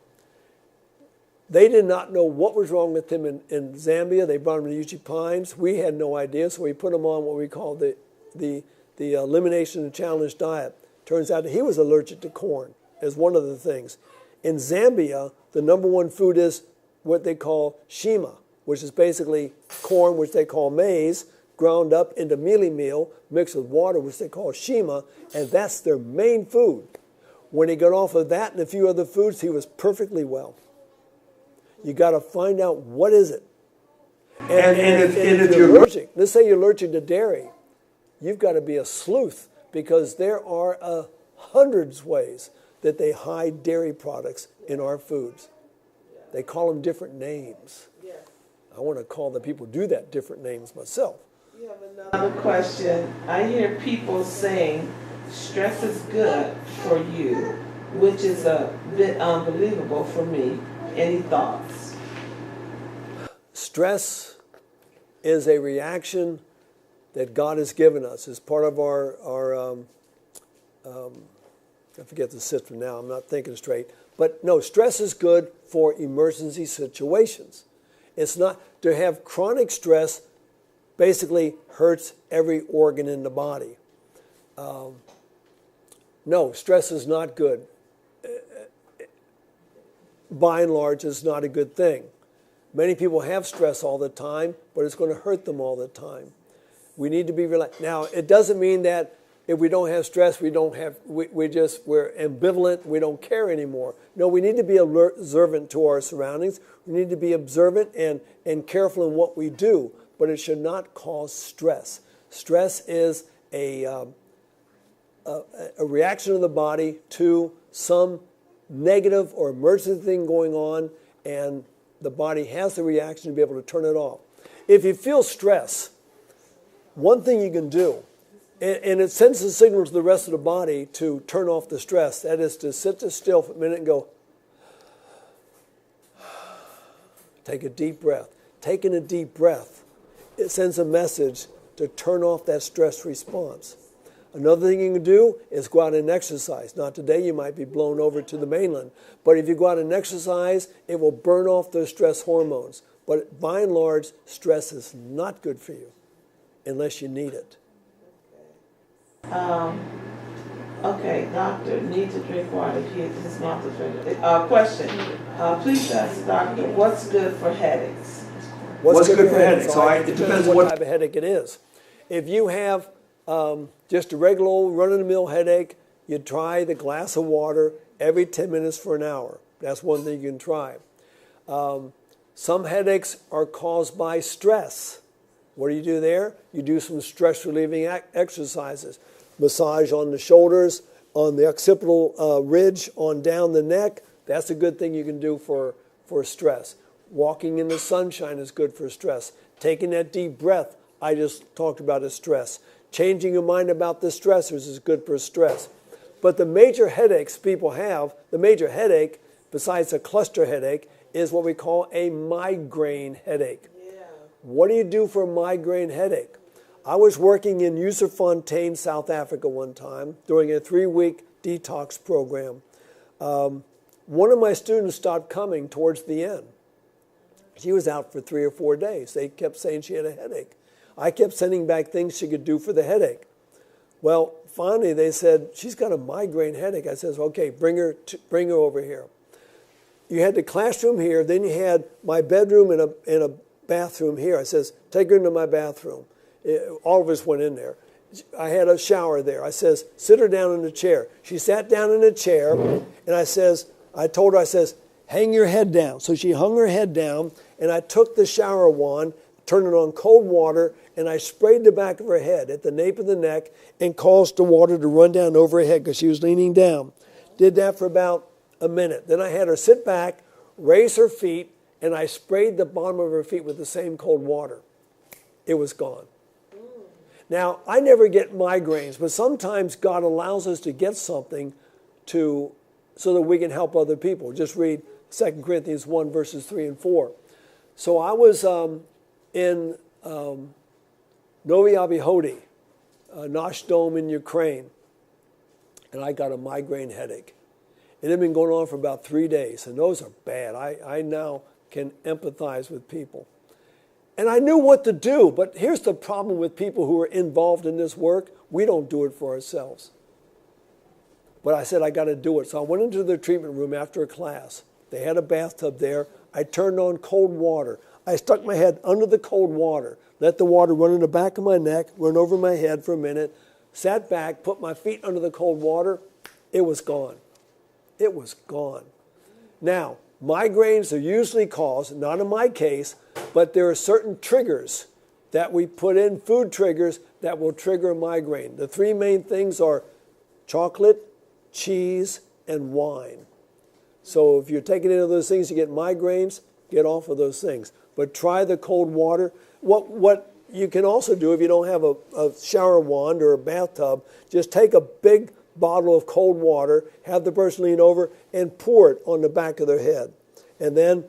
They did not know what was wrong with him in Zambia. They brought him to UT Pines. We had no idea, so we put him on what we call the elimination and challenge diet. Turns out that he was allergic to corn as one of the things. In Zambia, the number one food is what they call shima, which is basically corn, which they call maize, ground up into mealie meal, mixed with water, which they call shima, and that's their main food. When he got off of that and a few other foods, he was perfectly well. You got to find out what is it. And if you're allergic, let's say you're allergic to dairy, you've got to be a sleuth because there are hundreds of ways that they hide dairy products in our foods. They call them different names. I want to call the people who do that different names myself. You have another question. I hear people saying stress is good for you, which is a bit unbelievable for me. Any thoughts? Stress is a reaction that God has given us as part of our I forget the system now, I'm not thinking straight. But no, stress is good for emergency situations. It's not, to have chronic stress basically hurts every organ in the body. No, stress is not good. By and large, it's not a good thing. Many people have stress all the time, but it's going to hurt them all the time. We need to be relaxed. Now, it doesn't mean that if we don't have stress, we're ambivalent, we don't care anymore. No, we need to be observant to our surroundings. We need to be observant and careful in what we do, but it should not cause stress. Stress is a reaction of the body to some negative or emergency thing going on, and the body has the reaction to be able to turn it off. If you feel stress, one thing you can do, and it sends a signal to the rest of the body to turn off the stress, that is to sit still for a minute and go, take a deep breath. Taking a deep breath, it sends a message to turn off that stress response. Another thing you can do is go out and exercise. Not today, you might be blown over to the mainland. But if you go out and exercise, it will burn off those stress hormones. But by and large, stress is not good for you unless you need it. Okay, doctor, need to drink water. His mouth is ready. Question. Please ask doctor, what's good for headaches? What's good for headaches? It depends what type of headache it is. If you have just a regular old run-of-the-mill headache, you try the glass of water every 10 minutes for an hour. That's one thing you can try. Some headaches are caused by stress. What do there? You do some stress-relieving exercises. Massage on the shoulders, on the occipital ridge, on down the neck. That's a good thing you can do for stress. Walking in the sunshine is good for stress. Taking that deep breath I just talked about is stress. Changing your mind about the stressors is good for stress. But the major headaches people have, the major headache, besides a cluster headache, is what we call a migraine headache. Yeah. What do you do for a migraine headache? I was working in Userfontein, South Africa one time during a 3-week detox program. One of my students stopped coming towards the end. She was out for 3 or 4 days. They kept saying she had a headache. I kept sending back things she could do for the headache. Well, finally they said, she's got a migraine headache. I says, okay, bring her over here. You had the classroom here, then you had my bedroom and a bathroom here. I says, take her into my bathroom. All of us went in there. I had a shower there. I says, sit her down in the chair. She sat down in a chair, and I told her, hang your head down. So she hung her head down, and I took the shower wand, turned it on cold water, and I sprayed the back of her head at the nape of the neck and caused the water to run down over her head because she was leaning down. Did that for about a minute. Then I had her sit back, raise her feet, and I sprayed the bottom of her feet with the same cold water. It was gone. Now, I never get migraines, but sometimes God allows us to get something so that we can help other people. Just read 2 Corinthians 1, verses 3 and 4. So I was in Novy Abihodi, Nash Dome in Ukraine, and I got a migraine headache. It had been going on for about 3 days, and those are bad. I now can empathize with people. And I knew what to do, but here's the problem with people who are involved in this work. We don't do it for ourselves. But I said, I got to do it. So I went into the treatment room after a class. They had a bathtub there. I turned on cold water. I stuck my head under the cold water, let the water run in the back of my neck, run over my head for a minute, sat back, put my feet under the cold water. It was gone. It was gone. Now, migraines are usually caused, not in my case, but there are certain triggers that we put in, food triggers, that will trigger a migraine. The three main things are chocolate, cheese, and wine. So if you're taking any of those things, you get migraines, get off of those things. But try the cold water. What you can also do if you don't have a shower wand or a bathtub, just take a big bottle of cold water, have the person lean over, and pour it on the back of their head. And then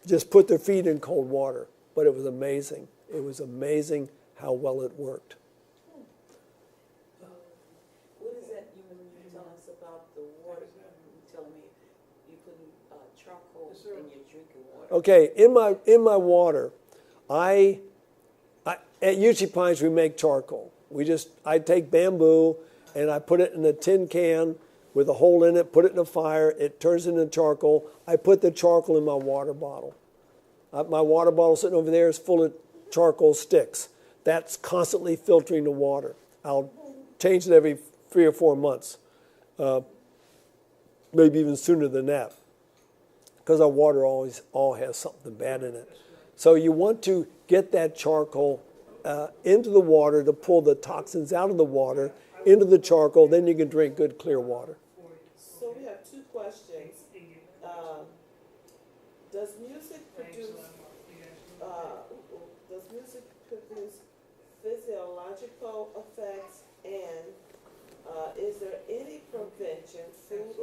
just put their feet in cold water. But it was amazing. It was amazing how well it worked. What is that you were telling us about the water? You were telling me you putting charcoal in your drinking water. Okay, in my water, at UC Pines we make charcoal. I take bamboo and I put it in a tin can with a hole in it, put it in a fire, it turns into charcoal. I put the charcoal in my water bottle. My water bottle sitting over there is full of charcoal sticks. That's constantly filtering the water. I'll change it every 3 or 4 months, maybe even sooner than that, because our water all has something bad in it. So you want to get that charcoal into the water to pull the toxins out of the water, into the charcoal, then you can drink good, clear water. So we have two questions. Does music produce physiological effects, and is there any prevention, food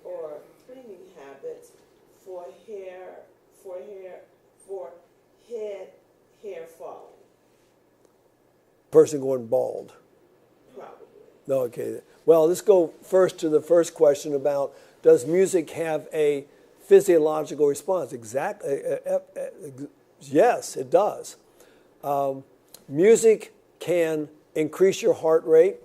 or cleaning habits for hair falling? Person going bald. Probably. No, okay. Well, let's go first to the first question about, does music have a physiological response? Exactly. Yes, it does. Music can increase your heart rate.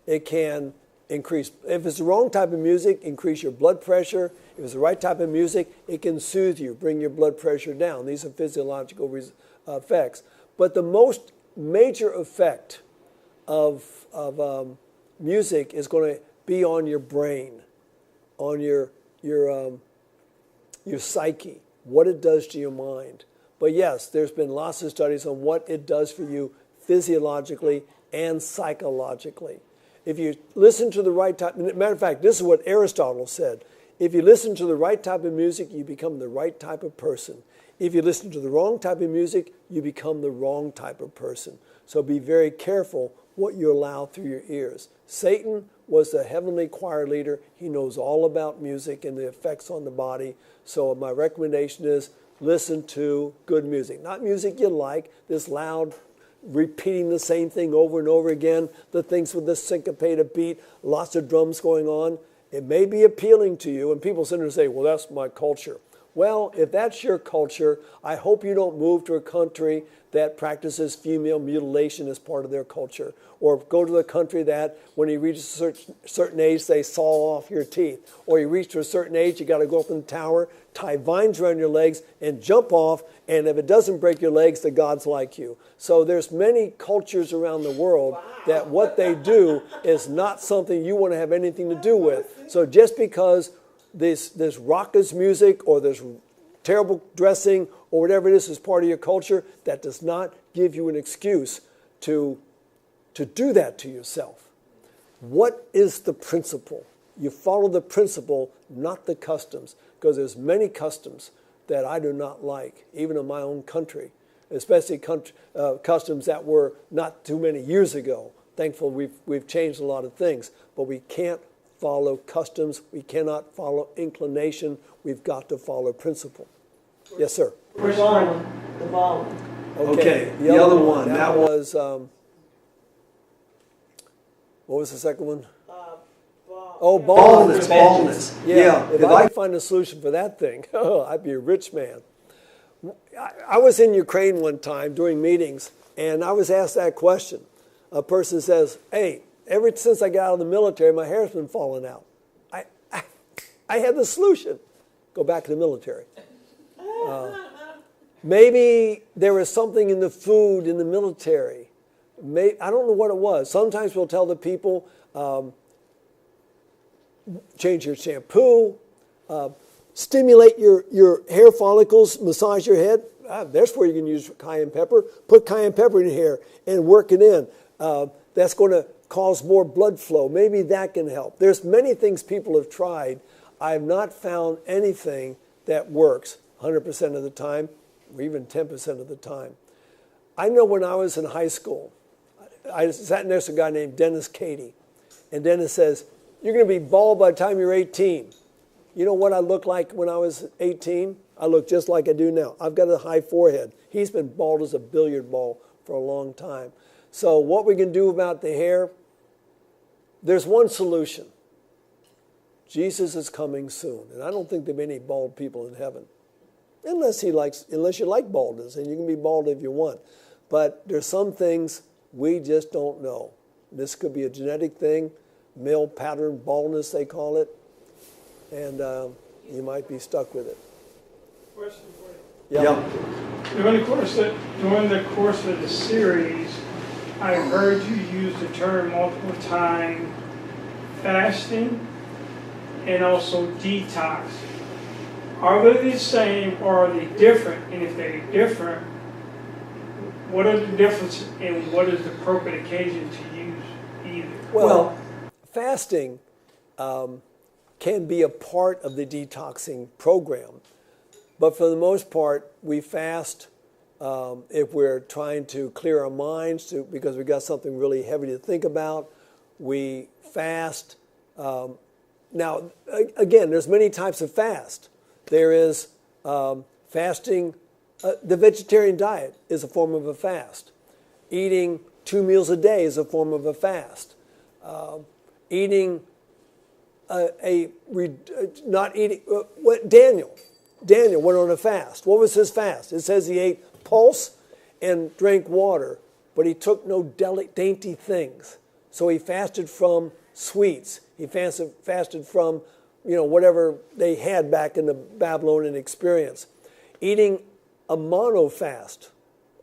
It can increase, if it's the wrong type of music, increase your blood pressure. If it's the right type of music, it can soothe you, bring your blood pressure down. These are physiological effects. But the most major effect of music is going to be on your brain, on your psyche, what it does to your mind. But yes, there's been lots of studies on what it does for you physiologically and psychologically. If you listen to the right type, matter of fact, this is what Aristotle said. If you listen to the right type of music, you become the right type of person. If you listen to the wrong type of music, you become the wrong type of person. So be very careful what you allow through your ears. Satan was the heavenly choir leader. He knows all about music and the effects on the body. So my recommendation is listen to good music. Not music you like, this loud, repeating the same thing over and over again, the things with the syncopated beat, lots of drums going on. It may be appealing to you, and people sit there and say, well, that's my culture. Well, if that's your culture, I hope you don't move to a country that practices female mutilation as part of their culture, or go to a country that when you reach a certain age, they saw off your teeth, or you reach to a certain age, you got to go up in the tower, tie vines around your legs, and jump off, and if it doesn't break your legs, the God's like you. So there's many cultures around the world that what they do is not something you want to have anything to do with. So just because this raucous music or this terrible dressing or whatever it is part of your culture, that does not give you an excuse to do that to yourself. What is the principle? You follow the principle, not the customs, because there's many customs that I do not like, even in my own country. especially customs that were not too many years ago. Thankfully, we've changed a lot of things, but we can't follow customs. We cannot follow inclination. We've got to follow principle. Yes, sir. The ballin. The ballin. Okay, the other one, that was, what was the second one? Oh, baldness. Baldness. Yeah, if I could find a solution for that thing, I'd be a rich man. I was in Ukraine one time doing meetings, and I was asked that question. A person says, hey, ever since I got out of the military, my hair's been falling out. I had the solution. Go back to the military. Maybe there was something in the food in the military. I don't know what it was. Sometimes we'll tell the people, change your shampoo, stimulate your hair follicles, massage your head. That's where you can use cayenne pepper. Put cayenne pepper in your hair and work it in. That's going to cause more blood flow. Maybe that can help. There's many things people have tried. I have not found anything that works 100% of the time, or even 10% of the time. I know when I was in high school, I sat next to a guy named Dennis Cady. And Dennis says, you're going to be bald by the time you're 18. You know what I looked like when I was 18? I look just like I do now. I've got a high forehead. He's been bald as a billiard ball for a long time. So what we can do about the hair, there's one solution. Jesus is coming soon. And I don't think there'll be any bald people in heaven. Unless you like baldness, and you can be bald if you want. But there's some things we just don't know. This could be a genetic thing, male pattern baldness they call it, and you might be stuck with it. Question for you. Yeah. During the course of the series, I heard you use the term multiple times, fasting and also detox. Are they the same or are they different? And if they're different, what are the differences and what is the appropriate occasion to use either? Well, fasting can be a part of the detoxing program. But for the most part, we fast if we're trying to clear our minds because we've got something really heavy to think about. We fast. Now, again, there's many types of fast. There is fasting. The vegetarian diet is a form of a fast. Eating 2 meals a day is a form of a fast. Daniel went on a fast. What was his fast? It says he ate pulse and drank water, but he took no dainty things. So he fasted from sweets. He fasted from, whatever they had back in the Babylonian experience. Eating a mono fast,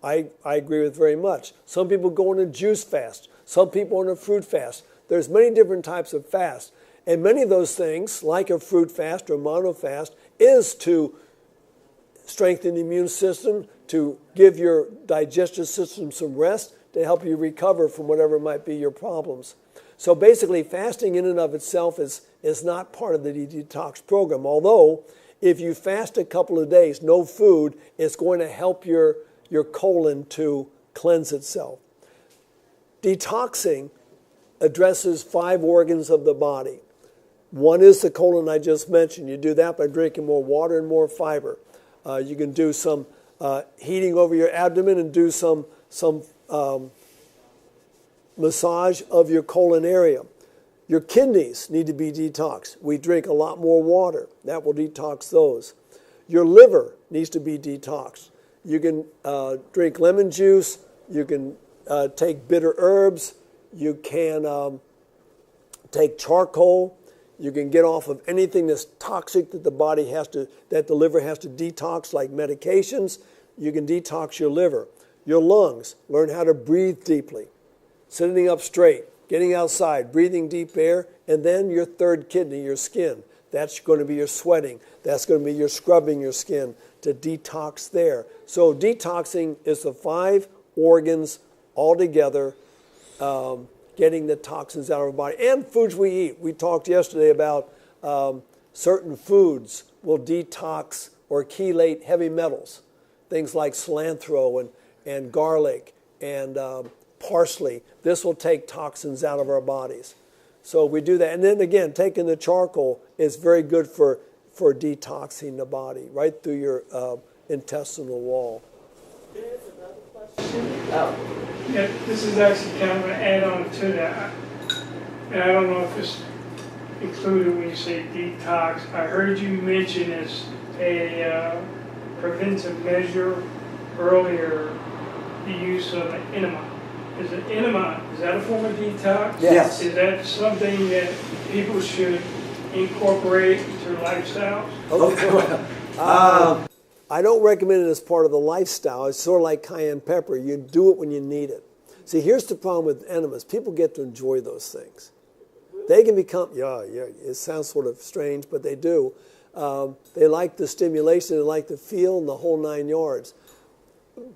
I agree with very much. Some people go on a juice fast. Some people on a fruit fast. There's many different types of fast. And many of those things, like a fruit fast or mono fast, is to strengthen the immune system, to give your digestive system some rest, to help you recover from whatever might be your problems. So basically, fasting in and of itself is not part of the detox program. Although, if you fast a couple of days, no food, it's going to help your colon to cleanse itself. Detoxing addresses 5 organs of the body. One is the colon I just mentioned. You do that by drinking more water and more fiber. You can do some heating over your abdomen and do some massage of your colon area. Your kidneys need to be detoxed. We drink a lot more water. That will detox those. Your liver needs to be detoxed. You can drink lemon juice. You can take bitter herbs. You can take charcoal. You can get off of anything that's toxic that the liver has to detox, like medications. You can detox your liver. Your lungs, learn how to breathe deeply. Sitting up straight, getting outside, breathing deep air, and then your third kidney, your skin. That's going to be your sweating. That's going to be your scrubbing your skin to detox there. So detoxing is the 5 organs all together, getting the toxins out of our body. And foods we eat. We talked yesterday about certain foods will detox or chelate heavy metals. Things like cilantro and garlic and parsley. This will take toxins out of our bodies. So we do that. And then again, taking the charcoal is very good for detoxing the body right through your intestinal wall. There's another question. Yeah, this is actually kind of an add-on to that. And I don't know if it's included when you say detox. I heard you mention as a preventive measure earlier the use of an enema. Is an enema, is that a form of detox? Yes. Is that something that people should incorporate into their lifestyles? I don't recommend it as part of the lifestyle. It's sort of like cayenne pepper. You do it when you need it. See, here's the problem with enemas. People get to enjoy those things. They can become, it sounds sort of strange, but they do. They like the stimulation, they like the feel, and the whole 9 yards.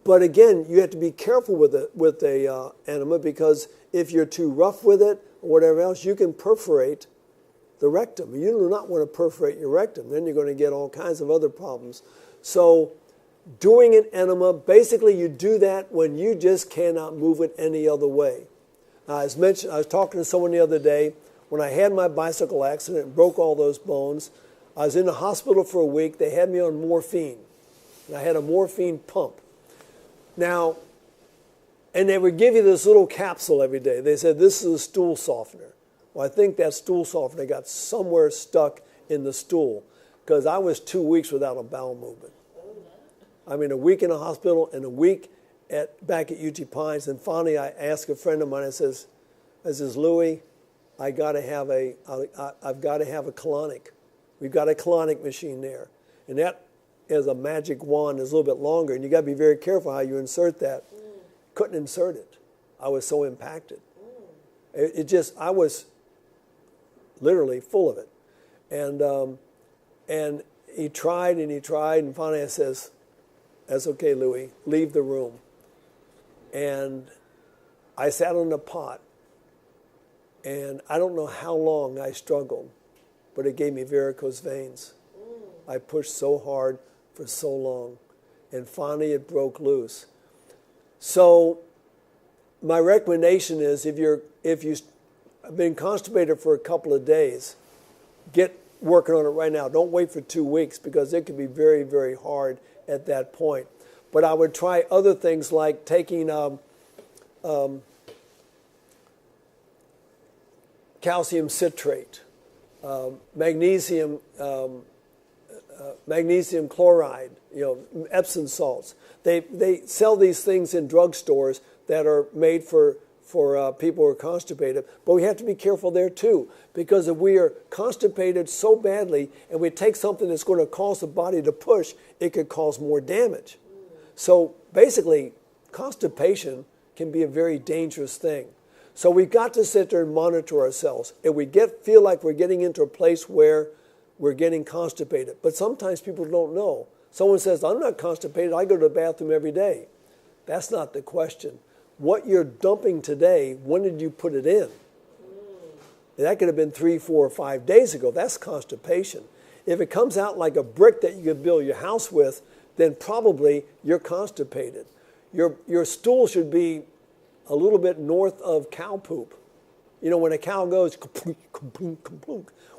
But again, you have to be careful with a enema, because if you're too rough with it or whatever else, you can perforate the rectum. You do not want to perforate your rectum. Then you're going to get all kinds of other problems. So doing an enema, basically you do that when you just cannot move it any other way. As mentioned, I was talking to someone the other day. When I had my bicycle accident and broke all those bones, I was in the hospital for a week. They had me on morphine. And I had a morphine pump. Now, and they would give you this little capsule every day. They said, this is a stool softener. Well, I think that stool softener got somewhere stuck in the stool, because I was 2 weeks without a bowel movement. I mean, a week in a hospital and a week back at UT Pines. And finally, I asked a friend of mine, I says, Louis, I've got to have a colonic. We've got a colonic machine there. And that is a magic wand, is a little bit longer. And you got to be very careful how you insert that. Couldn't insert it. I was so impacted. I was literally full of it. And he tried, and finally I says, that's okay, Louis, leave the room. And I sat on the pot, and I don't know how long I struggled, but it gave me varicose veins. I pushed so hard for so long, and finally it broke loose. So my recommendation is, if you've been constipated for a couple of days, get working on it right now. Don't wait for 2 weeks, because it can be very, very hard at that point. But I would try other things like taking calcium citrate, magnesium chloride, Epsom salts. They sell these things in drugstores that are made for people who are constipated. But we have to be careful there too, because if we are constipated so badly and we take something that's going to cause the body to push, it could cause more damage. So basically, constipation can be a very dangerous thing. So we've got to sit there and monitor ourselves. If we feel like we're getting into a place where we're getting constipated, but sometimes people don't know. Someone says, I'm not constipated, I go to the bathroom every day. That's not the question. What you're dumping today, when did you put it in? And that could have been 3, 4, or 5 days ago. That's constipation. If it comes out like a brick that you could build your house with, then probably you're constipated. Your stool should be a little bit north of cow poop. When a cow goes,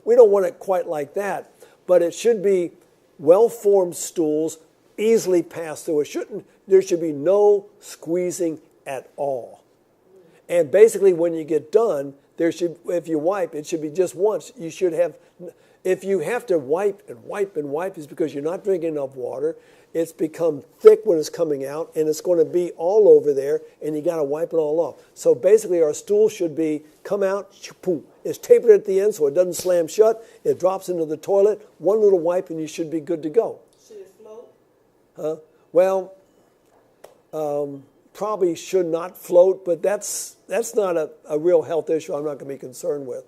we don't want it quite like that, but it should be well-formed stools, easily pass through. There should be no squeezing at all. And basically, when you get done, if you wipe, it should be just once. If you have to wipe and wipe and wipe, it's because you're not drinking enough water. It's become thick when it's coming out, and it's going to be all over there, and you got to wipe it all off. So basically, our stool should come out, it's tapered at the end so it doesn't slam shut. It drops into the toilet. One little wipe, and you should be good to go. Should it float? Well, probably should not float, but that's not a real health issue I'm not going to be concerned with.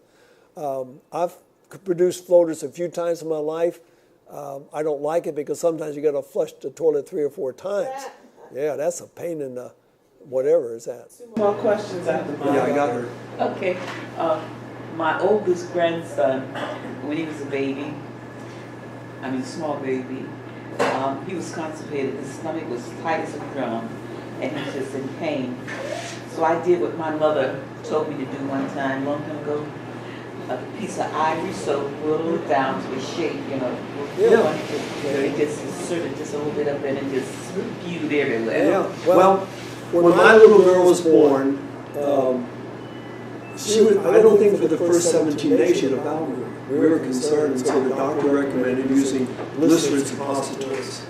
I've produced floaters a few times in my life. I don't like it because sometimes you got to flush the toilet 3 or 4 times. Yeah, that's a pain in the whatever is that. More questions after mine. Yeah, I got her. Okay. My oldest grandson, when he was a baby, small baby, he was constipated. His stomach was tight as a drum. and he's just in pain. So I did what my mother told me to do one time, long time ago. A piece of ivory soap, whittle it down to a shape, you know. Yeah. They just inserted just a little bit of it and just spewed everywhere. Yeah. Well, when my little girl was born, she was, I don't think for the first 17 days she had a bowel movement. We were concerned, and so the doctor recommended using glycerin suppositories.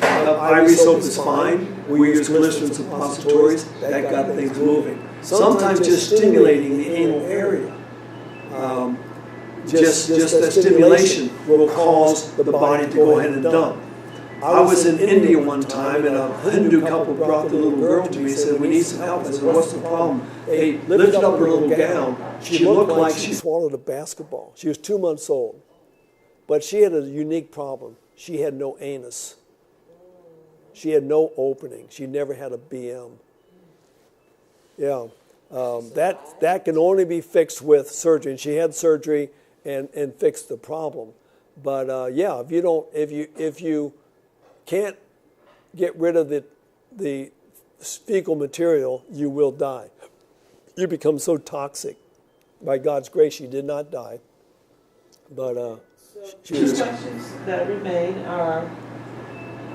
Ivory soap is fine. We use glycerin suppositories. That got things moving. Sometimes just stimulating the anal area. Just that stimulation will cause the body to go ahead and dump. I was in India one time, and a Hindu couple brought the little girl to me and said, "We need some help." I said, "What's the problem?" They lifted up her little gown. She looked like she swallowed a basketball. She was 2 months old. But she had a unique problem. She had no anus. She had no opening. She never had a BM. Yeah. That can only be fixed with surgery. And she had surgery and fixed the problem. But yeah, if you can't get rid of the fecal material, you will die. You become so toxic. By God's grace, she did not die. But Two questions that remain are,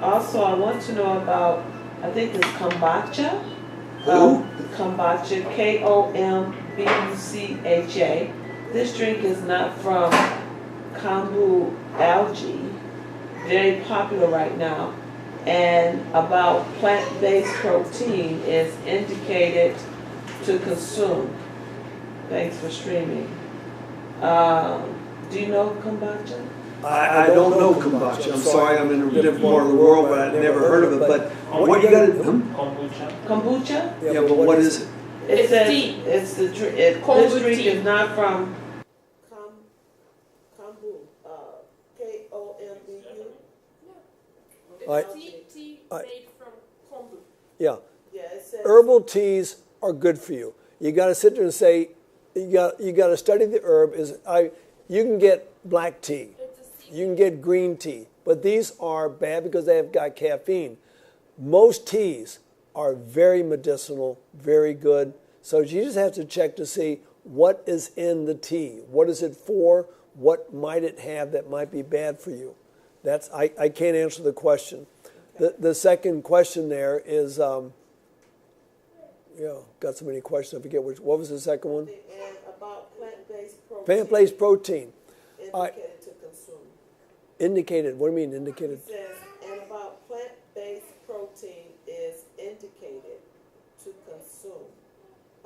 also I want to know about, I think it's kombucha. Who? Kombucha, Kombucha. This drink is not from kombu algae, very popular right now, and about plant-based protein is indicated to consume. Thanks for streaming. Do you know kombucha? I don't know kombucha. I'm sorry, I'm in a different part of the world, but I've never heard of it. But what you got to do? Kombucha. Kombucha? Yeah, but what is it? It says tea. it's the this drink is not from kombu, KOMBU. It's tea made from kombu. Yeah. Yeah, it says Herbal teas are good for you. You got to sit there and say, you got to study the herb. You can get black tea, you can get green tea, but these are bad because they have got caffeine. Most teas are very medicinal, very good. So you just have to check to see what is in the tea. What is it for? What might it have that might be bad for you? I can't answer the question. Okay. The second question there is, got so many questions. I forget what was the second one? and about plant-based protein. Plant-based protein. Indicated to consume. Indicated. What do you mean indicated? It says, and about plant-based protein is indicated to consume.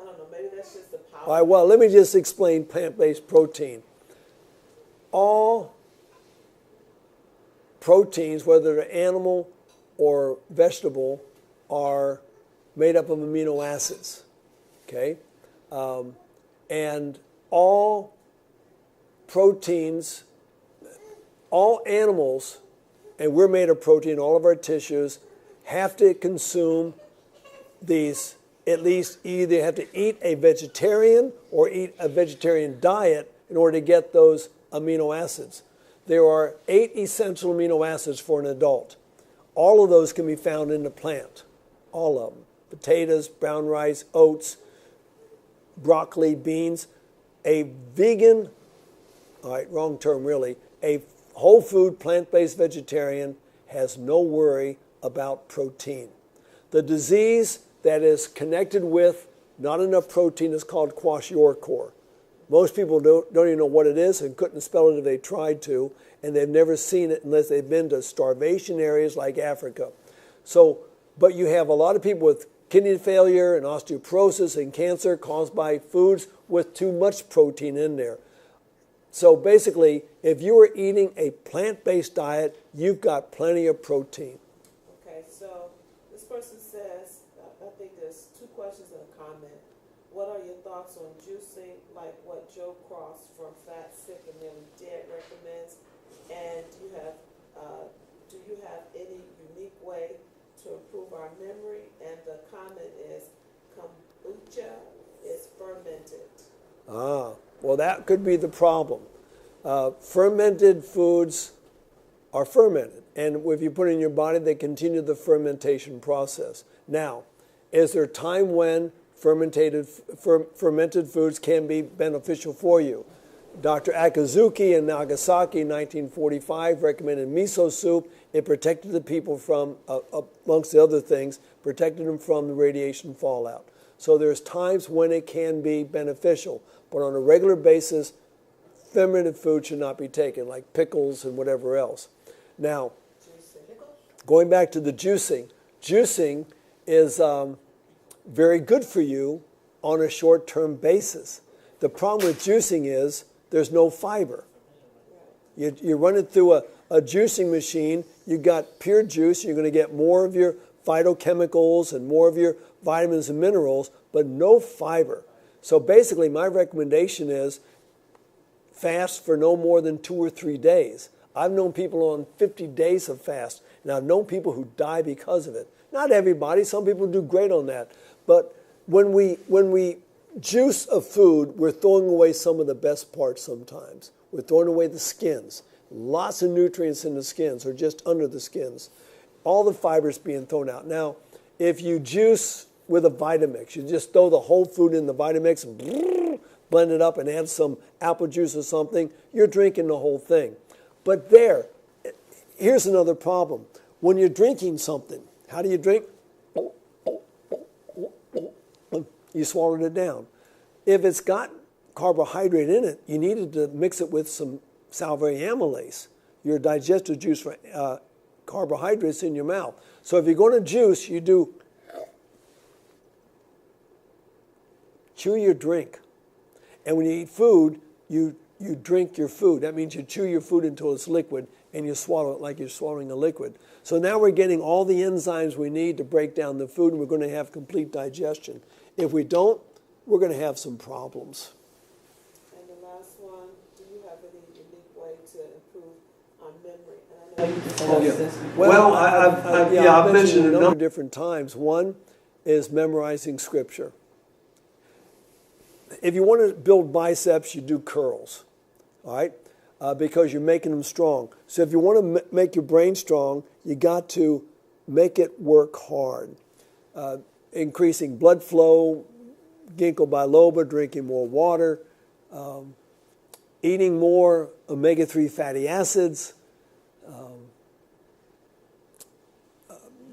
I don't know, maybe that's just the power. All right, well, let me just explain plant-based protein. All proteins, whether they're animal or vegetable, are made up of amino acids, okay? And all proteins, all animals, and we're made of protein, all of our tissues, have to consume these, at least either have to eat a vegetarian or eat a vegetarian diet in order to get those amino acids. There are 8 essential amino acids for an adult. All of those can be found in the plant, all of them. Potatoes, brown rice, oats, broccoli, beans. A vegan, all right, wrong term really, a whole food, plant-based vegetarian has no worry about protein. The disease that is connected with not enough protein is called kwashiorkor. Most people don't even know what it is and couldn't spell it if they tried to, and they've never seen it unless they've been to starvation areas like Africa. So, but you have a lot of people with kidney failure and osteoporosis and cancer caused by foods with too much protein in there. So basically, if you are eating a plant-based diet, you've got plenty of protein. Okay, so this person says, I think there's 2 questions and a comment. What are your thoughts on juicing, like what Joe Cross from Fat, Sick, and Nearly Dead recommends? And do you have any unique way to improve our memory? And the comment is, kombucha is fermented. Well, that could be the problem. Fermented foods are fermented, and if you put it in your body, they continue the fermentation process. Now, is there a time when fermented foods can be beneficial for you? Dr. Akazuki in Nagasaki in 1945 recommended miso soup. It protected the people from, amongst the other things, protected them from the radiation fallout. So there's times when it can be beneficial, but on a regular basis, fermented food should not be taken, like pickles and whatever else. Now, going back to the juicing, juicing is very good for you on a short-term basis. The problem with juicing is there's no fiber. You run it through a juicing machine, you got pure juice, you're going to get more of your phytochemicals and more of your vitamins and minerals, but no fiber. So basically my recommendation is fast for no more than 2 or 3 days. I've known people on 50 days of fast, and I've known people who die because of it. Not everybody, some people do great on that. But when we juice a food, we're throwing away some of the best parts sometimes. We're throwing away the skins. Lots of nutrients in the skins or just under the skins. All the fibers being thrown out. Now, if you juice with a Vitamix, you just throw the whole food in the Vitamix and blend it up and add some apple juice or something, you're drinking the whole thing. But here's another problem. When you're drinking something, how do you drink? You swallowed it down. If it's got carbohydrate in it, you needed to mix it with some salivary amylase, your digestive juice for carbohydrates in your mouth. So if you're going to juice, you do chew your drink. And when you eat food, you drink your food. That means you chew your food until it's liquid and you swallow it like you're swallowing a liquid. So now we're getting all the enzymes we need to break down the food, and we're going to have complete digestion. If we don't, we're going to have some problems. And the last one, do you have any unique way to improve on memory? And I know I've mentioned it a number of different times. One is memorizing scripture. If you want to build biceps, you do curls, all right? Because you're making them strong. So if you want to make your brain strong, you got to make it work hard. Increasing blood flow, ginkgo biloba, drinking more water, eating more omega-3 fatty acids.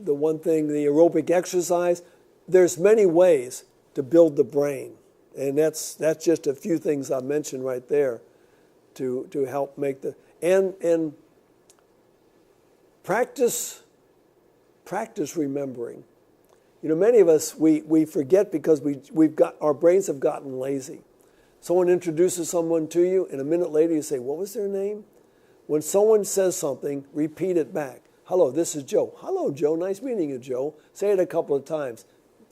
The one thing, the aerobic exercise. There's many ways to build the brain. And that's just a few things I mentioned right there to help make the and practice remembering. You know, many of us we forget because our brains have gotten lazy. Someone introduces someone to you, and a minute later you say, "What was their name?" When someone says something, repeat it back. "Hello, this is Joe." "Hello, Joe. Nice meeting you, Joe." Say it a couple of times.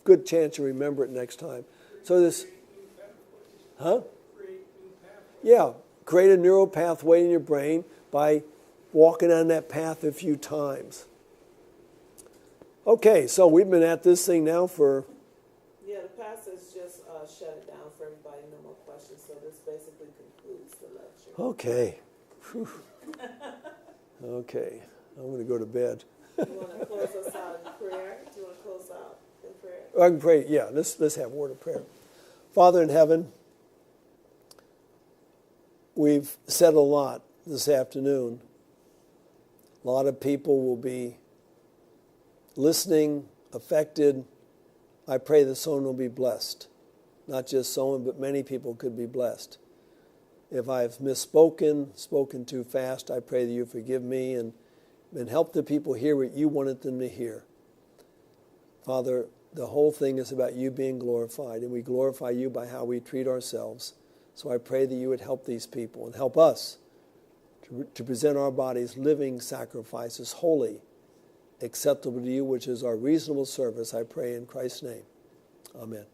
Good chance you remember it next time. So this. Huh? Yeah, create a neural pathway in your brain by walking on that path a few times. Okay, so we've been at this thing now for... Yeah, the pastor's just shut it down for everybody, no more questions, so this basically concludes the lecture. Okay. Whew. Okay, I'm going to go to bed. You want to close us out in prayer? Do you want to close out in prayer? I can pray, yeah, let's have a word of prayer. Father in heaven, we've said a lot this afternoon. A lot of people will be listening, affected. I pray that someone will be blessed. Not just someone, but many people could be blessed. If I've misspoken, spoken too fast, I pray that you forgive me and help the people hear what you wanted them to hear. Father, the whole thing is about you being glorified, and we glorify you by how we treat ourselves. So I pray that you would help these people and help us to present our bodies living sacrifices, holy, acceptable to you, which is our reasonable service. I pray in Christ's name. Amen.